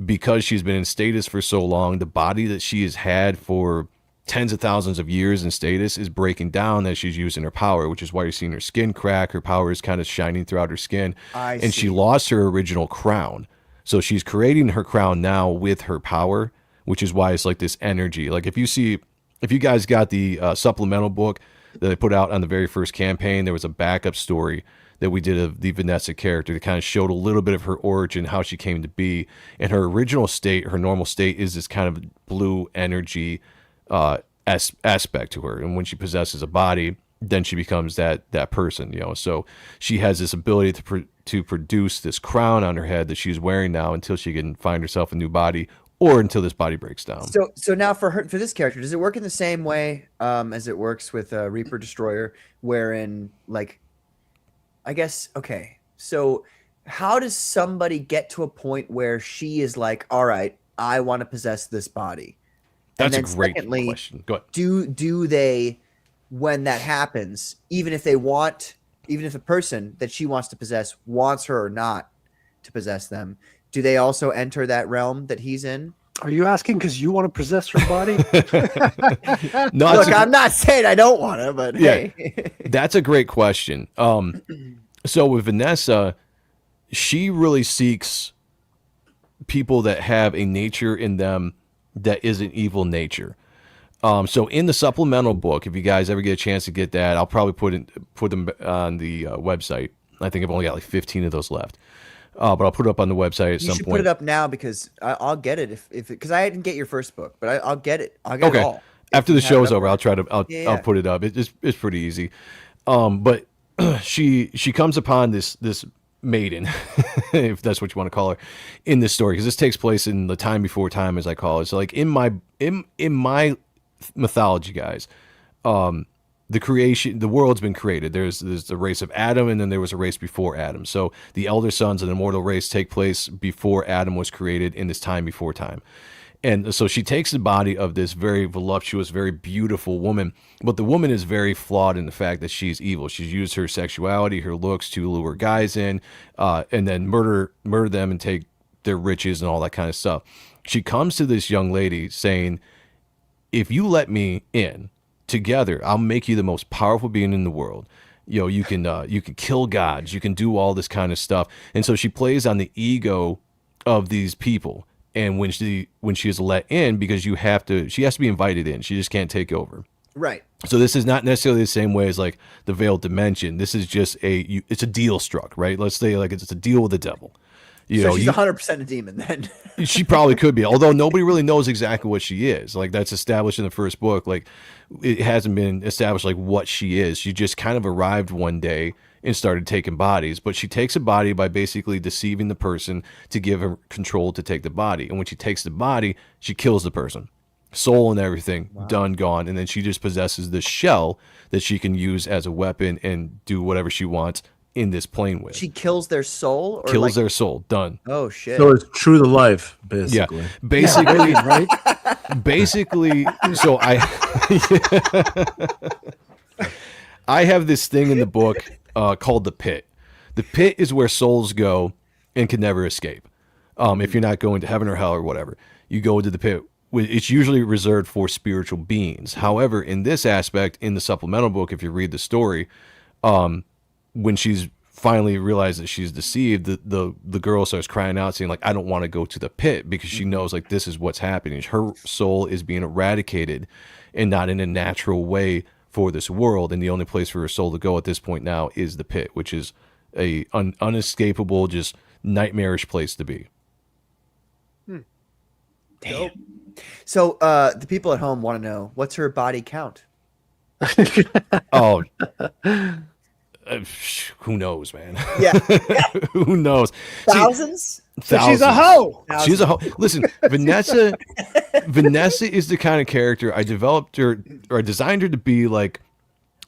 because she's been in status for so long, the body that she has had for tens of thousands of years in status is breaking down as she's using her power, which is why you're seeing her skin crack. Her power is kind of shining throughout her skin. And she lost her original crown. So she's creating her crown now with her power, which is why it's like this energy. Like if you guys got the supplemental book that I put out on the very first campaign, there was a backup story that we did of the Vanessa character that kind of showed a little bit of her origin, how she came to be. And her original state, her normal state, is this kind of blue energy aspect to her. And when she possesses a body, then she becomes that person, So she has this ability to produce this crown on her head that she's wearing now, until she can find herself a new body, or until this body breaks down. So now for this character, does it work in the same way as it works with Reaper Destroyer, wherein, like, I guess, okay, so how does somebody get to a point where she is like, all right, I want to possess this body? That's a great question. Go ahead. Do they, when that happens, even if the person that she wants to possess wants her or not to possess them, do they also enter that realm that he's in? Are you asking because you want to possess her body? No, look, I'm not saying I don't want to, but yeah, hey. That's a great question. So with Vanessa, she really seeks people that have a nature in them that is an evil nature. So in the supplemental book, if you guys ever get a chance to get that, I'll probably put them on the website. I think I've only got like 15 of those left. But I'll put it up on the website at some point. You should put it up now, because I'll get it because I didn't get your first book, but I'll get it. I'll get it all. After the show's over, I'll put it up. It's pretty easy. But she comes upon this maiden, if that's what you want to call her, in this story, because this takes place in the time before time, as I call it. So like in my mythology, guys, the world's been created. There's the race of Adam, and then there was a race before Adam. So the Elder Sons and the immortal race take place before Adam was created, in this time before time. And so she takes the body of this very voluptuous, very beautiful woman, but the woman is very flawed in the fact that she's evil. She's used her sexuality, her looks, to lure guys in, and then murder them and take their riches and all that kind of stuff. She comes to this young lady saying, if you let me in, together, I'll make you the most powerful being in the world. You can kill gods, you can do all this kind of stuff. And so she plays on the ego of these people. And when she is let in, because she has to be invited in. She just can't take over. Right. So this is not necessarily the same way as like the Veiled Dimension. This is just it's a deal struck, right? Let's say like it's a deal with the devil. So she's 100% a demon then. She probably could be, although nobody really knows exactly what she is. Like that's established in the first book. Like it hasn't been established like what she is. She just kind of arrived one day and started taking bodies. But she takes a body by basically deceiving the person to give her control to take the body. And when she takes the body, she kills the person. Soul and everything, done, gone. And then she just possesses this shell that she can use as a weapon and do whatever she wants in this plane with. She kills their soul? Or kills their soul. Done. Oh, shit. So it's true to life, basically. Yeah. Basically, right? Basically, so I have this thing in the book called the pit. The pit is where souls go and can never escape. If you're not going to heaven or hell or whatever, you go to the pit it's usually reserved for spiritual beings. However, in this aspect, in the supplemental book, if you read the story, when she's finally realized that she's deceived, the girl starts crying out, saying like, I don't want to go to the pit, because she knows like this is what's happening. Her soul is being eradicated and not in a natural way for this world. And the only place for her soul to go at this point now is the pit, which is a unescapable, just nightmarish place to be. Damn. So the people at home want to know, what's her body count? Oh, who knows, man? Yeah. Who knows? Thousands? So she's a hoe. She's a hoe. Listen, Vanessa is the kind of character I developed her, or I designed her to be like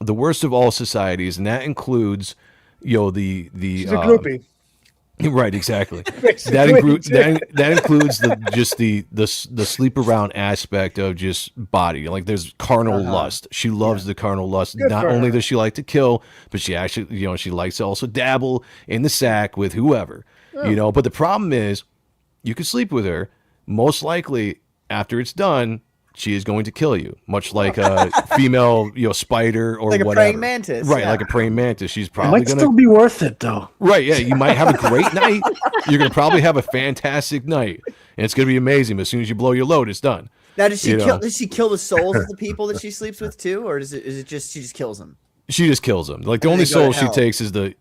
the worst of all societies, and that includes, the She's a groupie. Right, exactly. Basically. that includes the sleep around aspect of just body. Like there's carnal lust. She loves the carnal lust. Good Not for only her. does she like to kill, but she actually, she likes to also dabble in the sack with whoever. But the problem is, you can sleep with her. Most likely, after it's done, she is going to kill you, much like a female, spider or Like a whatever. praying mantis. Right, yeah. like a praying mantis. She's It probably might gonna. still be worth it though. Right, yeah, you might have a great night. You're gonna probably have a fantastic night, and it's gonna be amazing. But as soon as you blow your load, it's done. Now, does she You kill? know. Does she kill the souls of the people that she sleeps with too, or is it just she just kills them? She just kills them. Like the And only they go to soul she hell. takes is the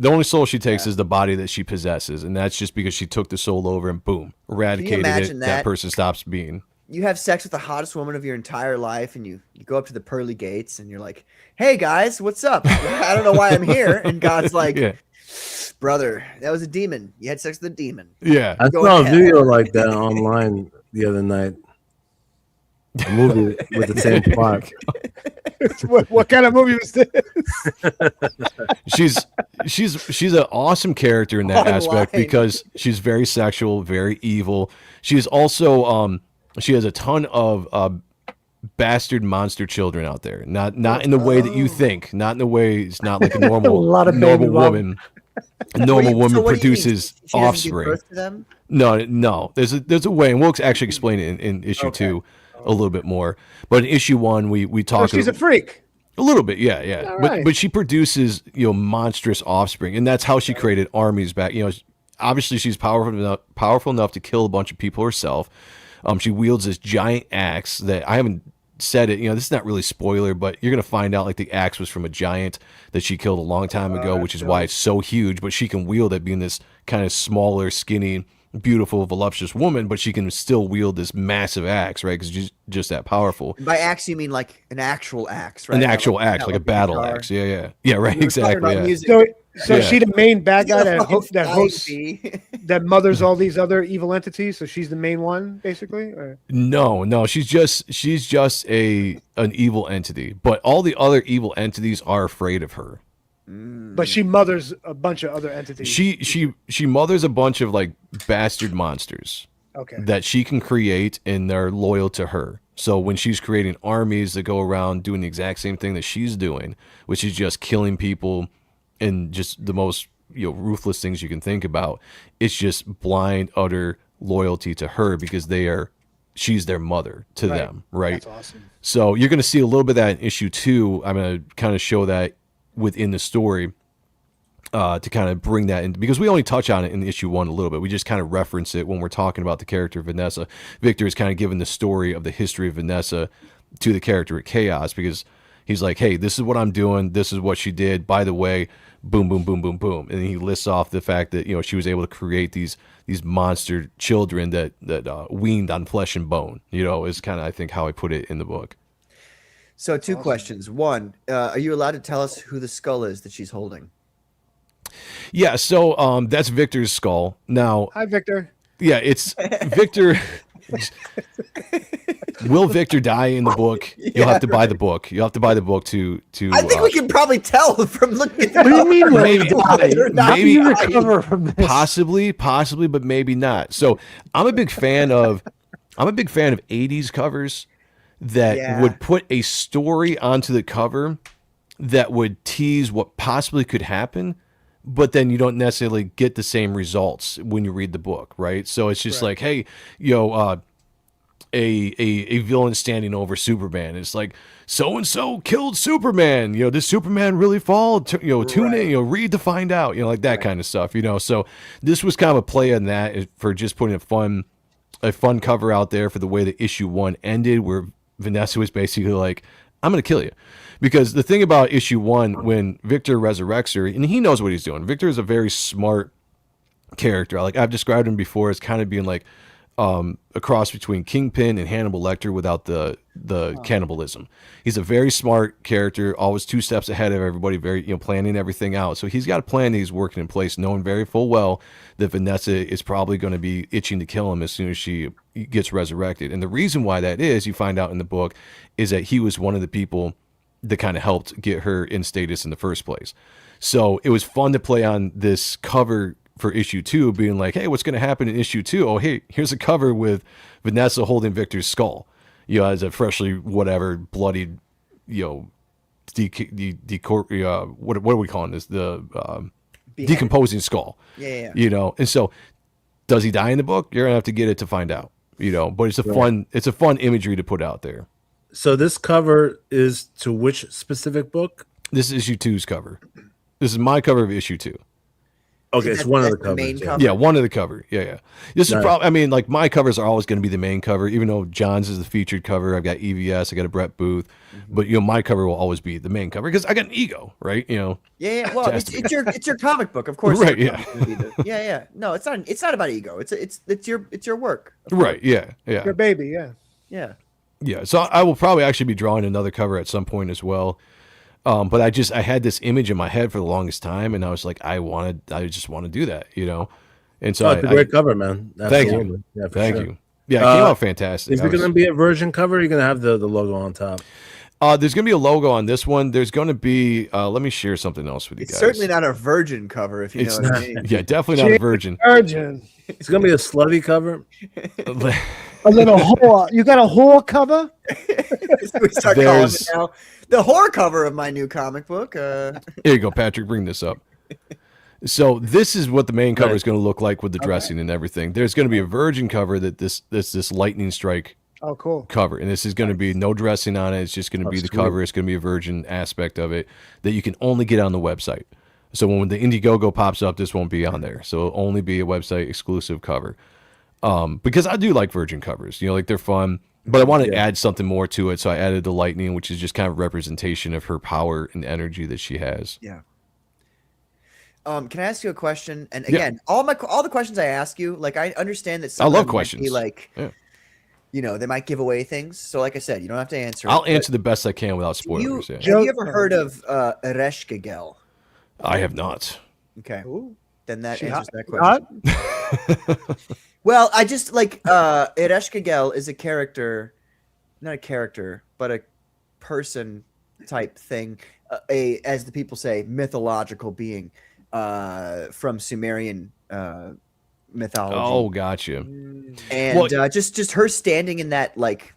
only soul she takes is the body that she possesses, and that's just because she took the soul over and boom, eradicated it. imagine That that? person stops being. You have sex with the hottest woman of your entire life, and you go up to the pearly gates, and you're like, "Hey guys, what's up? I don't know why I'm here." And God's like, Yeah, "Brother, that was a demon. You had sex with a demon." yeah. I Go saw a ahead. video like that online the other night. A movie with the same plot. What kind of movie was this? She's an awesome character in that aspect Online. because she's very sexual, very evil. She's also she has a ton of bastard monster children out there. Not in the way that you think. Not in the way it's not like a normal A lot of normal baby mom. woman. A normal woman produces She doesn't give offspring. birth to them? No. There's a way, and we'll actually explain it in issue 2 a little bit more. But in issue 1, we So talk she's a freak. a little bit, yeah. All But right. but she produces monstrous offspring, and that's how she created armies back. Obviously she's powerful enough to kill a bunch of people herself. She wields this giant axe that I haven't said it. This is not really spoiler, but you're gonna find out like the axe was from a giant that she killed a long time ago, which is why it's so huge. But she can wield it, being this kind of smaller, skinny, beautiful, voluptuous woman, but she can still wield this massive axe, right? Because she's just that powerful. By axe, you mean like an actual axe, right? An Not actual like- axe, not like a like battle guitar. axe. Yeah, right, We were talking exactly. about Yeah. music. So Yeah. is she the main bad guy that Fucking that hosts flying bee. that mothers all these other evil entities? So she's the main one, basically. Or? No, she's just an evil entity, but all the other evil entities are afraid of her. But she mothers a bunch of other entities. She mothers a bunch of like bastard monsters Okay. that she can create, and they're loyal to her. So when she's creating armies that go around doing the exact same thing that she's doing, which is just killing people and just the most ruthless things you can think about, it's just blind, utter loyalty to her because she's their mother to Right. them, right? That's awesome. So you're going to see a little bit of that in issue 2. I'm going to kind of show that within the story to kind of bring that in, because we only touch on it in issue 1 a little bit. We just kind of reference it when we're talking about the character of Vanessa. Victor is kind of giving the story of the history of Vanessa to the character at Chaos, because he's like, hey, this is what I'm doing. This is what she did. By the way, boom, boom, boom, boom, boom. And he lists off the fact that, she was able to create these monster children that weaned on flesh and bone, is kind of, I think, how I put it in the book. So 2 questions. 1, are you allowed to tell us who the skull is that she's holding? Yeah, so that's Victor's skull. Now, Hi, Victor. yeah, it's Victor. Will Victor die in the book? You'll have to buy the book. You'll have to buy the book to. I think we can probably tell from looking at What do you mean? Maybe- How do maybe you recover from this? possibly, but maybe not. So I'm a big fan of 80s covers that Yeah. would put a story onto the cover that would tease what possibly could happen, but then you don't necessarily get the same results when you read the book, right? So it's just like, hey, a villain standing over Superman. It's like so and so killed Superman. Does Superman really fall? Tune in. Read to find out. Like that kind of stuff. So this was kind of a play on that for just putting a fun cover out there for the way that issue 1 ended, where Vanessa was basically like, "I'm gonna kill you." Because the thing about issue 1, when Victor resurrects her, and he knows what he's doing. Victor is a very smart character. Like I've described him before as kind of being like a cross between Kingpin and Hannibal Lecter without the cannibalism. He's a very smart character, always 2 steps ahead of everybody, very planning everything out. So he's got a plan that he's working in place, knowing very full well that Vanessa is probably going to be itching to kill him as soon as she gets resurrected. And the reason why that is, you find out in the book, is that he was one of the people that kind of helped get her in status in the first place. So it was fun to play on this cover for issue 2, being like, hey, what's going to happen in issue 2? Oh, hey, here's a cover with Vanessa holding Victor's skull, as a freshly bloodied, what are we calling this? The decomposing skull. Yeah. And so does he die in the book? You're gonna have to get it to find out. But it's a fun imagery to put out there. So this cover is to which specific book? This is issue 2's cover. This is my cover of issue 2. Okay, it's one of the covers. Main Yeah. cover? Yeah, one of the cover. Yeah. This is probably, like my covers are always going to be the main cover, even though John's is the featured cover. I've got EVS, I got a Brett Booth, but my cover will always be the main cover because I got an ego, right? Yeah. Well, it's your comic book, of course. Right. Yeah. Yeah. No, it's not about ego. It's your work. Right. Yeah. Your baby, yeah. Yeah. Yeah. So I will probably actually be drawing another cover at some point as well. But I had this image in my head for the longest time, and I was like, I just want to do that, And so it's a great cover, man. Thank you. Absolutely. Yeah, Thank sure. you. Yeah, it came out fantastic. Is it going to be a version cover? Or are you going to have the logo on top? There's going to be a logo on this one. There's going to be, let me share something else with you It's guys. certainly not a virgin cover, if you know what I mean. Yeah, definitely not a virgin. Virgin. It's going to be a slutty cover. A little whore. You got a whore cover? We start calling it now the horror cover of my new comic book. Here you go, Patrick. Bring this up. So this is what the main cover is going to look like with the dressing and everything. There's going to be a virgin cover that this lightning strike. Oh, cool. Cover, and this is going to be no dressing on it. It's just going to be the cover. It's going to be a virgin aspect of it that you can only get on the website. So when the Indiegogo pops up, this won't be on there. So it'll only be a website exclusive cover. Because I do like virgin covers, like they're fun, but I wanted to add something more to it. So I added the lightning, which is just kind of representation of her power and energy that she has. Yeah. Can I ask you a question? And again, all the questions I ask you, like I understand that some I love of them questions. might be like, they might give away things. So like I said, you don't have to answer. I'll answer the best I can without spoilers. Have you ever heard of Ereshkigal? I have not. Okay. Ooh. Then that She answers hot? that question. Well, I just like Ereshkigal is a character, not a character, but a person type thing. As the people say, mythological being from Sumerian mythology. Oh, gotcha. And just her standing in that like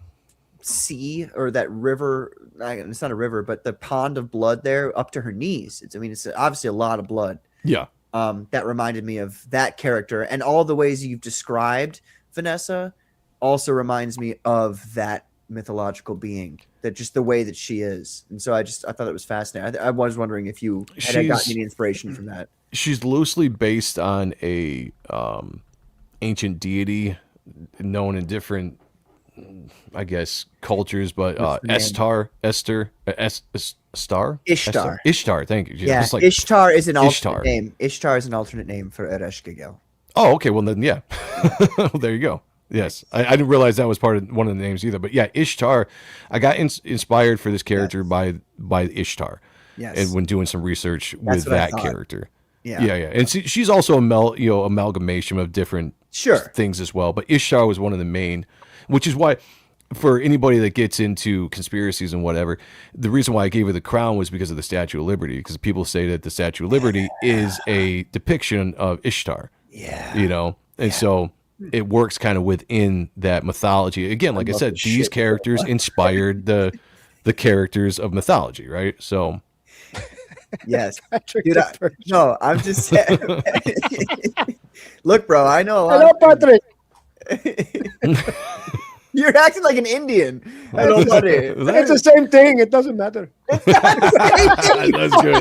sea or that river. It's not a river, but the pond of blood there up to her knees. It's obviously a lot of blood. Yeah. That reminded me of that character, and all the ways you've described Vanessa also reminds me of that mythological being, that just the way that she is. And so I thought it was fascinating. I was wondering if you had gotten any inspiration from that. She's loosely based on a ancient deity known in different, I guess, cultures, but Ishtar. Thank you. Yeah, like, Ishtar is an alternate name. Ishtar is an alternate name for Ereshkigal. Oh, okay. Well, then, yeah. Well, there you go. Yes, I didn't realize that was part of one of the names either. But yeah, Ishtar. I got inspired for this character by Ishtar. Yes. And when doing some research with that character. Yeah. And she's also amalgamation of different things as well. But Ishtar was one of the main, which is why, for anybody that gets into conspiracies and whatever, the reason why I gave her the crown was because of the Statue of Liberty. Because people say that the Statue of Liberty is a depiction of Ishtar. Yeah. And so it works kind of within that mythology. Again, like I said, these characters inspired the characters of mythology, right? So. Yes. Dude, I'm just saying. Look, bro, I know a lot. Hello, Patrick. You're acting like an Indian. That's funny. It's the same thing. It doesn't matter. That's good.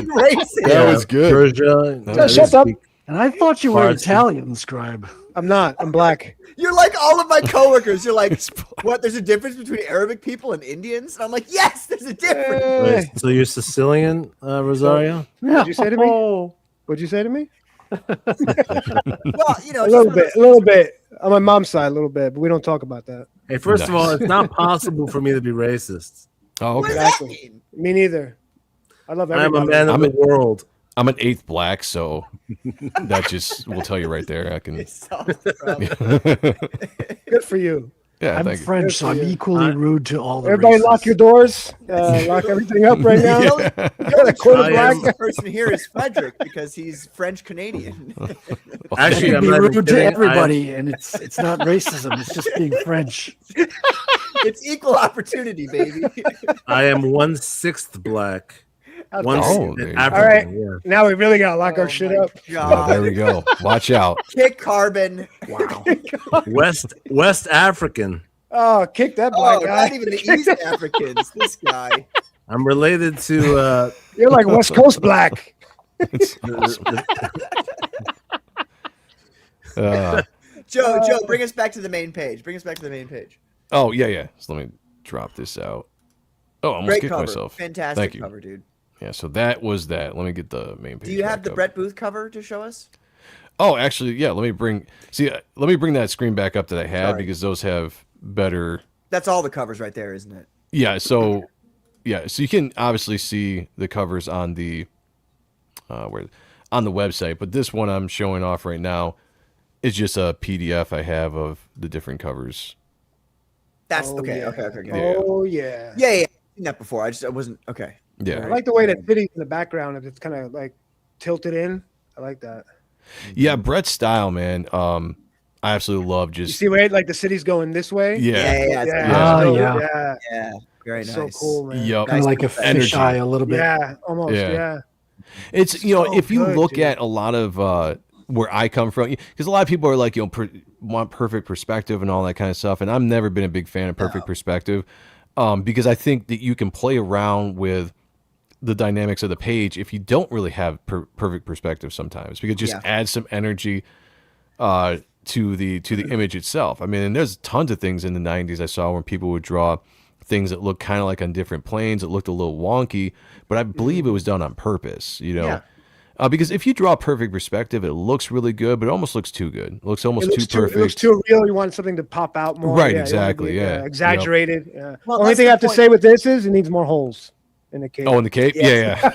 Racist. That was good. Persia. That Shut up. And I thought you were Farsi. Italian, Scribe. I'm not. I'm black. You're like all of my coworkers. You're like, what? There's a difference between Arabic people and Indians? And I'm like, yes, there's a difference. Hey. So you're Sicilian, Rosario? What'd you say to me? What'd you say to me? Well, you know, A little bit. On my mom's side, a little bit, but we don't talk about that. Hey, first of all, it's not possible for me to be racist. Oh, What okay. does that Exactly. mean? Me neither. I love I am a everybody. man of I'm the world. I'm an 8th black, so that just will tell you right there. I can. It sounds probably- Good for you. Yeah, I'm thank you. French, so I'm Yeah. equally rude to all the Everybody races. lock your doors. Lock everything up right now. The only quarter I black. am- person here is Frederick because he's French Canadian. I Actually, can I'm be not rude to kidding. everybody, and it's not racism. It's just being French. It's equal opportunity, baby. I am 1/6 black. That's One awesome. Oh, there you go. African. All Yeah. Now we really gotta lock Oh our shit my up. Oh, God. there we go. Watch out. Kick Carbon. Wow. West African. Oh, kick that black Oh, guy. not even the East Africans. This guy. I'm related to You're like West Coast black. It's awesome. Joe, bring us back to the main page. Oh yeah. So let me drop this out. Oh, I almost Great kicked cover. myself. Fantastic Thank you. cover, dude. Yeah, so that was that. Let me get the main page. Do you have back the up. Brett Booth cover to show us? Oh, actually, yeah. Let me bring that screen back up that I had Sorry. because those have better. That's all the covers right there, isn't it? Yeah. So you can obviously see the covers on the on the website, but this one I'm showing off right now is just a PDF I have of the different covers. That's Oh, okay. yeah. Okay. Yeah. Oh yeah. Yeah. I've seen that before. I wasn't okay. Yeah. I like the way the city's in the background. If it's kind of like tilted in, I like that. Yeah, Brett's style, man. I absolutely love You just see where like the city's going this way? yeah. It's Yeah. so- Oh, yeah. yeah. Yeah. Very It's nice. so cool, man. Yup. Kind of like a Energy. fisheye a little bit. Yeah, almost. Yeah. Yeah. It's So if you good, look dude. at a lot of where I come from, because a lot of people are like want perfect perspective and all that kind of stuff, and I've never been a big fan of perfect perspective, because I think that you can play around with the dynamics of the page if you don't really have perfect perspective sometimes, because it just adds some energy to the image itself. I mean, and there's tons of things in the 90s I saw when people would draw things that looked kind of like on different planes. It looked a little wonky, but I believe it was done on purpose, Yeah. because if you draw perfect perspective, it looks really good, but it almost looks too good. It looks almost It too perfect. looks too real. You want something to pop out more. Right, you want it to exactly, be, yeah. exaggerated. Yeah. Well, Only that's thing the I have to point. say with this is it needs more holes in the case. Oh, in the cape? Yeah.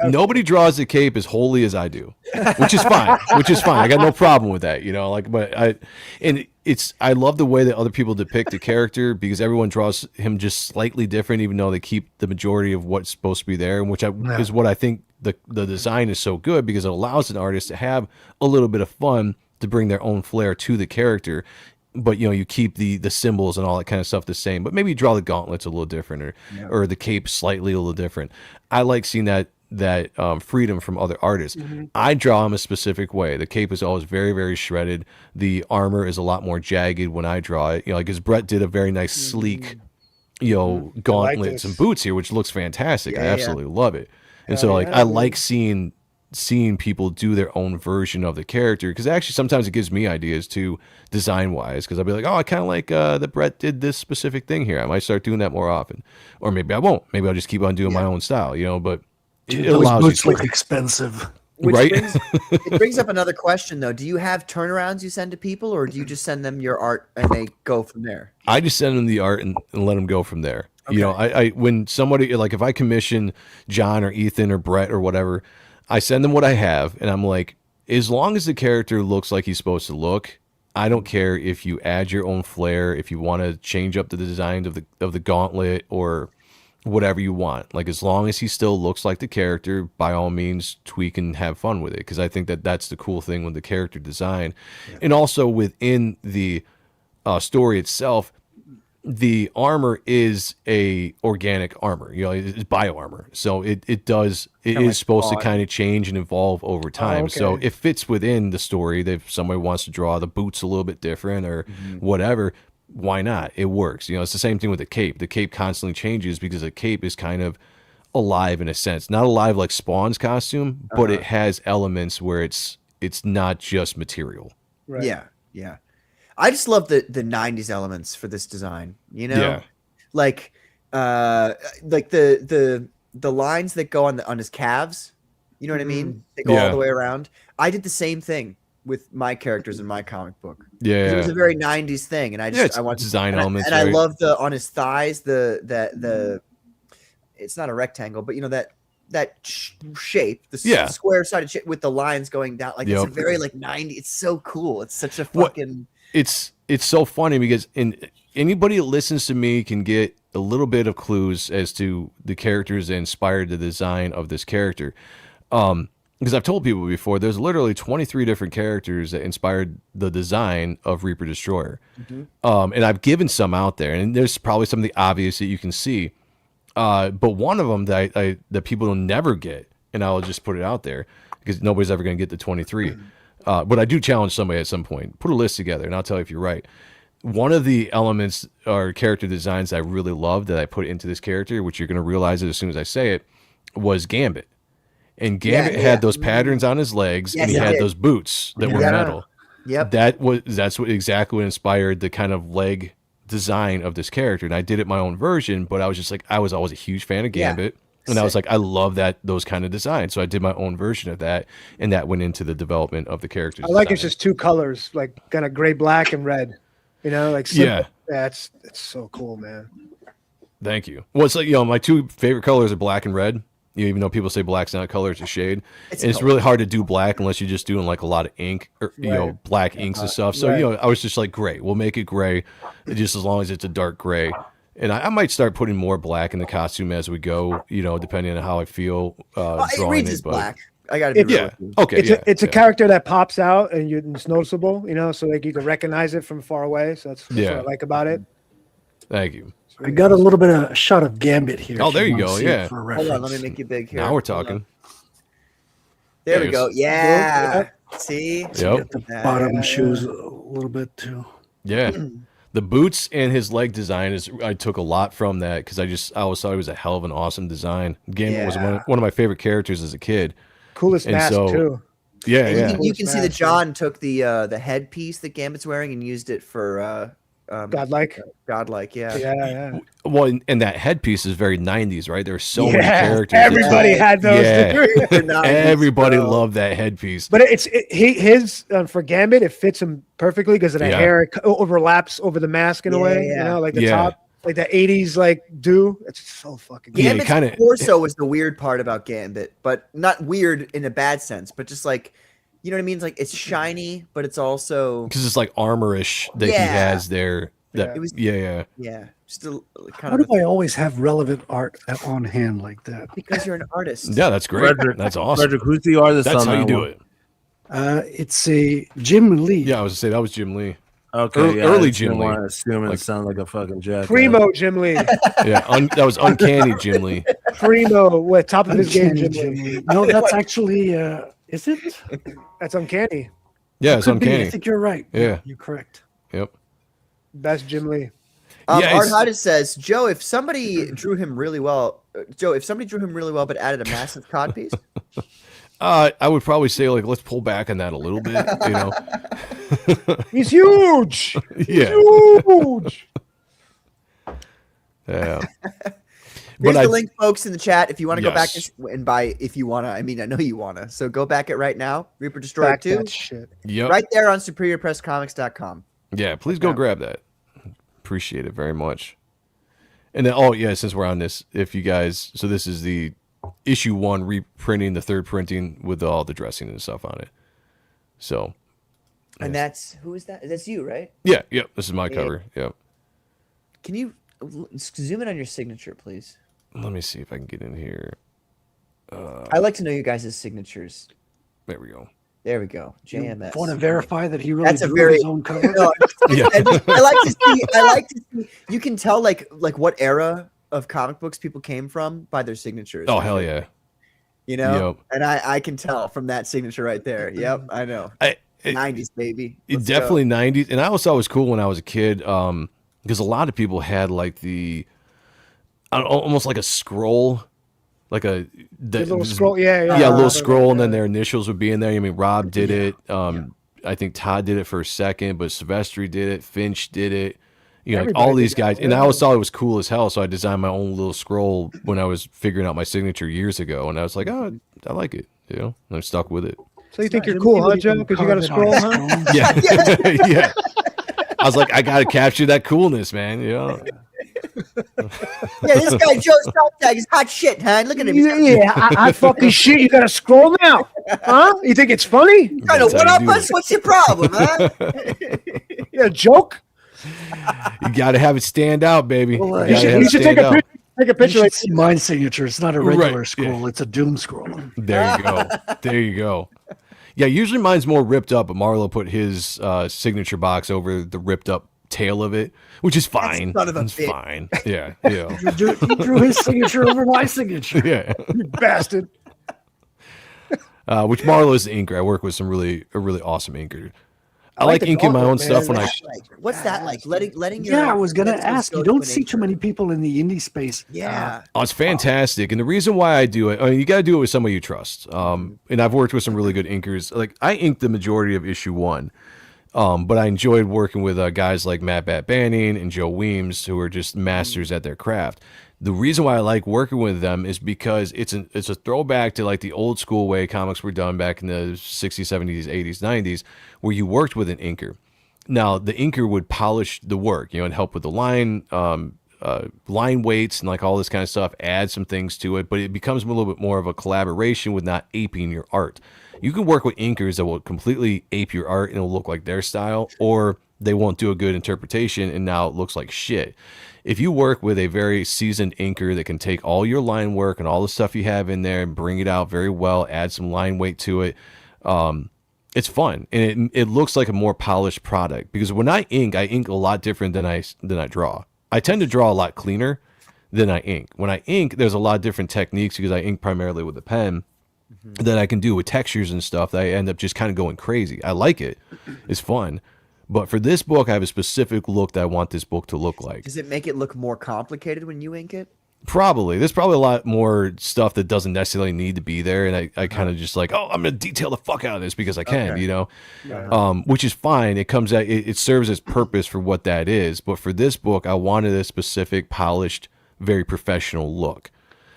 Nobody draws the cape as wholly as I do, which is fine. I got no problem with that, but I love the way that other people depict the character because everyone draws him just slightly different, even though they keep the majority of what's supposed to be there, and is what I think the design is so good because it allows an artist to have a little bit of fun to bring their own flair to the character. But you keep the symbols and all that kind of stuff the same, but maybe you draw the gauntlets a little different or the cape slightly a little different. I like seeing that freedom from other artists. I draw them a specific way. The cape is always very, very shredded. The armor is a lot more jagged when I draw it. Because Brett did a very nice sleek, gauntlets and this. boots here, which looks fantastic. I Yeah. absolutely love it. And Hell so yeah, I man. like seeing people do their own version of the character because actually sometimes it gives me ideas too design wise because I'll be like, oh, I kind of like that Brett did this specific thing here. I might start doing that more often, or maybe I won't. Maybe I'll just keep on doing my own style, but Dude, it those allows boots you look expensive. Which Right? it brings up another question though. Do you have turnarounds you send to people, or do you just send them your art and they go from there? I just send them the art and let them go from there. I when somebody like if I commission John or Ethan or Brett or whatever, I send them what I have, and I'm like, as long as the character looks like he's supposed to look, I don't care if you add your own flair, if you want to change up the designs of the gauntlet or whatever you want. Like as long as he still looks like the character, by all means, tweak and have fun with it. Because I think that's the cool thing with the character design, and also within the story itself. The armor is a organic armor, it's bio armor. So it is like supposed to Thawne. kind of change and evolve over time. So okay. it fits within the story. If somebody wants to draw the boots a little bit different or whatever, why not? It works. You know, it's the same thing with the cape. The cape constantly changes because the cape is kind of alive in a sense. Not alive like Spawn's costume, but it has elements where it's not just material. Right. Yeah, yeah. I just love the 90s elements for this design, you know? Yeah. Like the lines that go on his calves, you know what I mean? They go all the way around. I did the same thing with my characters in my comic book. 'Cause Yeah. it was a very 90s thing, and I want design elements. and right? I love on his thighs the it's not a rectangle, but you know that shape, the square sided shape with the lines going down, like it's a very like 90. It's so cool. It's such a fucking. It's so funny because anybody that listens to me can get a little bit of clues as to the characters that inspired the design of this character. Because I've told people before, there's literally 23 different characters that inspired the design of Reaper Destroyer. And I've given some out there, and there's probably some of the obvious that you can see. But one of them that people will never get, and I'll just put it out there because nobody's ever going to get the 23. But I do challenge somebody at some point. Put a list together, and I'll tell you if you're right. One of the elements or character designs I really loved that I put into this character, which you're going to realize it as soon as I say it, was Gambit. And Gambit had those patterns on his legs, and he had those boots that were metal. Yep. That's exactly what inspired the kind of leg design of this character. And I did it my own version, but I was just like, I was always a huge fan of Gambit. And I was like, I love those kind of designs. So I did my own version of that, and that went into the development of the characters. I like it's just two colors, like kind of gray, black, and red. You know, like simple. It's so cool, man. Thank you. Well, it's like, you know, my two favorite colors are black and red. Even though people say black's not a color, it's a shade. It's really hard to do black unless you're just doing like a lot of ink or you know, black inks and stuff. So you know, I was just like, great, we'll make it gray, just as long as it's a dark gray. And I might start putting more black in the costume as we go, you know, depending on how I feel. It reads as black. I got to be real with you. Okay. It's a character that pops out and it's noticeable, you know, so like you can recognize it from far away. So that's what I like about it. Thank you. I got a little bit of a shot of Gambit here. Oh, there you go. Yeah. Hold on, let me make you big here. Now we're talking. There we go. Yeah. See? Yep. The bottom shoes a little bit too. Yeah. The boots and his leg design I took a lot from that because I always thought it was a hell of an awesome design. Gambit was one of my favorite characters as a kid. Coolest mask too. Yeah. You can see that John took the headpiece that Gambit's wearing and used it for godlike, yeah. Well, and that headpiece is very 90s, right? There's so many characters. Everybody had those. Everybody loved that headpiece. But his for Gambit, it fits him perfectly because the hair overlaps over the mask in a way. You know, like the top, like the 80s, like do. It's so fucking. Gambit's torso was the weird part about Gambit, but not weird in a bad sense, but just like. You know what I mean? It's like it's shiny, but it's also because it's like armorish that he has there. That, yeah. Just a, kind How do I always have relevant art on hand like that? Because you're an artist. Yeah, that's great. Frederick, that's awesome. Frederick, who's the artist? That's on how you that do one? it. It's a Jim Lee. Yeah, I was gonna say that was Jim Lee. Okay, early Jim Lee. Assuming it sounded like a fucking jack. Primo Jim Lee. That was uncanny Jim Lee. Primo, what top of his game, Jim Lee. No, that's actually. Is it? That's uncanny. Yeah, it's uncanny. I think you're right. Yeah, you're correct. Yep. Best Jim Lee. Art Hodges says, Joe, if somebody drew him really well, but added a massive codpiece. I would probably say like let's pull back on that a little bit. You know, he's huge. Yeah, huge. Yeah. Here's the link, folks, in the chat. If you want to go back and buy, if you want to, I mean, I know you want to. So go back it right now. Reaper Destroyer 2. Yep. Right there on superiorpresscomics.com. Yeah, please go grab that. Appreciate it very much. And then, since we're on this, if you guys, so this is the issue 1 reprinting, the third printing with all the dressing and stuff on it. So. And who is that? That's you, right? Yeah. Yep. This is my cover. Yep. Can you zoom in on your signature, please? Let me see if I can get in here. I'd like to know you guys' signatures. There we go. There we go. JMS. You want to verify that he really drew his own cover? No, I like to see. You can tell like what era of comic books people came from by their signatures. Oh hell yeah! You know, and I can tell from that signature right there. Yep, I know. 90s baby. Definitely 90s, and I always thought it was cool when I was a kid. because a lot of people had like almost like a scroll, like The little scroll, yeah. yeah, a little scroll, and then their initials would be in there. I mean, Rob did it. I think Todd did it for a second, but Silvestri did it. Finch did it. You know, like all these guys. And I always thought it was cool as hell, so I designed my own little scroll when I was figuring out my signature years ago, and I was like, oh, I like it. You know, and I'm stuck with it. So you think you're cool, huh, Joe? Because you got a scroll, huh? Yeah, yeah. I was like, I got to capture that coolness, man. You know. Yeah, this guy Joe Sontagg is hot shit, huh? Look at him. Yeah, I fucking shit. You got a scroll now, huh? You think it's funny? Trying to one up us? What's your problem, huh? Yeah, joke. You got to have it stand out, baby. Well, You should take a picture. Take a You picture. should see my signature. It's not a regular Right, scroll. yeah. It's a doom scroll. There you go. There you go. Yeah, usually mine's more ripped up, but Marlo put his signature box over the ripped up tail of it, which is fine. son of a It's bitch. fine. Yeah, yeah, He drew his signature over my signature. yeah. You bastard. Which Marlo is the inker. I work with a really awesome inker. I like the inking my dog, own man. stuff when I. What's that like? Letting your Yeah, I was gonna pencils ask. go You to don't an see too inker. many people in the indie space. Yeah. Oh, it's fantastic, and the reason why I do it, I mean, you got to do it with somebody you trust. And I've worked with some really good inkers. Like I inked the majority of issue 1, but I enjoyed working with guys like Matt Bat Banning and Joe Weems, who are just masters at their craft. The reason why I like working with them is because it's a throwback to like the old school way comics were done back in the 60s, 70s, 80s, 90s, where you worked with an inker. Now the inker would polish the work, you know, and help with the line weights and like all this kind of stuff, add some things to it, but it becomes a little bit more of a collaboration with not aping your art. You can work with inkers that will completely ape your art and it'll look like their style, or they won't do a good interpretation and now it looks like shit. If you work with a very seasoned inker that can take all your line work and all the stuff you have in there and bring it out very well, add some line weight to it, it's fun and it looks like a more polished product. Because when I ink a lot different than I draw. I tend to draw a lot cleaner than I ink. When I ink, there's a lot of different techniques because I ink primarily with a pen that I can do with textures and stuff that I end up just kind of going crazy. I like it. It's fun. But for this book, I have a specific look that I want this book to look like. Does it make it look more complicated when you ink it? Probably. There's probably a lot more stuff that doesn't necessarily need to be there. And I kind of just like, oh, I'm going to detail the fuck out of this because I can, you know, which is fine. It comes out, it serves its purpose for what that is. But for this book, I wanted a specific, polished, very professional look.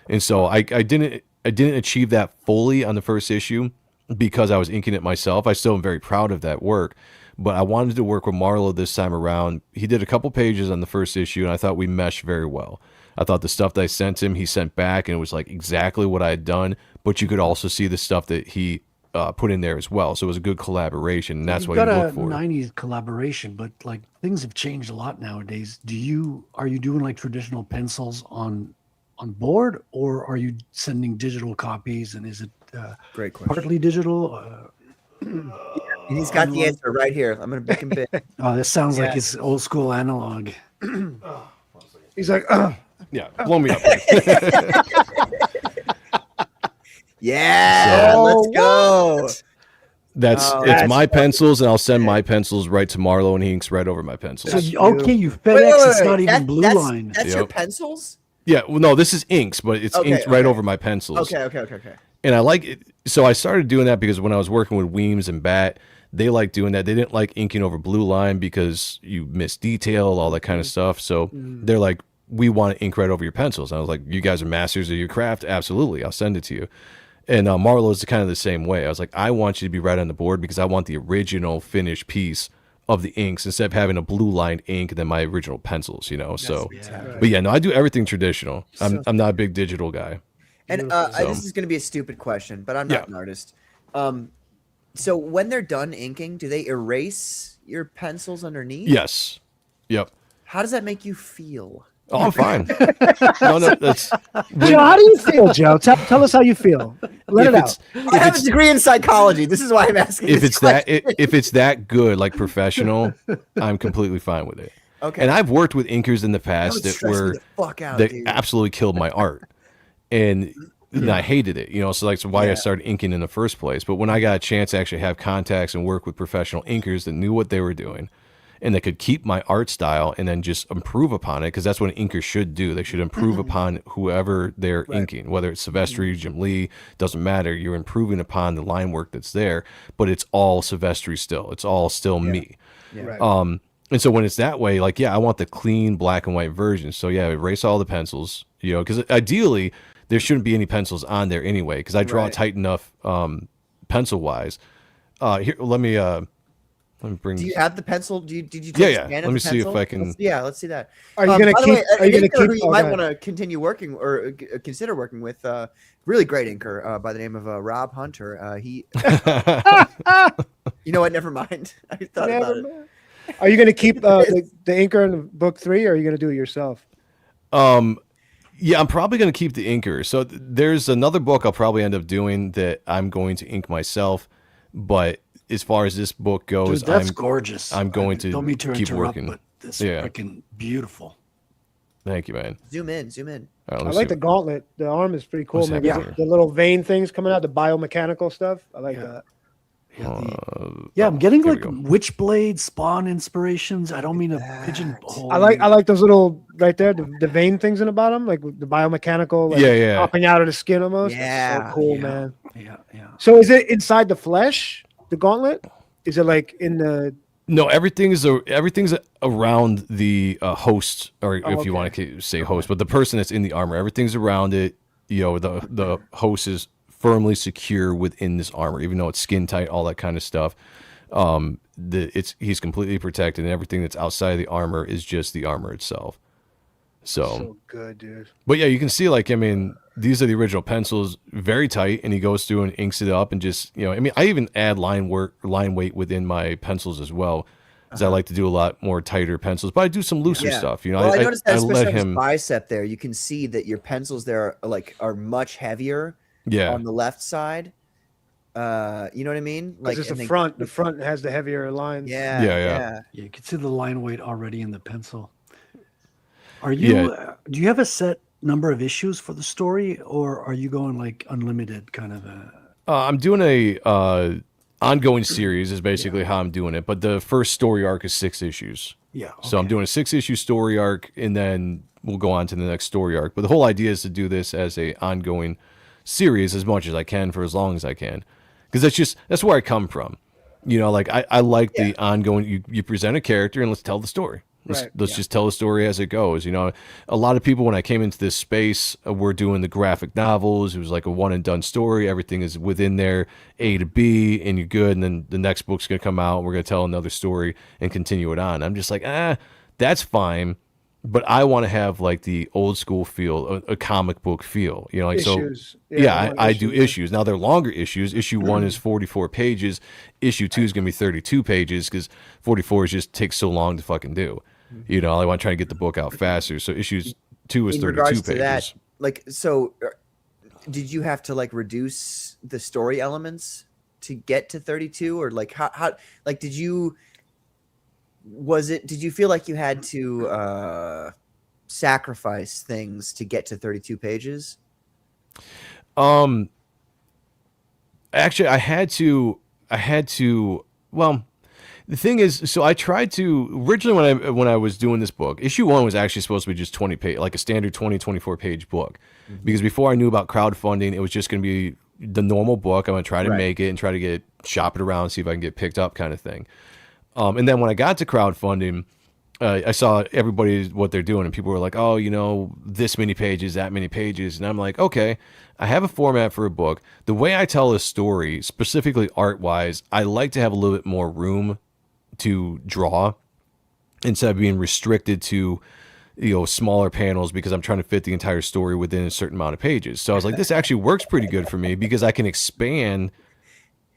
And so I didn't achieve that fully on the first issue because I was inking it myself. I still am very proud of that work. But I wanted to work with Marlo this time around. He did a couple pages on the first issue, and I thought we meshed very well. I thought the stuff that I sent him, he sent back, and it was like exactly what I had done. But you could also see the stuff that he put in there as well. So it was a good collaboration, and that's You've what got you a look for. 90s collaboration, but like things have changed a lot nowadays. Are you doing like traditional pencils on board, or are you sending digital copies? And is it Great question. partly digital? And he's got the answer right here. I'm gonna make him big. Oh, this sounds like it's old school analog. He's like, Yeah, blow me up. Yeah, So let's go. It's my pencils, and I'll send my pencils right to Marlo, and he inks right over my pencils. So okay, you FedEx. It's not even blue line. That's your Yep. pencils? Yeah, well, no, this is inks, but it's Okay, inked right okay. over my pencils. Okay. And I like it. So I started doing that because when I was working with Weems and Bat, they liked doing that. They didn't like inking over blue line because you miss detail, all that kind of stuff. So they're like, we want to ink right over your pencils. And I was like, you guys are masters of your craft. Absolutely. I'll send it to you. And Marlo is kind of the same way. I was like, I want you to be right on the board because I want the original finished piece of the inks instead of having a blue lined ink than my original pencils, you know? But yeah, no, I do everything traditional. I'm not a big digital guy. And this is going to be a stupid question, but I'm not an artist. So when they're done inking, do they erase your pencils underneath? Yes. Yep. How does that make you feel? Oh, I'm fine. No, that's Joe, how do you feel, Joe? Tell us how you feel. Let it out. I have a degree in psychology. This is why I'm asking. if this it's question. if it's that good, like professional, I'm completely fine with it. Okay. And I've worked with inkers in the That past would that stress me were the fuck out, that dude. absolutely killed my art, and I hated it. You know, so that's why I started inking in the first place. But when I got a chance to actually have contacts and work with professional inkers that knew what they were doing, and that could keep my art style and then just improve upon it, because that's what an inker should do. They should improve upon whoever they're inking, whether it's Silvestri, Jim Lee, doesn't matter. You're improving upon the line work that's there, but it's all Silvestri still. It's all still me. Right. And so when it's that way, like, yeah, I want the clean black and white version. So yeah, erase all the pencils, you know, because ideally there shouldn't be any pencils on there anyway, because I draw tight enough pencil wise. Here, let me bring. Do you have the pencil? Did you? Yeah. Scan of Let me the see if pencil? I can. Let's see that. Are you gonna by the keep? way, Are you an gonna inker who keep? you might want to continue working or consider working with? Really great inker by the name of Rob Hunter. He. You know what? Never mind. I thought about it. Are you gonna keep the inker in book 3, or are you gonna do it yourself? Yeah, I'm probably going to keep the inker. So there's another book I'll probably end up doing that I'm going to ink myself. But as far as this book goes, Dude, that's gorgeous. I'm going to don't mean to keep interrupt, working. but this is freaking beautiful. Thank you, man. Zoom in. All right, I like the gauntlet. The arm is pretty cool, What's man. happening The little vein things coming out, the biomechanical stuff. I like that. I'm getting here like we go. Witchblade Spawn inspirations. I don't mean to pigeonhole. I like those little right there, the vein things in the bottom, like the biomechanical, like popping out of the skin almost. Yeah. That's so cool, man. Yeah. So is it inside the flesh, the gauntlet? Is it like in the? No, everything's around the host, or if you want to say host, but the person that's in the armor. Everything's around it. You know, the host is firmly secure within this armor, even though it's skin tight, all that kind of stuff. He's completely protected, and everything that's outside of the armor is just the armor itself. So good, dude. But yeah, you can see, like, I mean, these are the original pencils, very tight, and he goes through and inks it up, and just, you know, I mean, I even add line weight within my pencils as well, because I like to do a lot more tighter pencils, but I do some looser stuff. You know, well, I noticed that I especially let on his him bicep there. You can see that your pencils there are much heavier. Yeah. On the left side. You know what I mean? Like it's the front. The front has the heavier lines. Yeah. You can see the line weight already in the pencil. Are you? Do you have a set number of issues for the story, or are you going like unlimited kind of? I'm doing a ongoing series is basically how I'm doing it, but the first story arc is 6 issues. Yeah. Okay. So I'm doing a 6-issue story arc, and then we'll go on to the next story arc. But the whole idea is to do this as a ongoing series as much as I can for as long as I can, because that's where I come from. You know, like I like the ongoing. You present a character and let's tell the story. Let's just tell the story as it goes. You know, a lot of people, when I came into this space, were doing the graphic novels. It was like a one and done story. Everything is within there, A to B, and you're good. And then the next book's gonna come out, and we're gonna tell another story and continue it on. I'm just like, that's fine. But I want to have like the old school feel, a comic book feel, you know, like issues. I do issues. Now they're longer issues. Issue 1 is 44 pages. Issue 2 is going to be 32 pages because 44 just takes so long to fucking do. You know, I want to try to get the book out faster. So issues 2 is 32 pages. That, like, so did you have to like reduce the story elements to get to 32, or like how like did you feel like you had to sacrifice things to get to 32 pages? Actually, I had to, well, the thing is, so I tried to, originally when I was doing this book, issue 1 was actually supposed to be just 20 page, like a standard 24 page book. Because before I knew about crowdfunding, it was just going to be the normal book. I'm going to try to make it and try to shop it around, see if I can get picked up kind of thing. And then when I got to crowdfunding, I saw everybody, what they're doing, and people were like, oh, you know, this many pages, that many pages. And I'm like, okay, I have a format for a book. The way I tell a story, specifically art-wise, I like to have a little bit more room to draw instead of being restricted to, you know, smaller panels, because I'm trying to fit the entire story within a certain amount of pages. So I was like, this actually works pretty good for me because I can expand.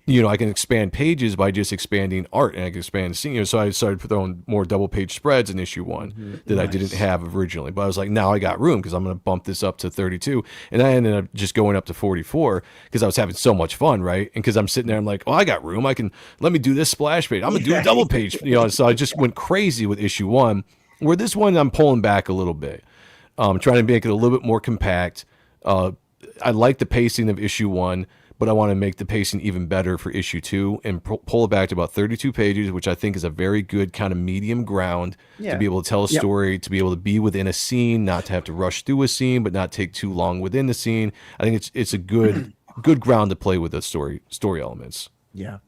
You know, I can expand pages by just expanding art, and I can expand, you know, so I started throwing more double page spreads in issue 1 that I didn't have originally. But I was like, now I got room because I'm going to bump this up to 32. And I ended up just going up to 44 because I was having so much fun, right? And because I'm sitting there, I'm like, oh, I got room. Let me do this splash page. I'm going to do a double page, you know. So I just went crazy with issue 1, where this one I'm pulling back a little bit. Trying to make it a little bit more compact. I like the pacing of issue 1. but I want to make the pacing even better for issue 2 and pull it back to about 32 pages, which I think is a very good kind of medium ground to be able to tell a story, to be able to be within a scene, not to have to rush through a scene, but not take too long within the scene. I think it's a good ground to play with the story elements. Yeah.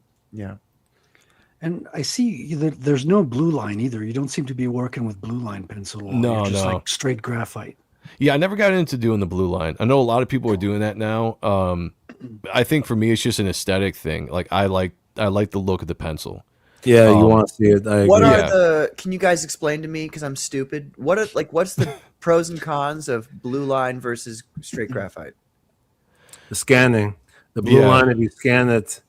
And I see that there's no blue line either. You don't seem to be working with blue line pencil. No, You're just no. like straight graphite. Yeah, I never got into doing the blue line. I know a lot of people are doing that now. I think for me, it's just an aesthetic thing. Like I like the look of the pencil. Yeah, you want to see it. I What agree. are the? Can you guys explain to me? Because I'm stupid. What's the pros and cons of blue line versus straight graphite? The scanning, the blue Yeah. line. If you scan it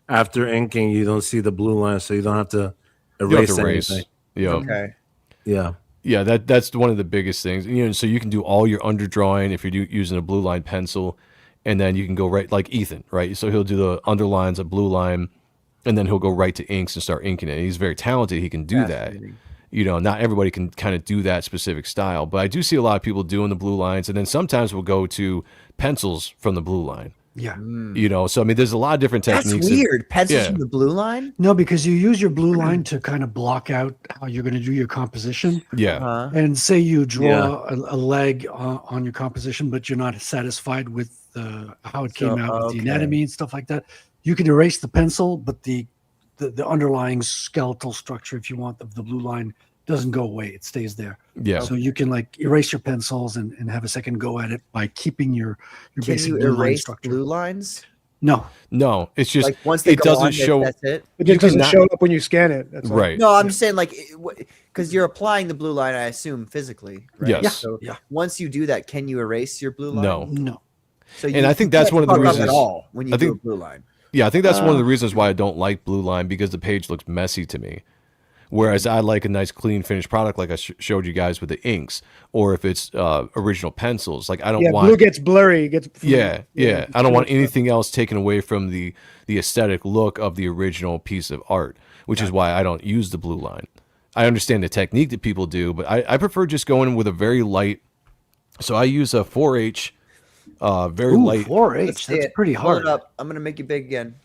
after inking, you don't see the blue line, so you don't have to You don't erase have to erase. anything. Yeah. Okay. Yeah. Yeah, that's one of the biggest things. So you can do all your underdrawing if you're using a blue line pencil, and then you can go right like Ethan, right? So he'll do the underlines, a blue line, and then he'll go right to inks and start inking it. He's very talented. He can do that. Not everybody can kind of do that specific style, but I do see a lot of people doing the blue lines, and then sometimes we'll go to pencils from the blue line. Yeah. So I mean, there's a lot of different That's techniques. weird. Pencils yeah. from the blue line. No, because you use your blue line to kind of block out how you're going to do your composition. Yeah. Huh? And say you draw a leg on your composition, but you're not satisfied with how it came out with the anatomy and stuff like that. You can erase the pencil, but the underlying skeletal structure, if you want, of the blue line doesn't go away. It stays there. Yeah. So you can like erase your pencils and have a second go at it by keeping your Can basic you blue line erase structure. blue lines? No. No, it's just Like once they it go doesn't on, show That's it. It just doesn't cannot- show up when you scan it. That's all. right. No, I'm just saying like because you're applying the blue line, I assume physically. Right? Yes. Yeah. So Yeah. once you do that, can you erase your blue line? No. No. So And I think that's can't one of the fuck up reasons- at all when you I do a think- blue line. Yeah, I think that's one of the reasons why I don't like blue line, because the page looks messy to me. Whereas I like a nice clean finished product like I showed you guys with the inks, or if it's original pencils. Like I don't Yeah, want blue gets blurry. It gets yeah. it's I don't want too much anything else taken away from the aesthetic look of the original piece of art, which is why I don't use the blue line. I understand the technique that people do, but I prefer just going with a very light. So I use a 4H, very Ooh, light. 4H. Let's see That's it. pretty Hold hard. it up. I'm gonna make you big again.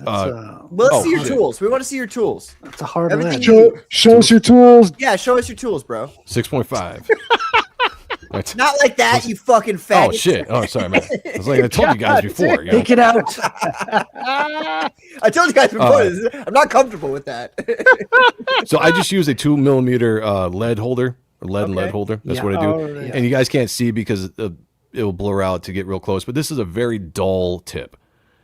That's, Well, let's see your shit. tools. We want to see your tools. that's a hard Everything edge. you- Show us your tools. Yeah, show us your tools, bro. 6.5. Right. Not like that, you fucking faggot. Oh shit! Oh, sorry, man. I was like, I told you guys before. You know? Take it out. I told you guys before. I'm not comfortable with that. So I just use a 2mm lead holder, or lead and lead holder. That's Yeah. what I do. Oh, right. And you guys can't see because it will blur out to get real close. But this is a very dull tip.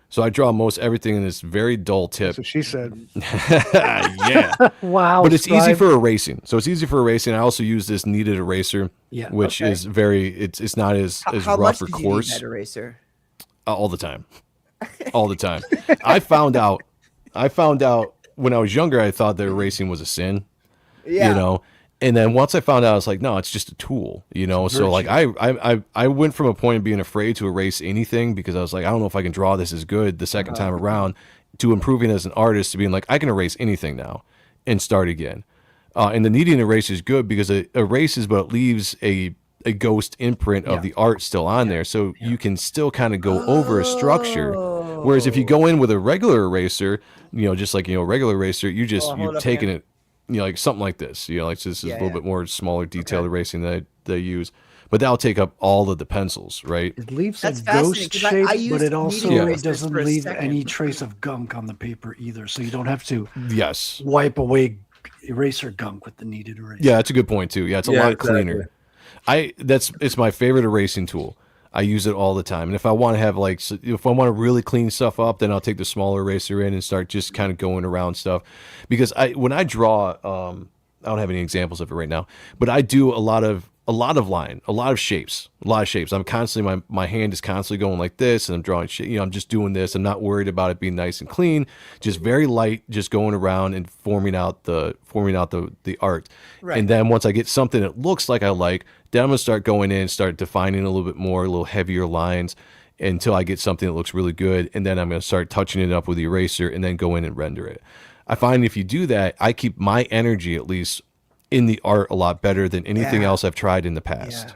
So I draw most everything in this very dull tip. That's what she said. Yeah. Wow. But it's easy Strive. for erasing. So it's easy for erasing. I also use this kneaded eraser, Yeah. which is very. It's not as How much rough or did you need course. that eraser? All the time. All the time. I found out when I was younger, I thought that erasing was a sin. Yeah. You know, and then once I found out, I was like, no, it's just a tool, you know. So like I went from a point of being afraid to erase anything because I was like, I don't know if I can draw this as good the second time around, to improving as an artist, to being like, I can erase anything now and start again. And the kneading eraser is good because it erases, but it leaves a ghost imprint of the art still on there. So you can still kind of go over a structure. Whereas if you go in with a regular eraser, you know, just like, you know, regular eraser, you just, hold you're up taking again. it, you know, like something like this, you know, like this is a little bit more smaller detailed erasing that they use, but that'll take up all of the pencils, right? It leaves That's a fascinating, ghost 'cause I shape, but used it also kneading erasers doesn't for a leave second. any trace of gunk on the paper either. So you don't have to Yes. wipe away eraser gunk with the kneaded eraser. Yeah, that's a good point too. Yeah, it's a Yeah, lot exactly. cleaner. It's my favorite erasing tool. I use it all the time. And if I want to have if I want to really clean stuff up, then I'll take the smaller eraser in and start just kind of going around stuff. Because when I draw, I don't have any examples of it right now, but I do a lot of line, a lot of shapes. I'm constantly, my hand is constantly going like this, and I'm drawing shit. You know, I'm just doing this. I'm not worried about it being nice and clean. Just very light, just going around and forming out the art. Right. And then once I get something that looks like I like, then I'm gonna start going in and start defining a little bit more, a little heavier lines, until I get something that looks really good. And then I'm gonna start touching it up with the eraser, and then go in and render it. I find if you do that, I keep my energy at least in the art a lot better than anything else I've tried in the past.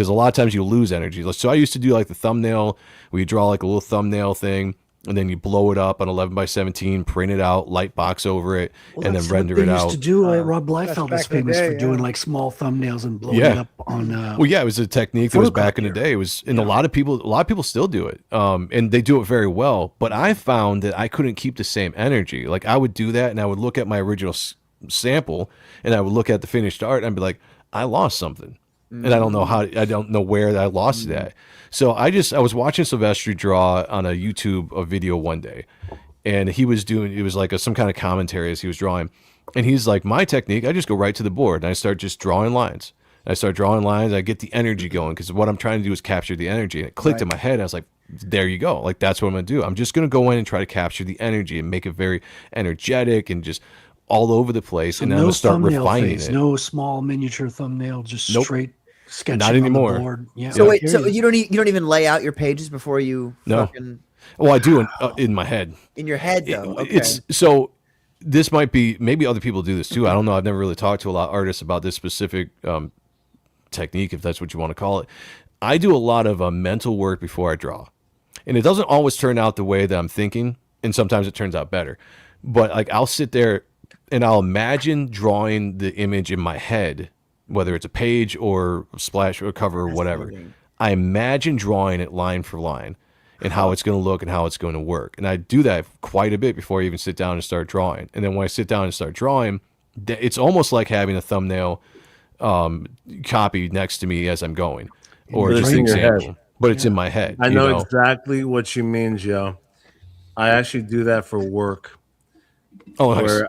because a lot of times you lose energy. So I used to do like the thumbnail, where you draw like a little thumbnail thing, and then you blow it up on 11x17, print it out, light box over it, and then render it out. Used to do. Rob Liefeld back is in the famous day, for doing yeah. like small thumbnails and blowing Yeah. it up on. Well, yeah, it was a technique that was back in the photocopy. day. It was, and a lot of people still do it, and they do it very well. But I found that I couldn't keep the same energy. Like I would do that, and I would look at my original sample, and I would look at the finished art, and I'd be like, I lost something, and I don't know how. I don't know where I lost it at. So I was watching Silvestri draw on a YouTube video one day, and he was doing, it was like some kind of commentary as he was drawing, and he's like, my technique, I just go right to the board and I start just drawing lines. I start drawing lines. I get the energy going because what I'm trying to do is capture the energy. And it clicked in my head. I was like, there you go. Like, that's what I'm going to do. I'm just going to go in and try to capture the energy and make it very energetic and just all over the place. So and then I'm going to start thumbnail refining phase, it. no small miniature thumbnail, just Nope. straight sketching Not on the anymore. board. Yeah. So I wait, hear so you. you don't even lay out your pages before you No. fucking Well, I do in my head. in your head though. Okay. It's so this might be, maybe other people do this too. I don't know. I've never really talked to a lot of artists about this specific technique, if that's what you want to call it. I do a lot of mental work before I draw, and it doesn't always turn out the way that I'm thinking, and sometimes it turns out better. But like I'll sit there and I'll imagine drawing the image in my head, whether it's a page or a splash or a cover or whatever. Fascinating. I imagine drawing it line for line and how it's going to look and how it's going to work. And I do that quite a bit before I even sit down and start drawing. And then when I sit down and start drawing, it's almost like having a thumbnail copy next to me as I'm going, or But just it's an in your head. example. But it's in my head. I you know exactly what you mean, Joe. I actually do that for work. Oh, nice. Where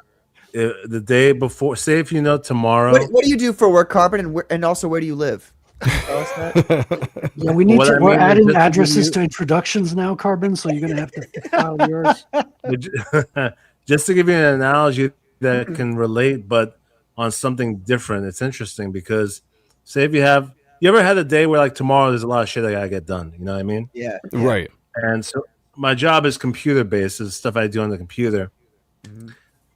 the day before, say if you know tomorrow. What do you do for work, Carbon, and also where do you live? Tell us that. Yeah, we need What to. I We're mean is adding just to give addresses you- to introductions now, Carbon. So you're gonna have to file yours. Just to give you an analogy that can relate, but on something different. It's interesting because, say if you ever had a day where like tomorrow there's a lot of shit I gotta get done. You know what I mean? Yeah. Right. And so my job is computer based. It's stuff I do on the computer.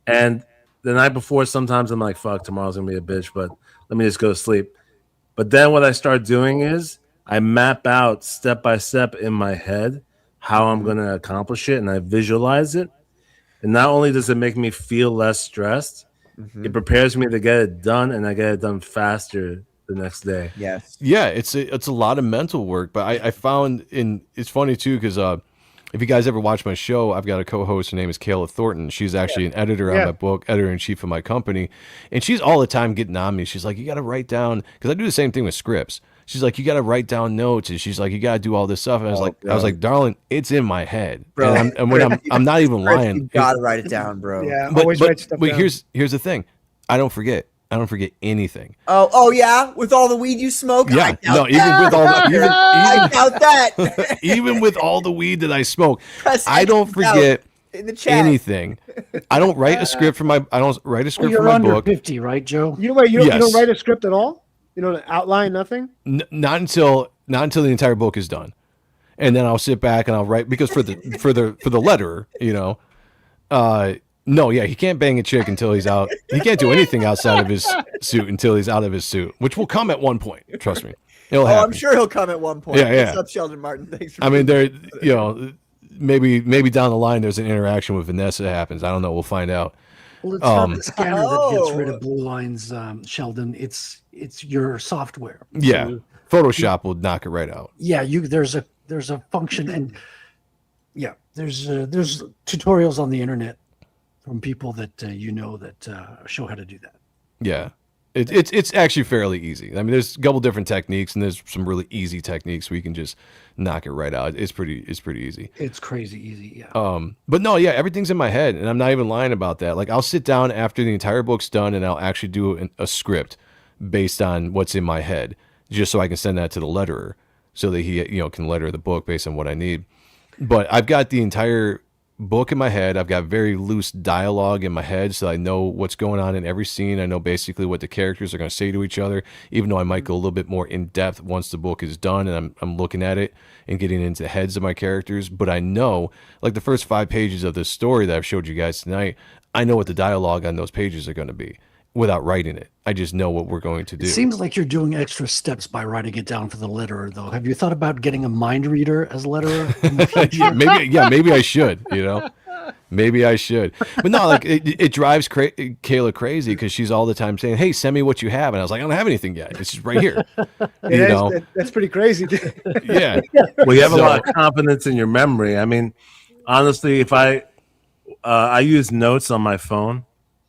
And the night before, sometimes I'm like, fuck, tomorrow's gonna be a bitch, but let me just go to sleep. But then what I start doing is I map out step by step in my head how I'm gonna accomplish it, and I visualize it. And not only does it make me feel less stressed, it prepares me to get it done, and I get it done faster the next day. Yes. Yeah, it's a lot of mental work, but I found it's funny too because if you guys ever watch my show, I've got a co-host. Her name is Kayla Thornton. She's actually an editor on my book, editor-in-chief of my company, and she's all the time getting on me. She's like, you got to write down, because I do the same thing with scripts. She's like, you got to write down notes, and she's like, you got to do all this stuff. And I was like, darling, it's in my head, Bro. and when I'm not even lying. You gotta write it down, bro. Yeah, But, always write stuff down. here's the thing, I don't forget anything. Oh yeah, with all the weed you smoke. Yeah, I doubt no, even that. with all the, I doubt that. even with all the weed that I smoke, Press I don't X out forget in the chat. anything. I don't write a script for my. I don't write a script for You're my under book. 50, right, Joe? You don't Yes. write a script at all? You don't outline nothing? Not until the entire book is done, and then I'll sit back and I'll write, because for the letterer, no, yeah, he can't bang a chick until he's out. He can't do anything outside of his suit until he's out of his suit, which will come at one point. Trust me, it'll happen. I'm sure he'll come at one point. Yeah, yeah. What's up, Sheldon Martin? Thanks for I mean, there, maybe down the line there's an interaction with Vanessa that happens. I don't know. We'll find out. Well, it's not the scanner that gets rid Oh. of blue lines, Sheldon. It's your software. Yeah, So, Photoshop will knock it right out. yeah. There's a function, and yeah, there's tutorials on the internet from people that that show how to do that. Yeah. It's actually fairly easy. I mean, there's a couple different techniques, and there's some really easy techniques where you can just knock it right out. It's pretty easy. It's crazy easy. Yeah. But no, yeah, everything's in my head, and I'm not even lying about that. Like, I'll sit down after the entire book's done, and I'll actually do a script based on what's in my head, just so I can send that to the letterer, so that he can letter the book based on what I need. But I've got the entire book in my head. I've got very loose dialogue in my head, so I know what's going on in every scene. I know basically what the characters are going to say to each other, even though I might go a little bit more in depth once the book is done and I'm looking at it and getting into the heads of my characters. But I know, like the first 5 pages of this story that I've showed you guys tonight, I know what the dialogue on those pages are going to be. without writing it. I just know what we're going to do. It seems like you're doing extra steps by writing it down for the letterer, though. Have you thought about getting a mind reader as letterer in the future? Maybe I should, maybe I should. But no, like it drives Kayla crazy because she's all the time saying, "Hey, send me what you have," and I was like, "I don't have anything yet. It's just right here." That's pretty crazy. Yeah. Well, you have a lot of confidence in your memory. I mean, honestly, if I use notes on my phone.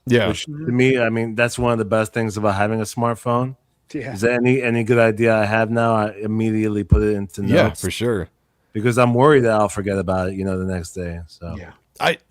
Yeah. Which to me, I mean, that's one of the best things about having a smartphone. Yeah. Is there any good idea I have now? I immediately put it into notes. Yeah, for sure. Because I'm worried that I'll forget about it, the next day. So Yeah.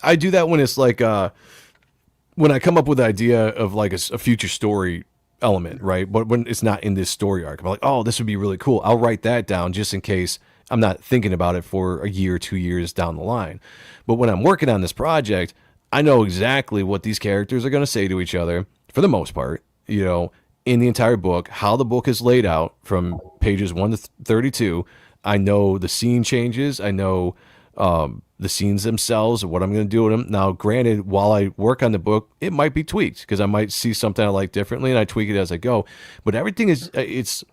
I do that when it's like when I come up with the idea of like a future story element, right? But when it's not in this story arc, I'm like, oh, this would be really cool. I'll write that down just in case I'm not thinking about it for a year, 2 years down the line. But when I'm working on this project, I know exactly what these characters are going to say to each other for the most part, in the entire book, how the book is laid out from pages 1 to 32. I know the scene changes. I know the scenes themselves, what I'm going to do with them. Now, granted, while I work on the book, it might be tweaked because I might see something I like differently and I tweak it as I go. But everything is, it's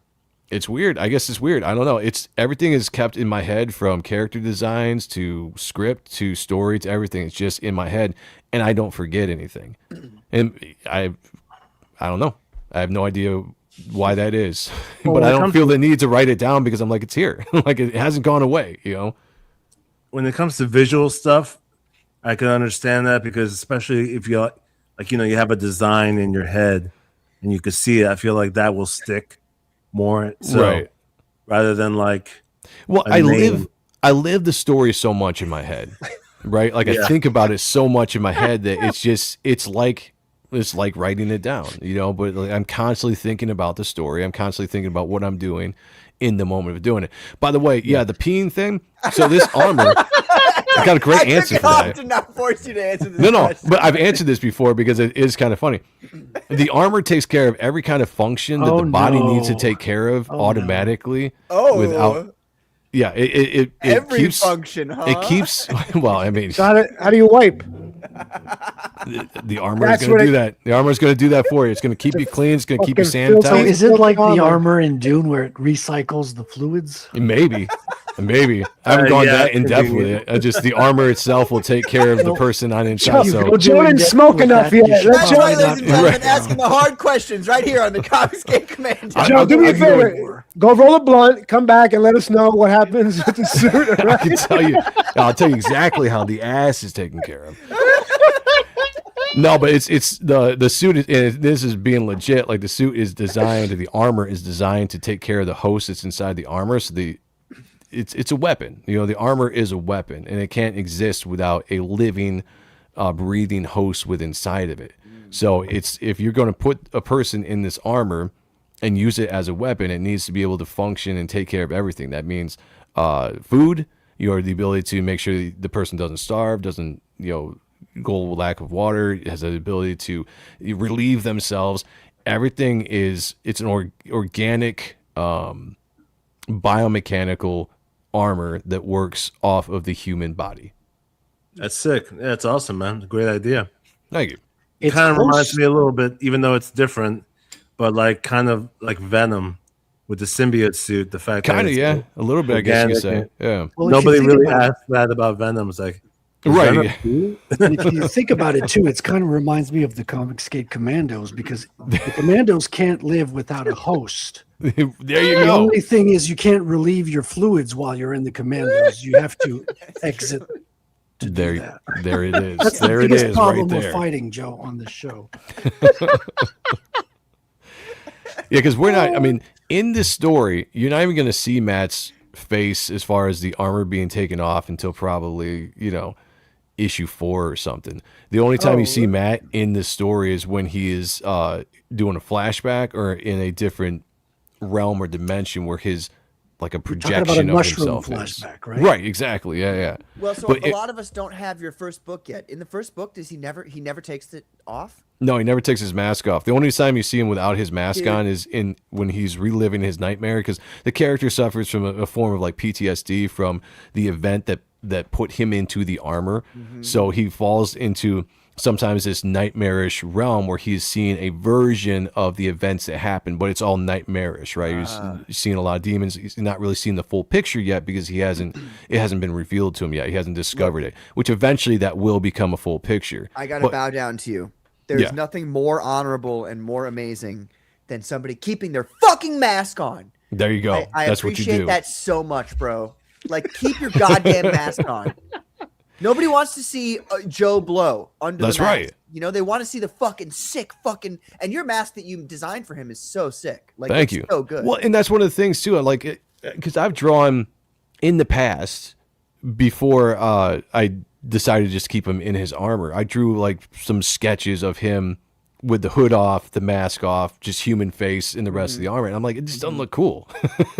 weird. I guess it's weird. I don't know. Everything is kept in my head, from character designs to script to story to everything. It's just in my head, and I don't forget anything. And I don't know. I have no idea why that is, but I don't feel the need to write it down because I'm like, it's here. Like it hasn't gone away, When it comes to visual stuff, I can understand that because especially if you you have a design in your head and you can see it, I feel like that will stick more. So right. rather than like, well, I live the story so much in my head, right? Like I think about it so much in my head that it's like writing it down, but like, I'm constantly thinking about the story. I'm constantly thinking about what I'm doing in the moment of doing it. By the way, the peeing thing. So this armor, I got a great answer for that. To not force you to answer this question. But I've answered this before because it is kind of funny. The armor takes care of every kind of function that the body needs to take care of automatically. Without. Yeah, it every keeps, function, huh? It keeps. Well, I mean, How do you wipe? the armor is going to do that. The armor is going to do that for you. It's going to keep you clean. It's going to keep you sanitized. So is it like the armor in Dune where it recycles the fluids? Maybe. I haven't gone that in depth with it. Just the armor itself will take care of the person on inside. So Joe didn't smoke enough yet. That's right, ladies and gentlemen, asking the hard questions right here on the Comicsgate Commandos. Joe, do me a favor. Go roll a blunt, come back, and let us know what happens with the suit. Right? I can tell you. I'll tell you exactly how the ass is taken care of. No, but it's the suit is, and this is being legit. Like the suit is designed, the armor is designed to take care of the host that's inside the armor. So it's a weapon. The armor is a weapon, and it can't exist without a living, breathing host within inside of it. So if you're going to put a person in this armor and use it as a weapon, it needs to be able to function and take care of everything. That means food, the ability to make sure the person doesn't starve, doesn't go lack of water, has the ability to relieve themselves. Everything it's an organic, biomechanical armor that works off of the human body. That's sick. Yeah, that's awesome, man. Great idea. Thank you. It kind of reminds me a little bit, even though it's different, but like kind of like Venom with the symbiote suit. The fact kind of, a little bit, I guess you could say. Yeah. Well, nobody really asked that about Venom. It's like, right. And if you think about it too, it kind of reminds me of the Comicsgate Commandos because the Commandos can't live without a host. There you The go. only thing is you can't relieve your fluids while you're in the Commandos. You have to exit. There it is. That's there the it biggest is, problem right we're there. fighting, Joe, on this show. Yeah, because we're not. I mean, in this story, you're not even going to see Matt's face as far as the armor being taken off until probably issue 4 or something. The only time you see Matt in this story is when he is doing a flashback or in a different realm or dimension where his like a projection of himself flashback, is. Right, exactly. Yeah. Well, so a lot of us don't have your first book yet. In the first book, does he never takes it off? No, he never takes his mask off. The only time you see him without his mask on is when he's reliving his nightmare, because the character suffers from a form of like PTSD from the event that put him into the armor. So he falls into sometimes this nightmarish realm where he's seeing a version of the events that happen, but it's all nightmarish, right? He's seeing a lot of demons. He's not really seeing the full picture yet because it hasn't been revealed to him yet. He hasn't discovered it, which eventually that will become a full picture. I gotta bow down to you. There's Yeah. nothing more honorable and more amazing than somebody keeping their fucking mask on. There you go. I That's what you appreciate do. that so much, bro. Like, keep your goddamn mask on. Nobody wants to see Joe Blow under That's the mask. right. You know, they want to see the fucking sick fucking. And your mask that you designed for him is so sick. Like, Thank it's you. so good. Well, and that's one of the things too. I like it because I've drawn in the past before I decided to just keep him in his armor. I drew like some sketches of him with the hood off, the mask off, just human face in the rest of the armor. And I'm like, it just doesn't look cool.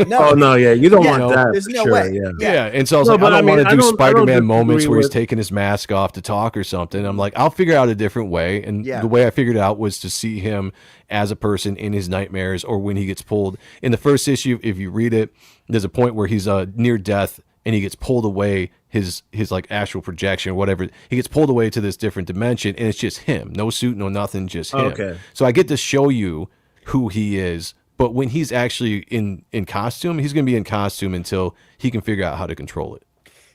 No, Oh no, yeah, you don't Yeah, want that. there's for no sure, way. Yeah. Yeah, and so I was No, like, but I don't want I to do don't Spider-Man moments disagree where he's with- taking his mask off to talk or something. I'm like, I'll figure out a different way. And Yeah. the way I figured out was to see him as a person in his nightmares or when he gets pulled. In the first issue, if you read it, there's a point where he's near death and he gets pulled away, his like astral projection or whatever. He gets pulled away to this different dimension and it's just him. No suit, no nothing, just him. Okay. So I get to show you who he is. But when he's actually in costume, he's going to be in costume until he can figure out how to control it.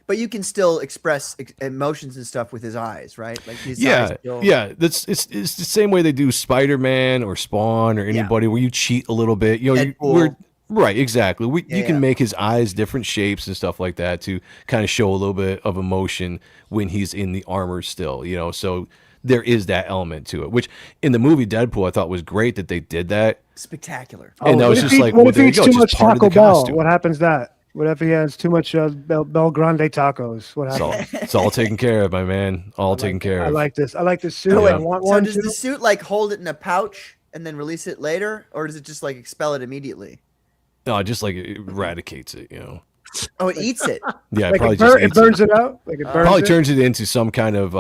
but you can still express emotions and stuff with his eyes, right? Like his eyes Yeah, still... yeah. It's the same way they do Spider-Man or Spawn or anybody where you cheat a little bit. You know, Deadpool. right, exactly. You can yeah. make his eyes different shapes and stuff like that to kind of show a little bit of emotion when he's in the armor still. You know, so there is that element to it, which in the movie Deadpool I thought was great that they did that. Spectacular. And that what was if just he- like, what well, if there he you eats go, too just much part of Taco the Bell? costume. What happens that? What if he has too much Bel Grande tacos? What happens? It's all taken care of, my man. All taken care I of. like this. I like this suit. So, I Yeah. want so one does too. the suit like hold it in a pouch and then release it later, or does it just like expel it immediately? No, just like it eradicates it, you know. Oh, it eats it. Yeah, Like probably it, burn, just it eats it. burns it out. Like it burns Probably it. turns it into some kind of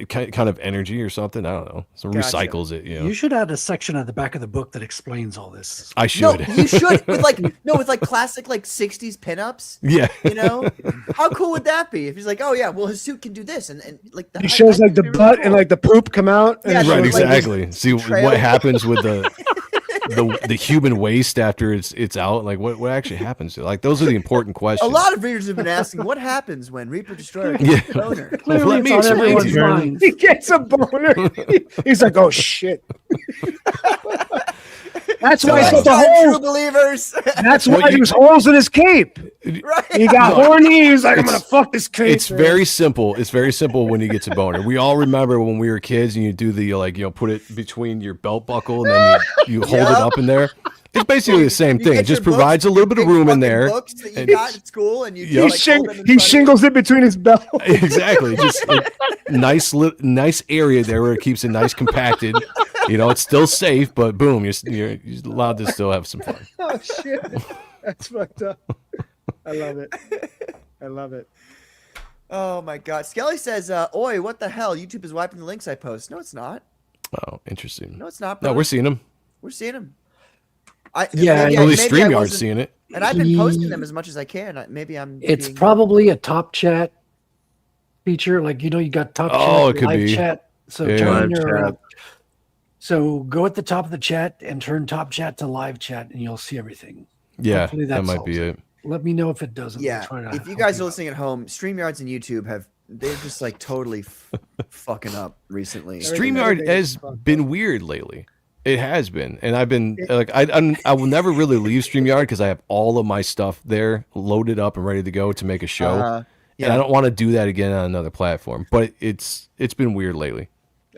kind of energy or something. I don't know. So Gotcha. recycles it. You know, You should add a section at the back of the book that explains all this. I No, should. you should with like with like classic like '60s pinups. Yeah. You know, how cool would that be if he's like, oh yeah, well his suit can do this, and like He shows like the butt and like the poop come out. And Yeah, it right, Right. shows, like, Exactly. See trail. what happens with the human waste after it's out. Like what actually happens to it? Like those are the important a questions. lot of readers have been asking, what happens when Reaper Destroyer Yeah. gets a boner? Clearly, Let it's me on explain to everyone's you. mind. He gets a boner. He's like, oh shit. That's why Well he's got the done, true holes. believers. That's Well, why you- there's holes in his cape. Right. He got horny. He's like, I'm gonna It's- fuck this cape. It's man. very simple. It's very simple when he gets a boner. We all remember when we were kids and you do the put it between your belt buckle and then you hold it Yeah. up in there. It's basically the same You thing. get It just your provides a little bit of big room in fucking there. Books that you and- got at school, and you Yep. just, like, hold them in He front of you. shingles it between his belt. Exactly. Just like, nice area there where it keeps it nice compacted. You know, it's still safe, but boom, you're allowed to still have some fun. Oh shit. That's fucked up. I love it. I love it. Oh my god. Skelly says, oi, what the hell? YouTube is wiping the links I post. No, it's not. Oh, interesting. No, it's not. No, brother. we're seeing them. We're seeing them. Yeah, At least StreamYard's seeing it. And I've been posting them as much as I can. Maybe I'm. It's being- probably a top chat feature. Like, you got top Oh, chat, it could live be. chat. So Yeah. turn Live your, chat. so go at the top of the chat and turn top chat to live chat, and you'll see everything. Yeah, Hopefully that that might be solves it. Let me know if it doesn't. We'll Yeah. try to If you help guys are out. listening at home, StreamYards and YouTube they're just like totally fucking up recently. StreamYard has been weird lately. It has been, and I've been like, I will never really leave StreamYard because I have all of my stuff there loaded up and ready to go to make a show, and yeah. I don't want to do that again on another platform. But it's been weird lately.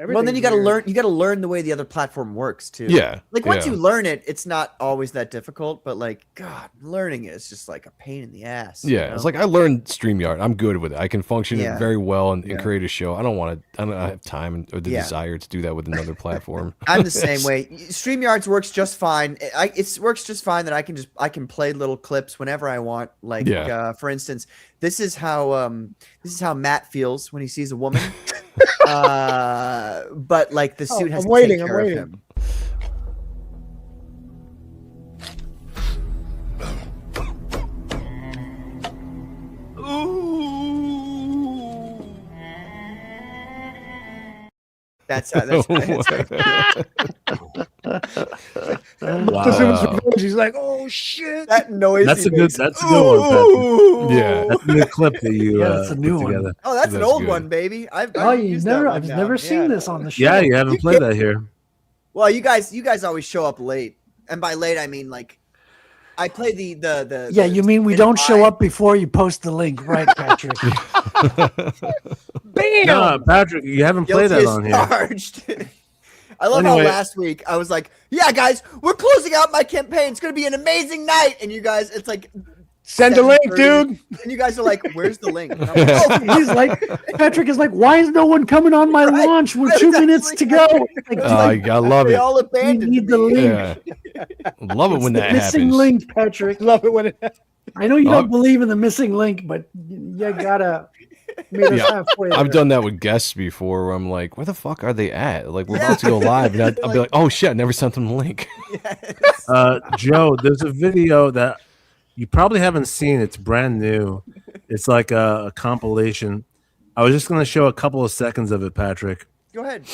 Well, then you got to learn. You got to learn the way the other platform works too. Yeah, Like once yeah. you learn it, it's not always that difficult. But like, God, learning it is just like a pain in the ass. you Yeah, know? it's like I learned StreamYard. I'm good with it. I can function Yeah. it very well and Yeah. create a show. I don't have time or the Yeah. desire to do that with another platform. I'm the same way. StreamYards works just fine. It works just fine that I can play little clips whenever I want. Like Yeah. for instance, this is how Matt feels when he sees a woman. But like the suit has I'm to waiting, take I'm care of waiting. him. That's how. That's Wow. He's like, oh shit. that noise. That's he a good. makes. That's a good one. Patrick. Ooh. Yeah. That's a good clip that you Yeah, that's a new put one. together. Oh, that's an That's old good. one, baby. I've Oh, used that one I've now. never Yeah. seen this on the show. Yeah, you haven't played that here. Well, you guys always show up late, and by late I mean like I play the. Yeah, you mean we don't show up before you post the link, right, Patrick? Bam. No, Patrick, you haven't played that on here. Charged. I love how Anyway. last week I was like, "Yeah, guys, we're closing out my campaign. It's gonna be an amazing night." And you guys, it's like, Send the link, 7:30, dude. and you guys are like, "Where's the link?" And I'm like, "Oh, He's like, Patrick is like, why is no one coming on my Right. launch? We're I 2 was minutes to go. actually- Like, I love they it. all we abandoned need me." the link. Yeah. Love it when The that missing happens. link, Patrick. Love it when it. I know you Oh. don't believe in the missing link, but you gotta meet us Yeah. halfway. I've there. done that with guests before where I'm like, where the fuck are they at? Like, we're about to go live. And I'll be like, oh shit, I never sent them the link. Joe, there's a video that you probably haven't seen. It's brand new. It's like a compilation. I was just going to show a couple of seconds of it, Patrick. Go ahead.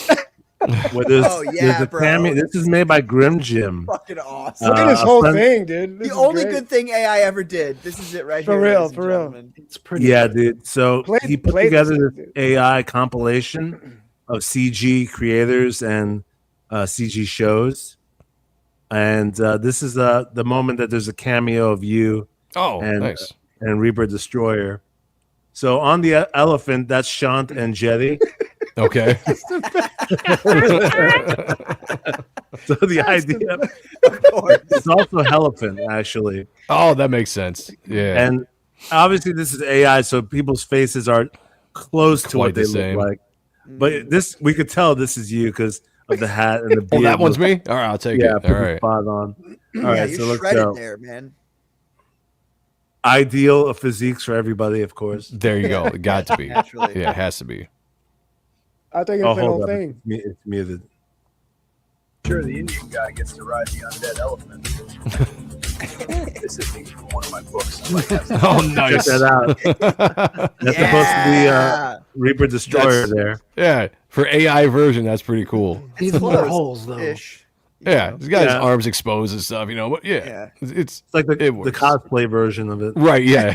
Where there's, Oh, yeah, there's a bro. cameo. This is made by Grim Jim. Fucking awesome. Look at Uh, this whole friend- thing, dude. This The is only great. good thing AI ever did. This is it right For here. real, ladies and for real. gentlemen. It's pretty. Yeah, good. dude. So he put Play together this, this dude. AI compilation of CG creators and CG shows. And this is the moment that there's a cameo of you Oh, And- nice. and Reaper Destroyer. So on the elephant, that's Shant and Jetty. Okay. So the idea, Of course. it's also elephant actually, Oh, that makes sense. Yeah. and obviously this is AI, so people's faces are close to Quite what they the same. look like. But this, we could tell this is you because of the hat and the Oh, beard. that one's me? All right, I'll take Yeah, it. All pretty right. spot on. All Yeah, right, you're so let's shredded go. there, man. Ideal of physiques for everybody, of course. There you go. It got to be. Naturally. Yeah, it has to be. I think Oh, it's the whole hold up. thing. It's muted. Sure, the Indian guy gets to ride the undead elephant. This is from one of my books. I might have some- Oh, Check nice. that out. That's supposed to be Reaper Destroyer That's- there. Yeah, for AI version, that's pretty cool. Needs more Close holes though. ish. Yeah, he's got his Yeah. arms exposed and stuff, you know. But yeah, Yeah. it's It's like the It works. cosplay version of it. right. Yeah.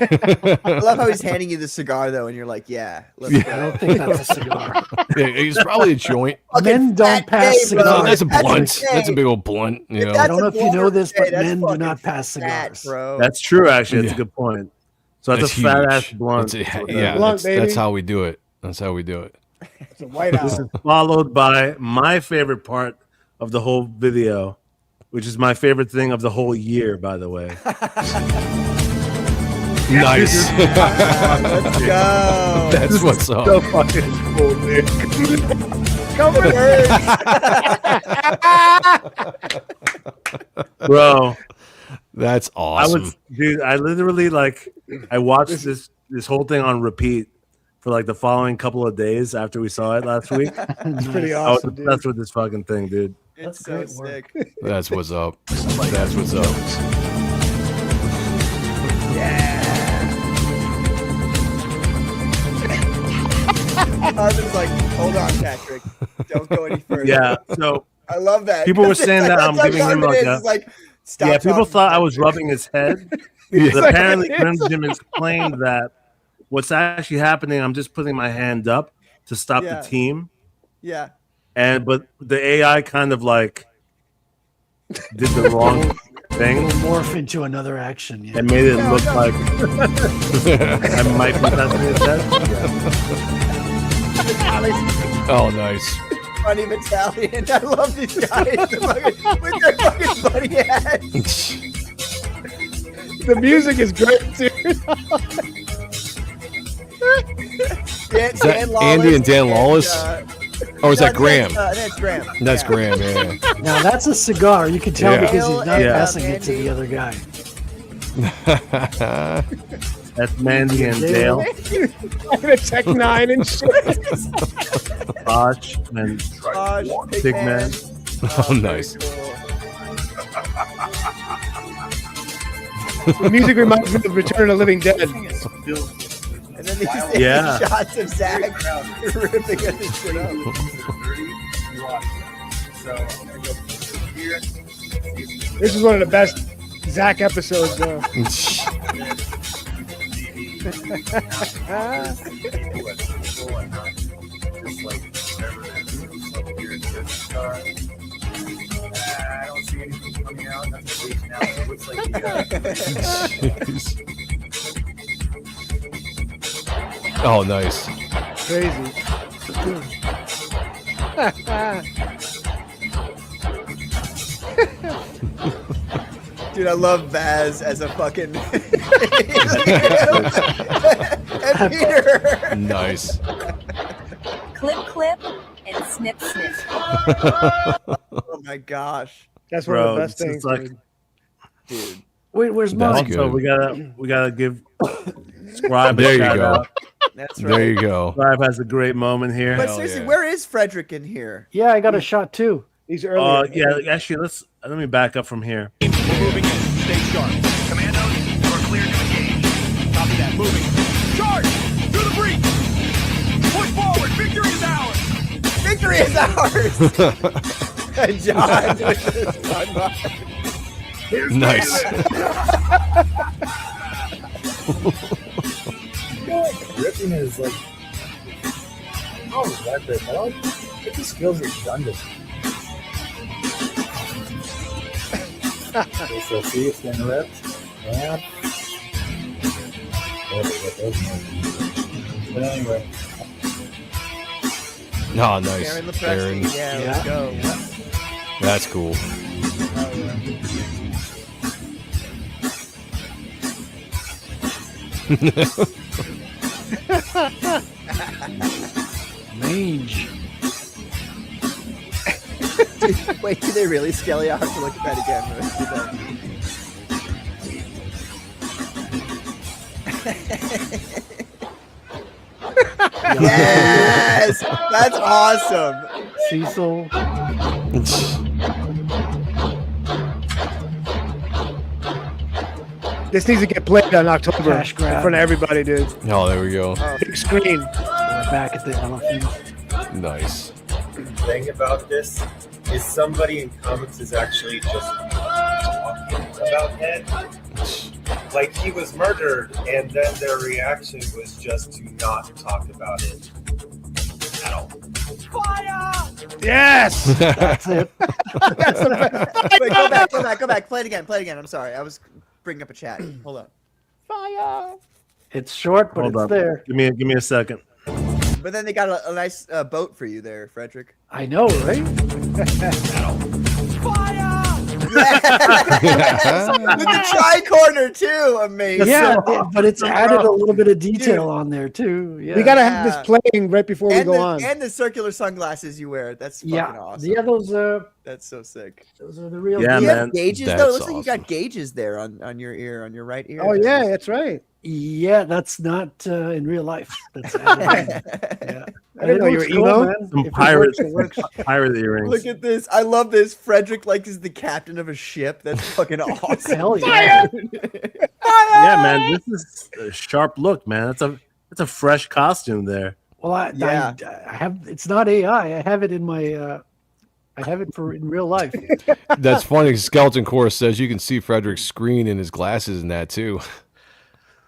I love how he's handing you the cigar though, and you're like, "Yeah, let's I go." don't think that's a cigar. Yeah, it's probably a joint. Men don't fat pass day, bro. cigars. That's a That's blunt. insane. That's a big old blunt. You know. I don't know if you know this, but That's men do fucking not pass fat, cigars. bro. That's true, actually. That's Yeah. a good point. So that's a huge. fat ass blunt. That's a- That's yeah, Blunt, that's baby. how we do it. That's how we do it. It's a white This owl. is followed by my favorite part of the whole video, which is my favorite thing of the whole year, by the way. Nice. Let's go. That's what's up. So fucking cool, dude. Come on, Bro, That's I awesome. was, dude, I literally I watched this whole thing on repeat for like the following couple of days after we saw it last week. It's pretty I was awesome, dude. obsessed with this fucking thing, dude. It's so great sick. work. That's what's up. That's what's up. I was like, "Hold on, Patrick, don't go any further." Yeah, so I love that. People were It's saying that I'm that's how giving him Carmen like is. a- It's like, stop yeah, people talking, thought I was Patrick. rubbing his head. But apparently, Grim Jim explained that what's actually happening, I'm just putting my hand up to stop Yeah. the team. Yeah. But the AI kind of like did the wrong thing It'll morph into another action. Yeah. and made it look like I might be touching his head. Oh, nice. Funny battalion. I love these guys with their fucking funny hats. The music is great, dude. Dan Lawless Andy and Dan Lawless? Or is that no, Graham? That's Graham. That's Yeah. Graham, yeah. Now that's a cigar. You can tell Yeah. because he's not Yeah. passing it to Andy. the other guy. That's Mandy and Dale, The Tech 9 and shit. Botch, and Raj, Big Man. Oh, nice. Cool. The music reminds me of Return of the Living Dead. And then these Yeah. shots of Zach ripping this shit up. So I'm gonna go here. This is one of the best Zach episodes, though. I don't see anything coming out. Nothing's leaking out. It looks like Oh, nice. Crazy. Dude, I love Baz as a fucking and Peter. Nice. Clip, clip, and snip, snip. Oh my gosh, That's one of Bro, the best it's things. like- dude. dude. Wait, where's That's mine? good. So we gotta give Scribe a There you shout go. out. That's right. There you go. Scribe has a great moment here. But Hell seriously, yeah. where is Frederick in here? Yeah, I got a shot too. These earlier. Yeah, actually, let me back up from here. We're moving in. Stay sharp. Commandos, you are clear to engage. Copy that. Moving. Charge! Through the breach! Push forward! Victory is ours! Victory is ours. John. Nice. ripping is like, oh, that bit. I don't think this feels redundant. Okay, so see, it's been ripped. And but anyway, Oh, nice. Aaron Lepresti. Yeah, let's go. That's cool. Mange. Dude, wait, do they really scale you? I'll have to look at that again. Yes, that's awesome. Cecil. This needs to get played on October Cash in grab. front of everybody, dude. Oh, there we go. Big screen. We're back at the elephant. Nice. thing about this is somebody in comics is actually just talking about Ned. Like, he was murdered, and then their reaction was just to not talk about it at all. Fire! Yes. That's it. That's the best. Wait, go back. Play it again. I'm sorry. I was bringing up a chat. Hold on. Fire. It's short, but Hold it's up. there. Give me a second. But then they got a nice boat for you there, Frederick. I know, right? Fire! Yes! With the tri-corner too. Amazing. Yeah, but it's added a little bit of detail on there too. Yeah. We gotta have this playing right before we And go the, on. and the circular sunglasses you wear. That's fucking awesome. Yeah, those That's so sick. are the real. Yeah, Do you man. have gauges though? It That's looks like you got awesome. gauges there on your ear, on your right ear. Oh there. yeah, that's right. Yeah, that's not in real life. That's added in. Yeah. I didn't know you were emo. Some If it pirate, works, it works. pirate earrings. Look at this. I love this. Frederick like is the captain of a ship. That's fucking awesome. Hell yeah. Yeah, man, this is a sharp look, man. That's a fresh costume there. Well, I have. It's not AI. I have it in my. I have it for in real life. That's funny. Skeleton Core says you can see Frederick's screen in his glasses and that too.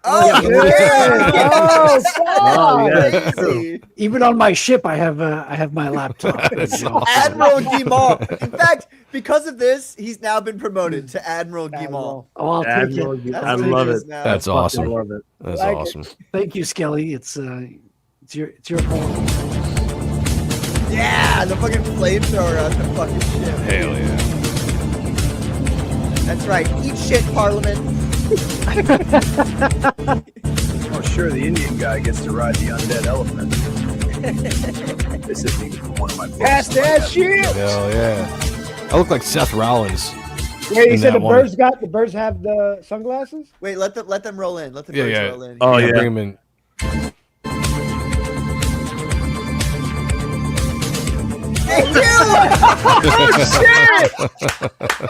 Oh, yeah. Oh, Oh, yeah. Crazy. Even on my ship, I have my laptop. That's You know. Admiral Guimont. In fact, because of this, he's now been promoted to Admiral Guimont. Oh, I'll take Admiral, it. That's I what love he it. is now. That's I awesome. love it. That's Like it. awesome. Thank you, Skelly. It's your fault. Yeah, the fucking flamethrower on the fucking ship. Hell yeah. That's right. Eat shit, Parliament. Oh, sure, the Indian guy gets to ride the undead elephant. This is even from one of my books. Pass that shit. Hell yeah. I look like Seth Rollins. Wait, you in said that the one. birds have the sunglasses? Wait, let them roll in. Let the Yeah, birds yeah. roll in. Oh, yeah. Bring him in. They do! Shit!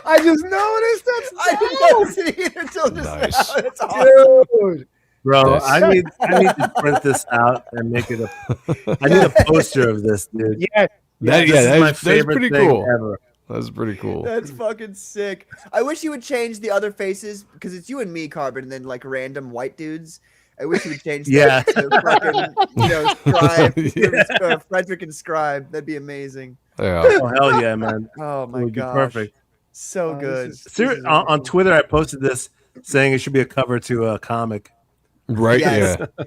I just noticed that's I didn't notice it either until just Nice. now. That's awesome. dude. Bro, Nice. I need to print this out and make it I need a poster of this, dude. Yeah, That This is my that's favorite pretty thing cool. ever. That's pretty cool. That's fucking sick. I wish you would change the other faces because it's you and me, Carbon, and then like random white dudes. I wish you would change Yeah. that to fucking, Scribe, Yeah. Frederick and Scribe. That'd be amazing. Yeah. Oh hell yeah, man! Oh It my would be gosh. perfect. So good. On Twitter, I posted this saying it should be a cover to a comic. Right? Yes. Yeah.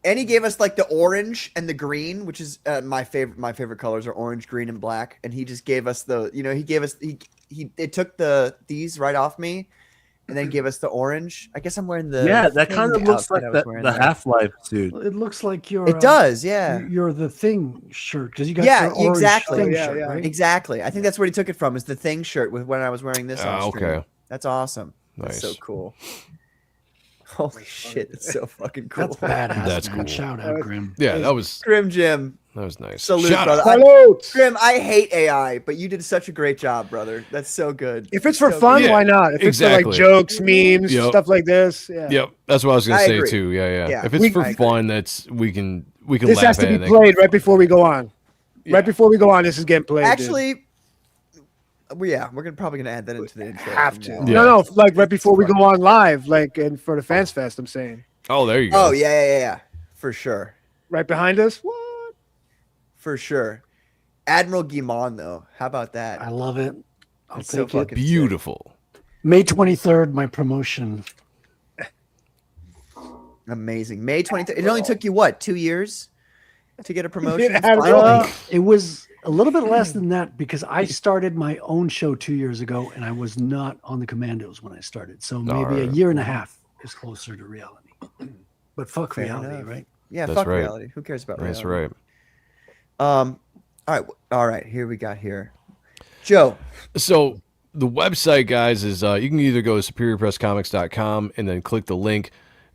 And he gave us like the orange and the green, which is my favorite. My favorite colors are orange, green, and black. And he just gave us it took these right off me, and then gave us the orange. I guess I'm wearing the That kind of Thing looks like outfit I was the wearing the there. Half-Life suit. It looks like you're. It does, yeah. You're the Thing shirt because you got Yeah, your orange exactly. Thing Yeah, shirt, yeah. right? Exactly. I think that's where he took it from. Is the Thing shirt with when I was wearing this. on stream. Okay. That's awesome. That's so Nice. cool. Holy shit! It's so fucking cool. That's badass. That's man. cool. Shout out, Grim. Yeah, that was Grim Jim. nice. Salute, Shout brother. out. Grim, I hate AI, but you did such a great job, brother. That's so good. If it's for So fun, good. why not? If it's for exactly. like jokes, memes, Yep. stuff like this, yeah. Yep, that's what I was gonna I say agree. too. Yeah. Yeah. If it's for I agree. fun, that's we can This laugh has to at be it and played right before we go on. Right before we go on, this is getting played. dude. Actually, we're probably gonna add that into the intro. have from to. now. Yeah. No, like right before we go on live, like and for the Fans Fest, I'm saying. Oh, there you go. Oh yeah, for sure, Right behind us. What? for sure. Admiral Guimond, though, how about that? I love it. I'll It's so take it. fucking sick. Beautiful. May 23rd, my promotion. Amazing. May 23rd. It only took you what, 2 years to get a promotion? It had- Finally? It was a little bit less than that because I started my own show 2 years ago and I was not on the Commandos when I started. So maybe a Alright. year and a half is closer to reality. But fuck Fair reality, enough. right? Yeah, That's fuck right. reality. Who cares about That's reality? right. All right. Here we got here. Joe. So the website, guys, is you can either go to superiorpresscomics.com and then click the link,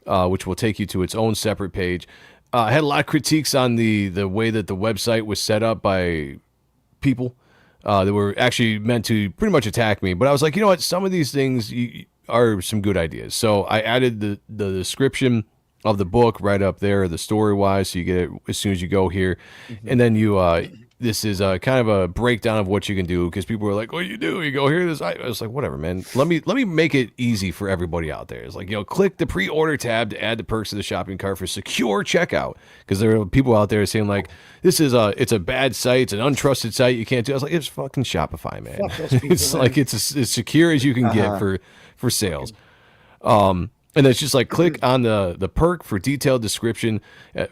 which will take you to its own separate page. I had a lot of critiques on the way that the website was set up by people that were actually meant to pretty much attack me. But I was like, you know what? Some of these things are some good ideas. So I added the description of the book right up there, the story-wise, so you get it as soon as you go here. And then you this is kind of a breakdown of what you can do because people were like, "What do you do? You go here." I was like, "Whatever, man. Let me make it easy for everybody out there." It's like, click the pre-order tab to add the perks to the shopping cart for secure checkout because there are people out there saying like, "This is it's a bad site. It's an untrusted site. You can't do." I was like, "It's fucking Shopify, man. Fuck those people, It's man. like it's as secure as you can get for sales." And it's just like click on the perk for detailed description I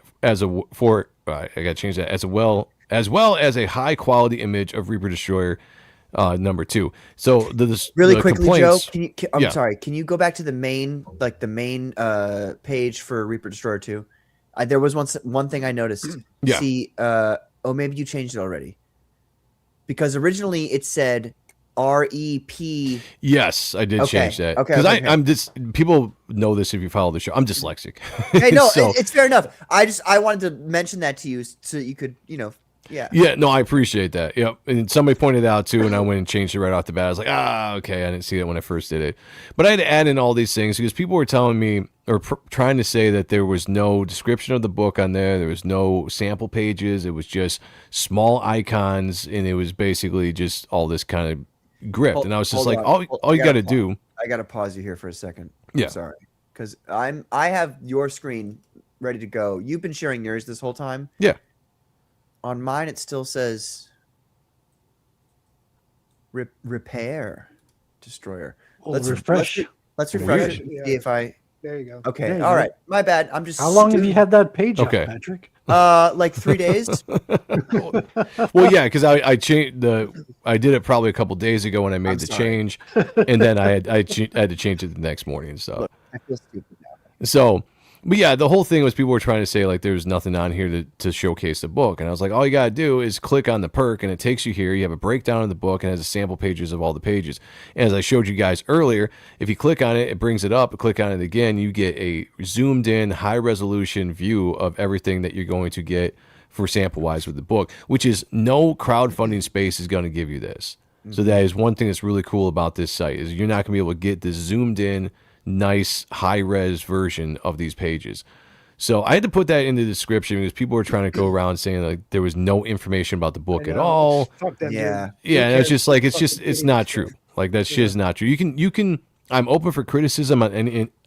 gotta change that as well as a high quality image of Reaper Destroyer number 2. So Really the quickly, complaints- Joe, I'm Yeah. sorry. Can you go back to the main page for Reaper Destroyer 2? There was one thing I noticed. Yeah. See, maybe you changed it already. Because originally it said REP. Yes, I did Okay, change that okay, because okay. I'm just people know this if you follow the show. I'm dyslexic. Hey, no, So- it's fair enough. I wanted to mention that to you so you could, yeah. Yeah, no, I appreciate that. Yep. And somebody pointed out too, and I went and changed it right off the bat. I was like, okay, I didn't see that when I first did it. But I had to add in all these things because people were telling me or trying to say that there was no description of the book on there. There was no sample pages. It was just small icons, and it was basically just all this kind of grift. And I was just Hold like, on. all you got to do. I got to pause you here for a second. Yeah. Sorry. Because I have your screen ready to go. You've been sharing yours this whole time. Yeah. On mine, it still says repair destroyer. Oh, refresh. Let's refresh Weird. it and see if I. There you go. Okay. There you all go. right. My bad. I'm just. How long have you had that page Okay. up, Patrick? Like 3 days. Well, yeah, because I changed I did it probably a couple days ago when I made I'm the sorry. change, and then I had to change it the next morning and stuff. Look, I feel stupid now. So, but yeah, the whole thing was people were trying to say like there's nothing on here to showcase the book, and I was like, all you gotta do is click on the perk, and it takes you here. You have a breakdown of the book and it has a sample pages of all the pages. And as I showed you guys earlier, if you click on it, it brings it up. Click on it again, you get a zoomed in, high resolution view of everything that you're going to get for sample wise with the book, which is no crowdfunding space is going to give you this. So that is one thing that's really cool about this site is you're not going to be able to get this zoomed in, nice high res version of these pages. So I had to put that in the description because people were trying to go around saying like there was no information about the book at all. Fuck them, Yeah. dude. Yeah, and it's just like it's Fucking not idiots, true. Like that's just not true. You can. I'm open for criticism on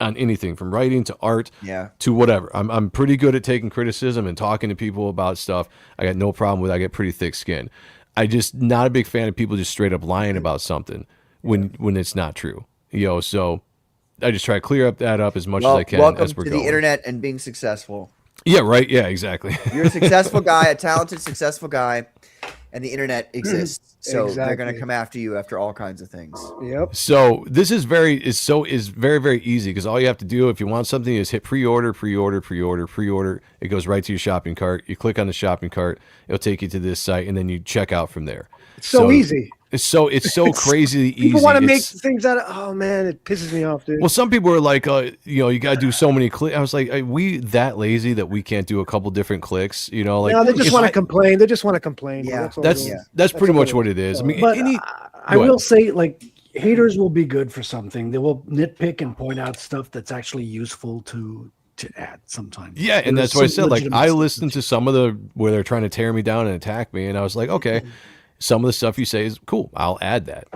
anything from writing to art Yeah. to whatever. I'm pretty good at taking criticism and talking to people about stuff. I got no problem with it. I get pretty thick skin. I just not a big fan of people just straight up lying about something when it's not true. So I just try to clear that up as much as I can welcome as we're to going. the internet and being successful. Yeah, right. Yeah, exactly. You're a successful guy, a talented, successful guy, and the internet exists. So they're going Exactly. to come after you after all kinds of things. Yep. So this is very very easy because all you have to do if you want something is hit pre-order. It goes right to your shopping cart. You click on the shopping cart, it'll take you to this site, and then you check out from there. It's so easy. It's so crazy easy. People want to make It's- things out of. Oh man, it pisses me off, dude. Well, some people are like, you got to do so many clicks. I was like, are we that lazy that we can't do a couple different clicks? Like no, they just if want I- to complain. They just want to complain. Yeah. That's all it is. That's pretty all much it what is. it is. I mean, But I Go ahead. will say, like, haters will be good for something. They will nitpick and point out stuff that's actually useful to add sometimes. yeah, and There's that's what I some said. Like, legitimate I stuff listened to some of where they're trying to tear me down and attack me, and I was like, okay, some of the stuff you say is cool. I'll add that.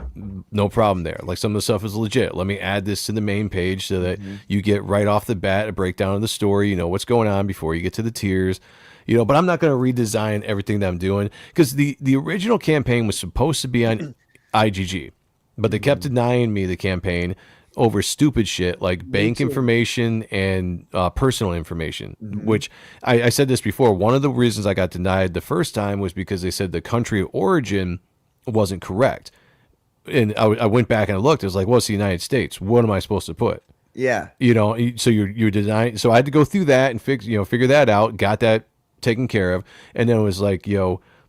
No problem there. Like some of the stuff is legit. Let me add this to the main page so that you get right off the bat a breakdown of the story. You know what's going on before you get to the tiers. But I'm not going to redesign everything that I'm doing because the original campaign was supposed to be on IGG, but they kept denying me the campaign over stupid shit like bank information and personal information, which I said this before. One of the reasons I got denied the first time was because they said the country of origin wasn't correct. And I went back and I looked. It was like, well, it's the United States. What am I supposed to put? Yeah. So you're denying. So I had to go through that and figure that out. Got that taken care of, and then it was like,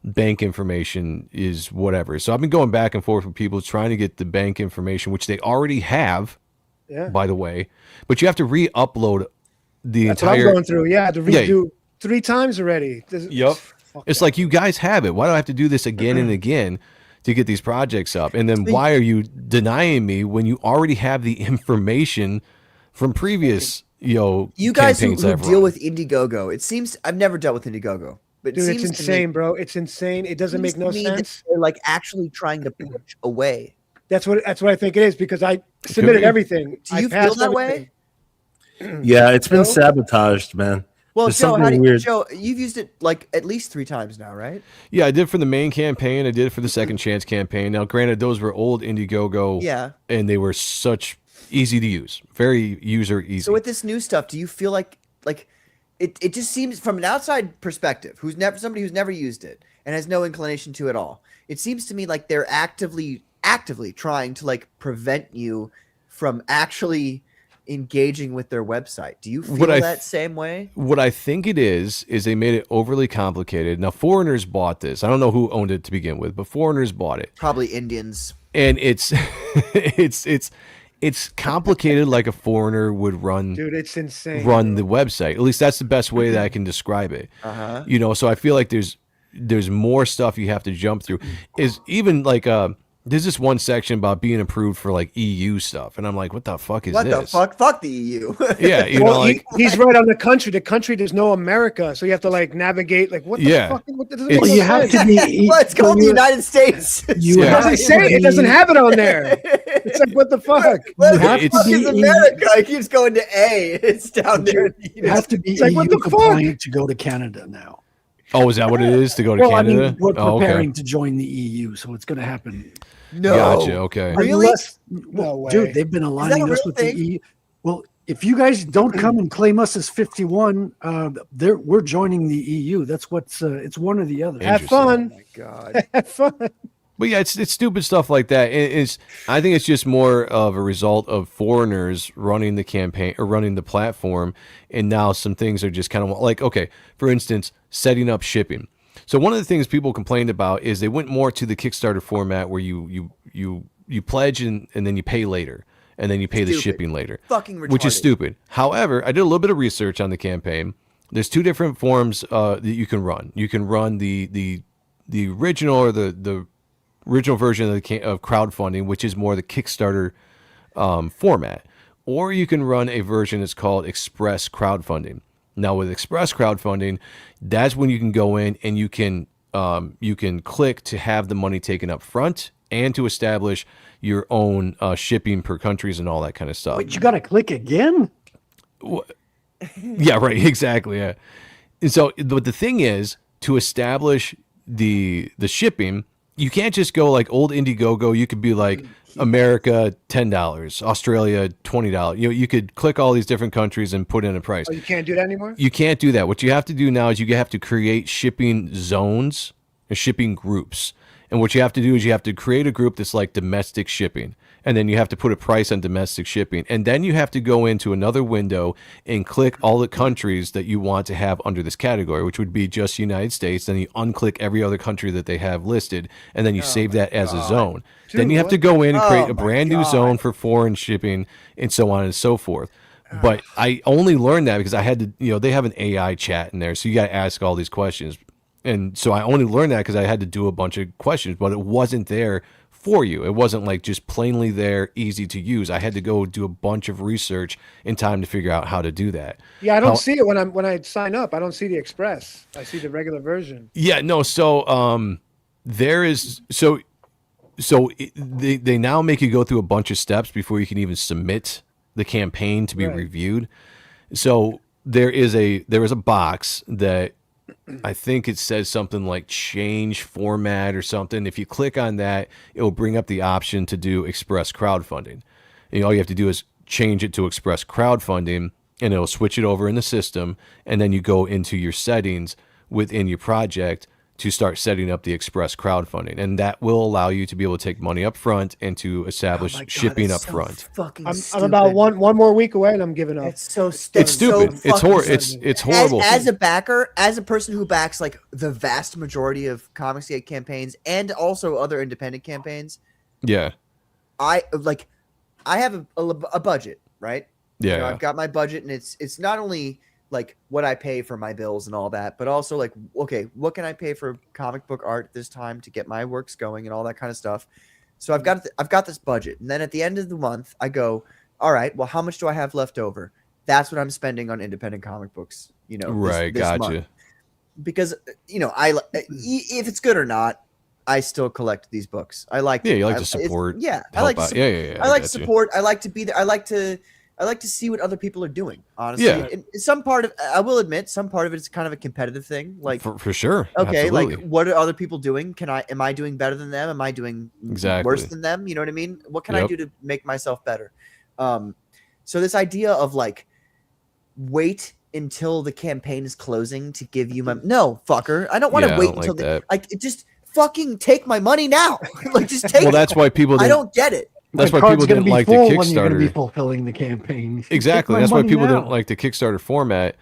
bank information is whatever. So I've been going back and forth with people trying to get the bank information, which they already have, by the way, but you have to re-upload the That's entire. what I'm going through. Yeah, to redo 3 times already. Yep. It's like you guys have it. Why do I have to do this again and again to get these projects up? And then why are you denying me when you already have the information from previous, You guys who campaigns I've deal run? with Indiegogo, it seems I've never dealt with Indiegogo, but it Dude, seems it's to me- insane, bro. It's insane. It doesn't seems make no to me that sense. They're like actually trying to push away. That's what I think it is because I submitted be. everything. Do I you feel passed that way? everything. Yeah, it's been No? sabotaged, man. Well, There's Joe, something weird. Joe, you've used it like at least 3 times now, right? Yeah, I did for the main campaign. I did for the second chance campaign. Now, granted, those were old Indiegogo. Yeah. And they were such easy to use, very user easy. So with this new stuff, do you feel like it just seems from an outside perspective, somebody who's never used it and has no inclination to it all, it seems to me like they're actively trying to like prevent you from actually engaging with their website. Do you feel that same way? What I think it is they made it overly complicated. Now, foreigners bought this. I don't know who owned it to begin with, but foreigners bought it. Probably Indians. And it's it's complicated like a foreigner would run Dude, it's insane. run the website. At least that's the best way that I can describe it. So I feel like there's more stuff you have to jump through. Is even like there's this one section about being approved for like EU stuff, and I'm like, what the fuck is What this? the fuck? Fuck the EU. Yeah, Well, he's right on the country. The country there's no America, so you have to like navigate. Like what the Yeah. fuck? What, that doesn't It's- make no You have sense. to be. Well, it's called the United States. You Yeah. It have doesn't to say it. It doesn't be- have it on there. It's like what the fuck? What the have to fuck be is EU. America? It keeps going to A. It's down there. You have to be It's like, EU what the fuck? compliant to go to Canada now. Oh, is that what it is to go to Well, Canada? I mean, we're Oh, preparing to join the EU, so it's going to happen. No. Gotcha. Okay. Really? Unless, No way. dude, they've been that aligning a us real with thing? the EU. Well, if you guys don't come and claim us as 51, we're joining the EU. That's what's it's one or the other. Have Interesting. fun. Oh my God. Have fun. But yeah, it's stupid stuff like that. I think it's just more of a result of foreigners running the campaign or running the platform, and now some things are just kind of like, okay, for instance, setting up shipping. So one of the things people complained about is they went more to the Kickstarter format where you pledge and then you pay later, and then you pay the Stupid. shipping later, Fucking retarded. which is stupid. However, I did a little bit of research on the campaign. There's 2 different forms that you can run. You can run the original or the original version of crowdfunding, which is more the Kickstarter format, or you can run a version that's called Express crowdfunding. Now with express crowdfunding, that's when you can go in and you can click to have the money taken up front and to establish your own shipping per countries and all that kind of stuff. But you got to click again? Yeah, right. Exactly. Yeah. And so, but the thing is, to establish the shipping, you can't just go like old Indiegogo. You could be like America $10, Australia $20. You could click all these different countries and put in a price. Oh, you can't do that anymore? You can't do that. What you have to do now is you have to create shipping zones or shipping groups. And what you have to do is you have to create a group that's like domestic shipping. And then you have to put a price on domestic shipping. And then you have to go into another window and click all the countries that you want to have under this category, which would be just United States. Then you unclick every other country that they have listed. And then you save that as a zone. Dude, then you have to go in and create Oh a my brand new God. zone for foreign shipping and so on and so forth. But I only learned that because I had to, they have an AI chat in there. So you got to ask all these questions. And so I only learned that because I had to do a bunch of questions, but it wasn't there for you. It wasn't like just plainly there, easy to use. I had to go do a bunch of research in time to figure out how to do that. Yeah, I don't see it when I sign up. I don't see the Express. I see the regular version. Yeah, no. So there is they now make you go through a bunch of steps before you can even submit the campaign to be reviewed. So there is a box that I think it says something like change format or something. If you click on that, it will bring up the option to do express crowdfunding. And all you have to do is change it to express crowdfunding, and it'll switch it over in the system. And then you go into your settings within your project to start setting up the express crowdfunding. And that will allow you to be able to take money up front and to establish shipping up front. I'm about one more week away and I'm giving up. It's so stupid. It's stupid. It's horrible. As a backer, as a person who backs like the vast majority of Comicsgate campaigns and also other independent campaigns, Yeah. I have a budget, right? Yeah. I've got my budget, and it's not only like what I pay for my bills and all that, but also like, okay, what can I pay for comic book art this time to get my works going and all that kind of stuff. So I've got this budget, and then at the end of the month, I go, all right, well, how much do I have left over? That's what I'm spending on independent comic books. Right, this gotcha. month. Because if it's good or not, I still collect these books. I like. Yeah, you like to support. Yeah, I help like to. out. Yeah. I like to support. I like to be there. I like to see what other people are doing. Honestly, Yeah. And some part of, I will admit, some part of it is kind of a competitive thing. Like For sure. okay, Absolutely. like what are other people doing? Am I doing better than them? Am I doing Exactly. worse than them? You know what I mean? What can I Yep. do to make myself better? So this idea of like wait until the campaign is closing to give you my no fucker. I don't want to Yeah, I wait don't until like that. it just fucking take my money now. Like just take Well, it. that's why people I didn't, don't get it. that's The why card's people gonna didn't be like the full when you're going to be Kickstarter. fulfilling the campaign. Exactly. Take my That's why money people now. didn't like the Kickstarter format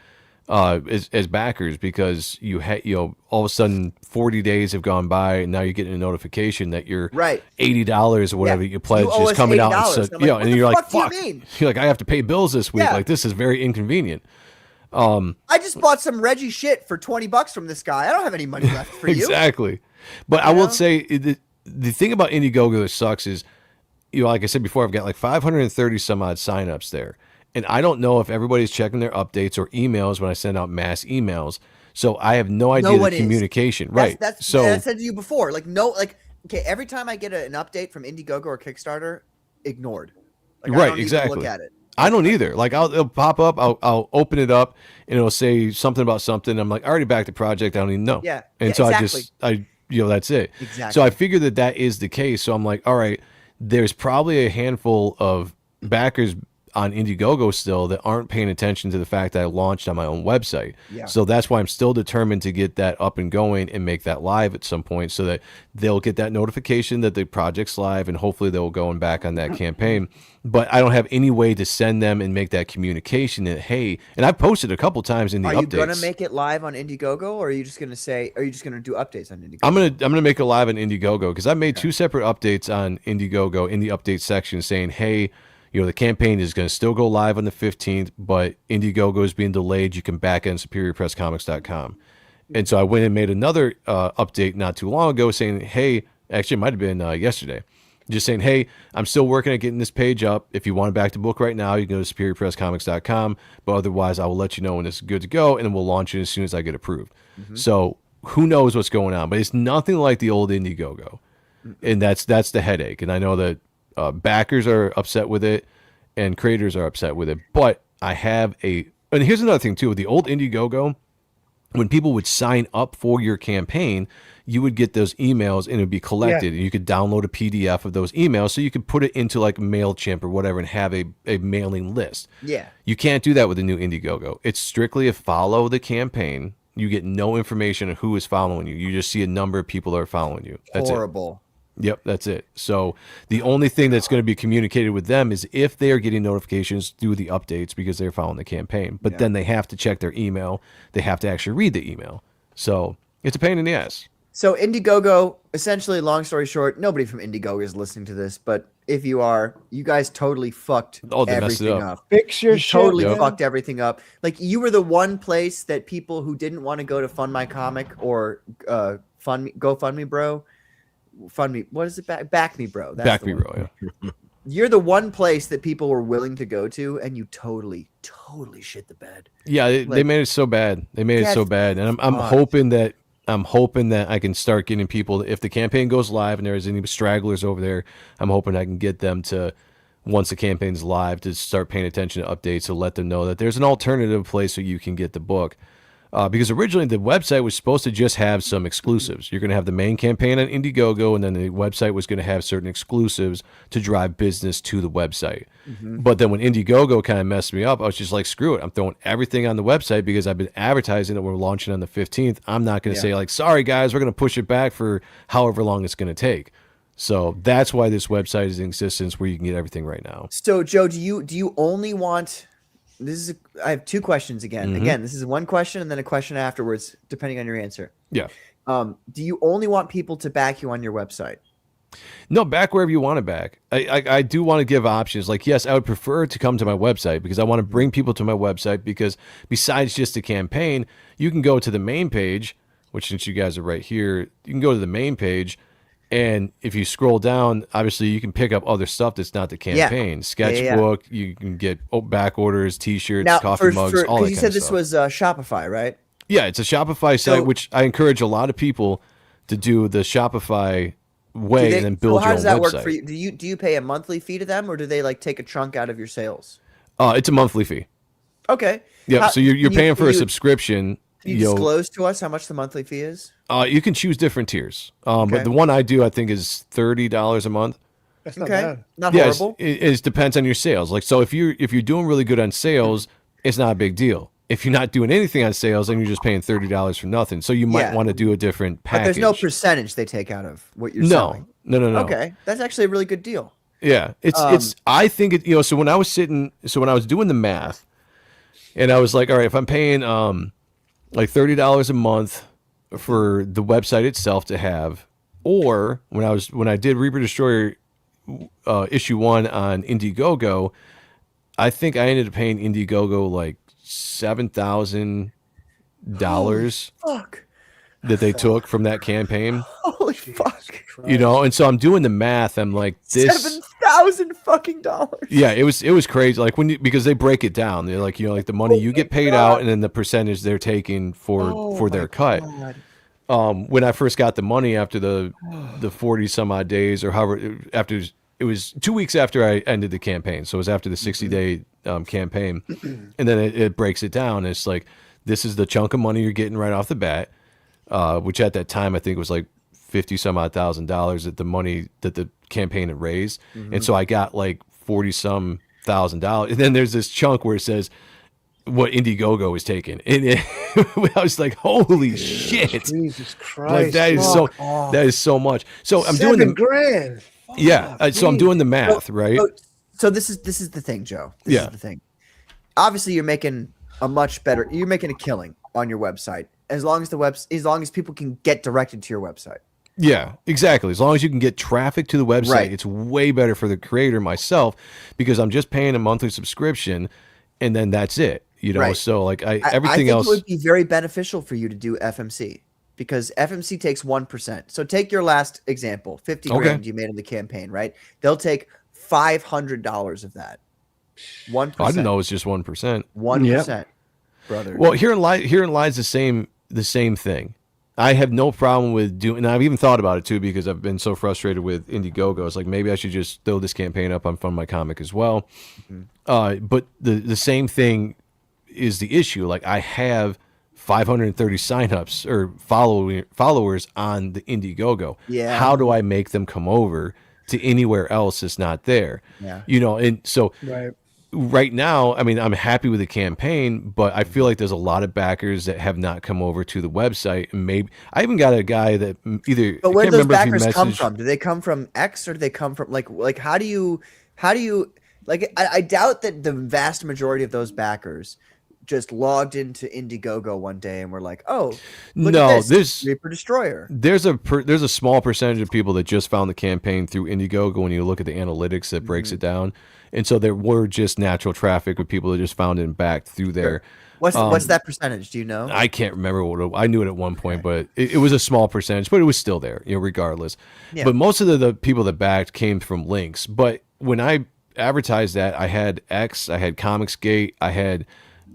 as backers, because you had all of a sudden 40 days have gone by and now you're getting a notification that your Right. $80 or whatever Yeah. you pledged You owe is us coming out. $80. And, And I'm like, what and the you're like, fuck do you fuck. mean? You're like, I have to pay bills this week. Yeah. Like, this is very inconvenient. I just bought some Reggie shit for $20 from this guy. I don't have any money left for you. Exactly. But I You will know? say the thing about Indiegogo that sucks is, like I said before, I've got like 530 some odd signups there. And I don't know if everybody's checking their updates or emails when I send out mass emails. So I have no idea one the is. communication. Right. That's So I said to you before. Okay, every time I get an update from Indiegogo or Kickstarter, ignored. Like, I Right, don't even exactly. look at it. I don't either. Like it'll pop up, I'll open it up, and it'll say something about something. I'm like, I already backed the project. I don't even know. Yeah, And yeah, so exactly. I that's it. Exactly. So I figured that is the case. So I'm like, all right, there's probably a handful of backers on Indiegogo still that aren't paying attention to the fact that I launched on my own website. Yeah. So that's why I'm still determined to get that up and going and make that live at some point, so that they'll get that notification that the project's live, and hopefully they'll go and back on that campaign. But I don't have any way to send them and make that communication that, hey, and I've posted a couple times in the Are updates. you gonna make it live on Indiegogo, or are you just gonna do updates on Indiegogo? I'm gonna make it live on Indiegogo, because I made 2 separate updates on Indiegogo in the update section saying, hey, the campaign is going to still go live on the 15th, but Indiegogo is being delayed. You can back in SuperiorPressComics.com. And so I went and made another update not too long ago saying, hey, actually it might have been yesterday, Just saying, hey, I'm still working at getting this page up. If you want to back the book right now, you can go to superiorpresscomics.com. But otherwise, I will let you know when it's good to go, and then we'll launch it as soon as I get approved. So who knows what's going on? But it's nothing like the old Indiegogo. And that's the headache. And I know that backers are upset with it and creators are upset with it. But I have and here's another thing, too. With the old Indiegogo, when people would sign up for your campaign, you would get those emails and it would be collected. And you could download a PDF of those emails so you could put it into like MailChimp or whatever and have a mailing list. Yeah. You can't do that with the new Indiegogo. It's strictly a follow the campaign. You get no information on who is following you. You just see a number of people that are following you. That's Horrible. Yep, that's it. So the only thing that's going to be communicated with them is if they are getting notifications through the updates because they're following the campaign. But then they have to check their email. They have to actually read the email. So it's a pain in the ass. So Indiegogo, essentially, long story short, nobody from Indiegogo is listening to this, but if you are, you guys totally fucked everything up. Fix your shit, totally man. fucked everything up. Like you were the one place that people who didn't want to go to Fund My Comic or GoFundMe, bro. Fund me. What is it? Back me, bro. That's Back me, bro. Yeah. You're the one place that people were willing to go to, and you totally shit the bed. Yeah, they made it so bad. They made it so bad, and I'm hoping that I can start getting people. If the campaign goes live and there's any stragglers over there, I'm hoping I can get them to, once the campaign's live, to start paying attention to updates to let them know that there's an alternative place so you can get the book. Because originally the website was supposed to just have some exclusives. You're going to have the main campaign on Indiegogo, and then the website was going to have certain exclusives to drive business to the website. But then when Indiegogo kind of messed me up, I was just like, screw it. I'm throwing everything on the website because I've been advertising that we're launching on the 15th. I'm not going to say like, sorry guys, we're going to push it back for however long it's going to take. So that's why this website is in existence, where you can get everything right now. So Joe, do you only want... I have two questions again. Again, this is one question and then a question afterwards, depending on your answer. Yeah. Do you only want people to back you on your website? No, back wherever you want to back. I do want to give options. Like, yes, I would prefer to come to my website because I want to bring people to my website because besides just the campaign, you can go to the main page, which since you guys are right here, you can go to the main page. And if you scroll down, obviously you can pick up other stuff that's not the campaign. Sketchbook, you can get back orders, T-shirts, coffee mugs, all that kind of stuff. You said this was Shopify, right? Yeah, it's a Shopify site, which I encourage a lot of people to do the Shopify way and then build your own website. How does that work for you? Do you pay a monthly fee to them, or do they like take a chunk out of your sales? It's a monthly fee. Okay. Yeah, so you're paying for a subscription. Can you disclose to us how much the monthly fee is? You can choose different tiers. But the one I do, I think, is $30 a month. That's not bad. Not horrible. It depends on your sales. Like, so if you're doing really good on sales, it's not a big deal. If you're not doing anything on sales, then you're just paying $30 for nothing. So you might want to do a different package. But there's no percentage they take out of what you're selling. No. Okay, that's actually a really good deal. Yeah, it's. I think it. So when I was doing the math, and I was like, all right, if I'm paying like $30 a month for the website itself to have, or when I did Reaper Destroyer issue 1 on Indiegogo, I think I ended up paying Indiegogo like $7,000 that they took from that campaign. Holy fuck! And so I'm doing the math. I'm like, this $7,000 fucking dollars. Yeah, it was crazy. Like because they break it down. They're like, like the money you get paid out, and then the percentage they're taking for their cut. When I first got the money after the 40 some odd days, or however, after it was 2 weeks after I ended the campaign, so it was after the 60-day campaign, and then it breaks it down. It's like, this is the chunk of money you're getting right off the bat, which at that time I think was like $50 some odd thousand that the money that the campaign had raised, and so I got like 40 some $1,000, and then there's this chunk where it says what Indiegogo is taking, and I was like, holy shit, Jesus Christ, like that is so much. So I'm doing $7 grand. Yeah, so I'm doing the math, right? So this is the thing, Joe. This is the thing. Obviously, you're making a killing on your website as long as people can get directed to your website. Yeah, exactly. As long as you can get traffic to the website, Right. It's way better for the creator, myself, because I'm just paying a monthly subscription, and then that's it. Right. So like I everything think else it would be very beneficial for you to do FMC. because FMC takes 1%. So take your last example, 50 Okay. grand you made in the campaign, right? They'll take $500 of that. 1%. I didn't know it was just 1%. 1%, brother. Well, herein lies the same thing. I have no problem with doing, and I've even thought about it too because I've been so frustrated with Indiegogo. It's like maybe I should just throw this campaign up on Fund My Comic as well. But the same thing is the issue. Like I have 530 signups or followers on the Indiegogo. Yeah. How do I make them come over to anywhere else that's not there? Yeah. You know, and so Right. right now, I mean, I'm happy with the campaign, but I feel like there's a lot of backers that have not come over to the website. And maybe I even got a guy that either. But where I do can't those remember if he backers come messaged- from? Do they come from X or do they come from like how do you like I doubt that the vast majority of those backers just logged into Indiegogo one day and were like, oh, look No, at this there's- Reaper Destroyer. There's a small percentage of people that just found the campaign through Indiegogo when you look at the analytics that breaks it down. And so there were just natural traffic with people that just found it and backed through there. What's that percentage? Do you know? I can't remember I knew it at one point, but it was a small percentage, but it was still there, you know, regardless. Yeah. But most of the people that backed came from links. But when I advertised that, I had X, I had Comicsgate, I had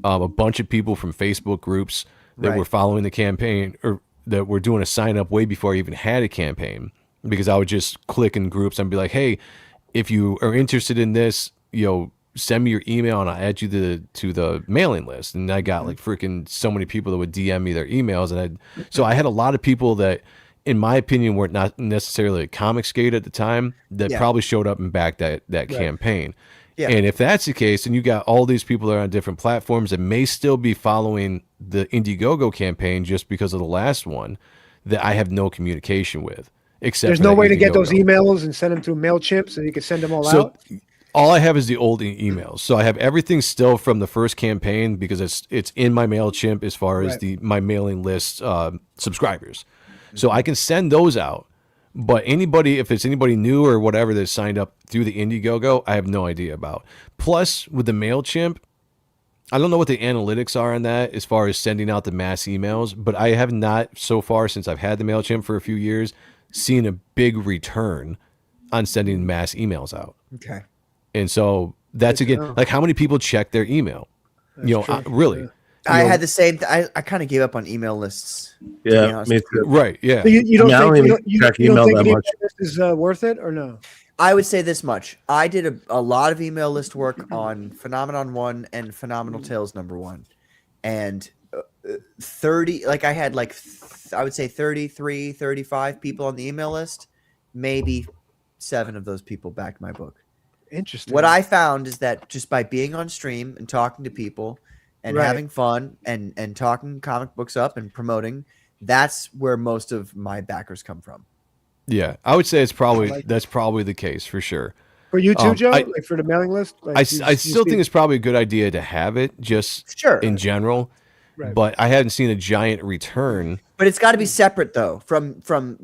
a bunch of people from Facebook groups that Right. were following the campaign or that were doing a sign up way before I even had a campaign, because I would just click in groups and be like, hey, if you are interested in this, you know, send me your email and I'll add you to the mailing list. And I got like freaking so many people that would DM me their emails. And so I had a lot of people that, in my opinion, were not necessarily at Comicsgate at the time that probably showed up and backed that campaign. Yeah. And if that's the case, and you got all these people that are on different platforms that may still be following the Indiegogo campaign just because of the last one, that I have no communication with. Except There's for no that way to get those Indiegogo. emails and send them through MailChimp so you can send them all So out. all I have is the old emails. So I have everything still from the first campaign because it's in my MailChimp as far as Right. my mailing list subscribers. So I can send those out. But if it's anybody new or whatever that signed up through the Indiegogo, I have no idea about. Plus, with the MailChimp, I don't know what the analytics are on that as far as sending out the mass emails, but I have not so far since I've had the MailChimp for a few years seen a big return on sending mass emails out. Okay. And so that's Good to again, know. like how many people check their email? You know, true. really. Yeah. I You know, had the same. I kind of gave up on email lists. to be Yeah, honest. me too. right. Yeah. So you don't I mean, I don't think, even check you don't email think that an much. email list is worth it or no? I would say this much. I did a lot of email list work on Phenomenon 1 and Phenomenal Tales #1. And 30, like I had like, I would say 33, 35 people on the email list. Maybe 7 of those people backed my book. Interesting. What I found is that just by being on stream and talking to people and Right. having fun and talking comic books up and promoting, that's where most of my backers come from. Yeah. I would say like that's probably the case for sure. For you too, Joe? I- like for the mailing list? Like I you still see- think it's probably a good idea to have it just Sure. in general, Right. but I hadn't seen a giant return. But it's got to be separate though from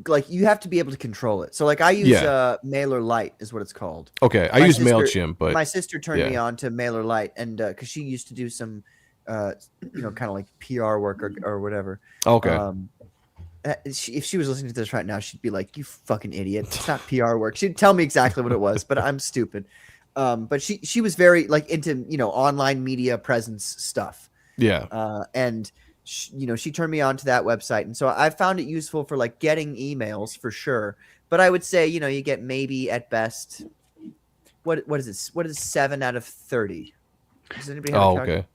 like you have to be able to control it. So like I use Yeah. Mailer Lite is what it's called. Okay. I My use sister- MailChimp, but my sister turned me yeah. on to Mailer Lite and because she used to do some kind of like PR work or whatever. okay. If she was listening to this right now, she'd be like, "You fucking idiot! It's not PR work." She'd tell me exactly what it was, but I'm stupid. But she was very like into online media presence stuff, Yeah. and she turned me on to that website, and so I found it useful for like getting emails for sure. But I would say you get maybe at best what is it? What is 7 out of 30? Does anybody have a Oh, calculator? okay.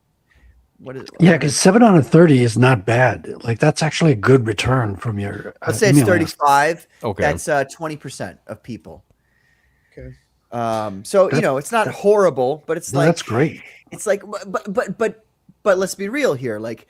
What is Yeah, because 7 out of 30 is not bad. Like that's actually a good return from your. let's say it's email list. 35. Okay. That's 20% of people. Okay. So That- it's not horrible, but it's No, like that's great. it's like but let's be real here. Like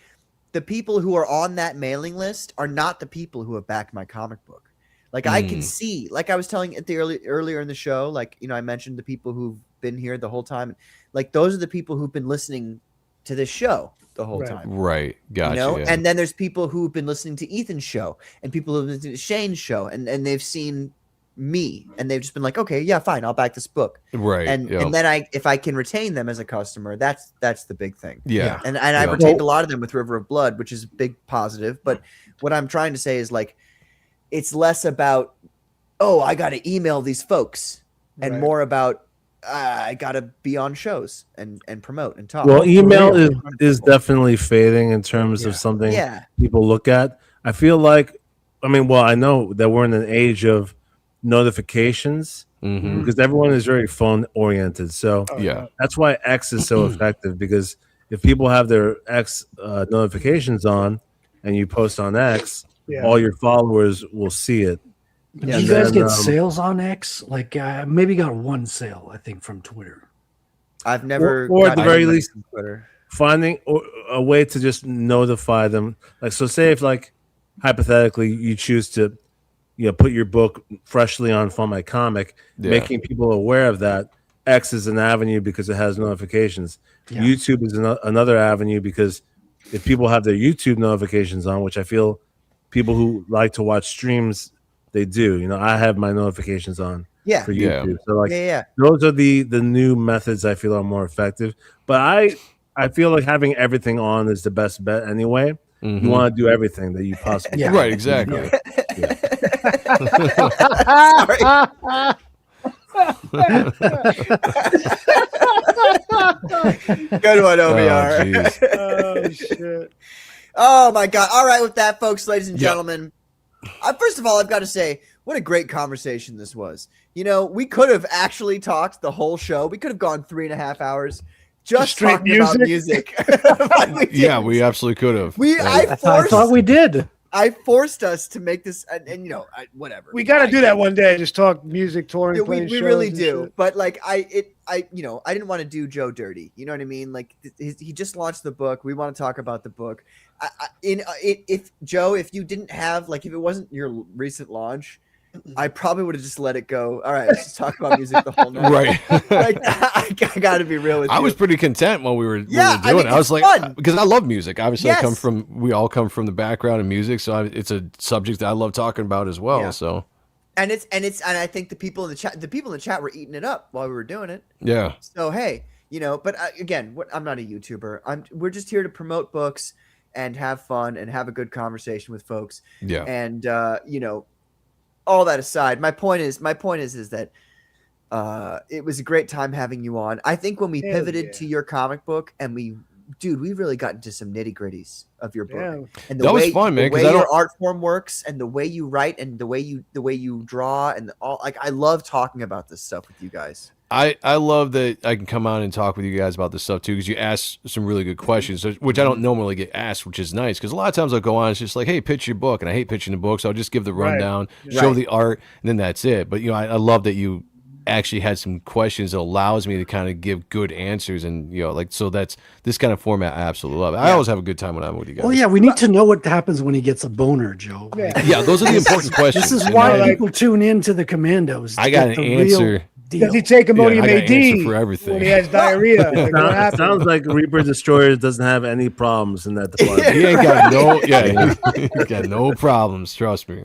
the people who are on that mailing list are not the people who have backed my comic book. Like I can see, like I was telling at the earlier in the show, like I mentioned the people who've been here the whole time. Like those are the people who've been listening to this show the whole Right. time. Right. Gotcha. Yeah. And then there's people who've been listening to Ethan's show and people who've been listening to Shane's show and they've seen me, and they've just been like, okay, yeah, fine, I'll back this book. Right. And then if I can retain them as a customer, that's the big thing. Yeah. And I've retained a lot of them with River of Blood, which is a big positive. But what I'm trying to say is like, it's less about, oh, I got to email these folks, and more about I got to be on shows and promote and talk. Well, email is definitely fading in terms of something people look at. I feel like, I know that we're in an age of notifications because everyone is very phone oriented. So that's why X is so effective, because if people have their X notifications on and you post on X, all your followers will see it. Do you guys get sales on X? Like maybe got one sale, I think, from Twitter. I've never, or at the very least, Twitter. Finding a way to just notify them. Like, so say if like hypothetically you choose to, put your book freshly on Fund My Comic, making people aware of that. X is an avenue because it has notifications. Yeah. YouTube is another avenue because if people have their YouTube notifications on, which I feel people who like to watch streams, they do. I have my notifications on for YouTube. So like those are the new methods I feel are more effective. But I feel like having everything on is the best bet anyway. You want to do everything that you possibly can. Right, exactly. Good one, OBR. Oh shit. Oh my god. All right, with that, folks, ladies and gentlemen. First of all, I've got to say, what a great conversation this was. We could have actually talked the whole show. We could have gone 3.5 hours just talking about music. We absolutely could have. I thought we did. I forced us to make this, and whatever. We got to do that one day. Just talk music, touring, playing we shows really and do. shit. But like, I didn't want to do Joe dirty. You know what I mean? Like, he just launched the book. We want to talk about the book. If Joe, if you didn't have, like, if it wasn't your recent launch, I probably would have just let it go. All right, let's just talk about music the whole night. Right. Like, I got to be real with you. I was pretty content while we were doing it. I was like, because I love music. Obviously, we all come from the background of music, so it's a subject that I love talking about as well. Yeah. So, and I think the people in the chat were eating it up while we were doing it. Yeah. So hey, but again, I'm not a YouTuber. We're just here to promote books and have fun and have a good conversation with folks. Yeah. And all that aside, my point is that it was a great time having you on. I think when we pivoted to your comic book and we really got into some nitty gritties of your book. And that was fun, man. The way your art form works and the way you write and the way you draw and all, like, I love talking about this stuff with you guys. I love that I can come on and talk with you guys about this stuff too, because you ask some really good questions, which I don't normally get asked, which is nice. Because a lot of times I'll go on, it's just like, hey, pitch your book, and I hate pitching the book, so I'll just give the rundown, show the art, and then that's it. But I love that you actually had some questions that allows me to kind of give good answers, and so that's this kind of format. I absolutely love it. I always have a good time when I'm with you guys. Well, yeah, we need to know what happens when he gets a boner, Joe. Yeah, those are the important questions. This is why people tune in to the Commandos. I got an answer. Does he take Imodium AD for everything when he has diarrhea? Like, sounds like Reaper Destroyer doesn't have any problems in that department. He ain't got he's got no problems. Trust me.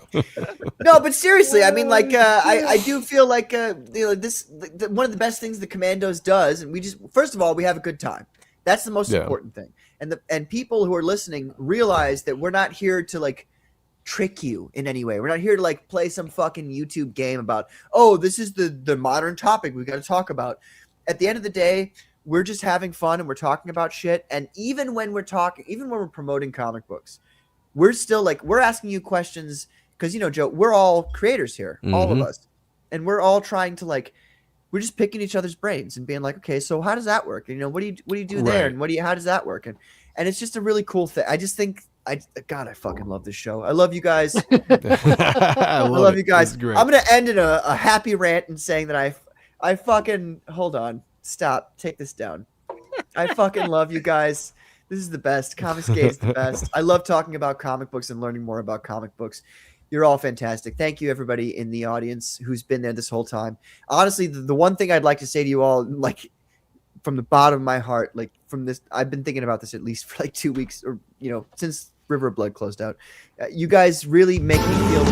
No, but seriously, I mean, like, I do feel like one of the best things the Commandos does, and we just, first of all, we have a good time. That's the most important thing, and people who are listening realize that we're not here to like trick you in any way. We're not here to like play some fucking YouTube game about, oh, this is the modern topic we got to talk about. At the end of the day, we're just having fun and we're talking about shit. And even when we're promoting comic books, we're still like, we're asking you questions because, Joe, we're all creators here, all of us. And we're all trying to like, we're just picking each other's brains and being like, okay, so how does that work? And, what do you do there? And how does that work? And it's just a really cool thing. I just think, I fucking love this show. I love you guys. I love you guys. I'm going to end in a happy rant and saying that I fucking, hold on, stop, take this down. I fucking love you guys. This is the best. Comicsgate is the best. I love talking about comic books and learning more about comic books. You're all fantastic. Thank you, everybody in the audience who's been there this whole time. Honestly, the one thing I'd like to say to you all, like, from the bottom of my heart, like, from this, I've been thinking about this at least for like 2 weeks or, since River of Blood closed out. You guys really make me feel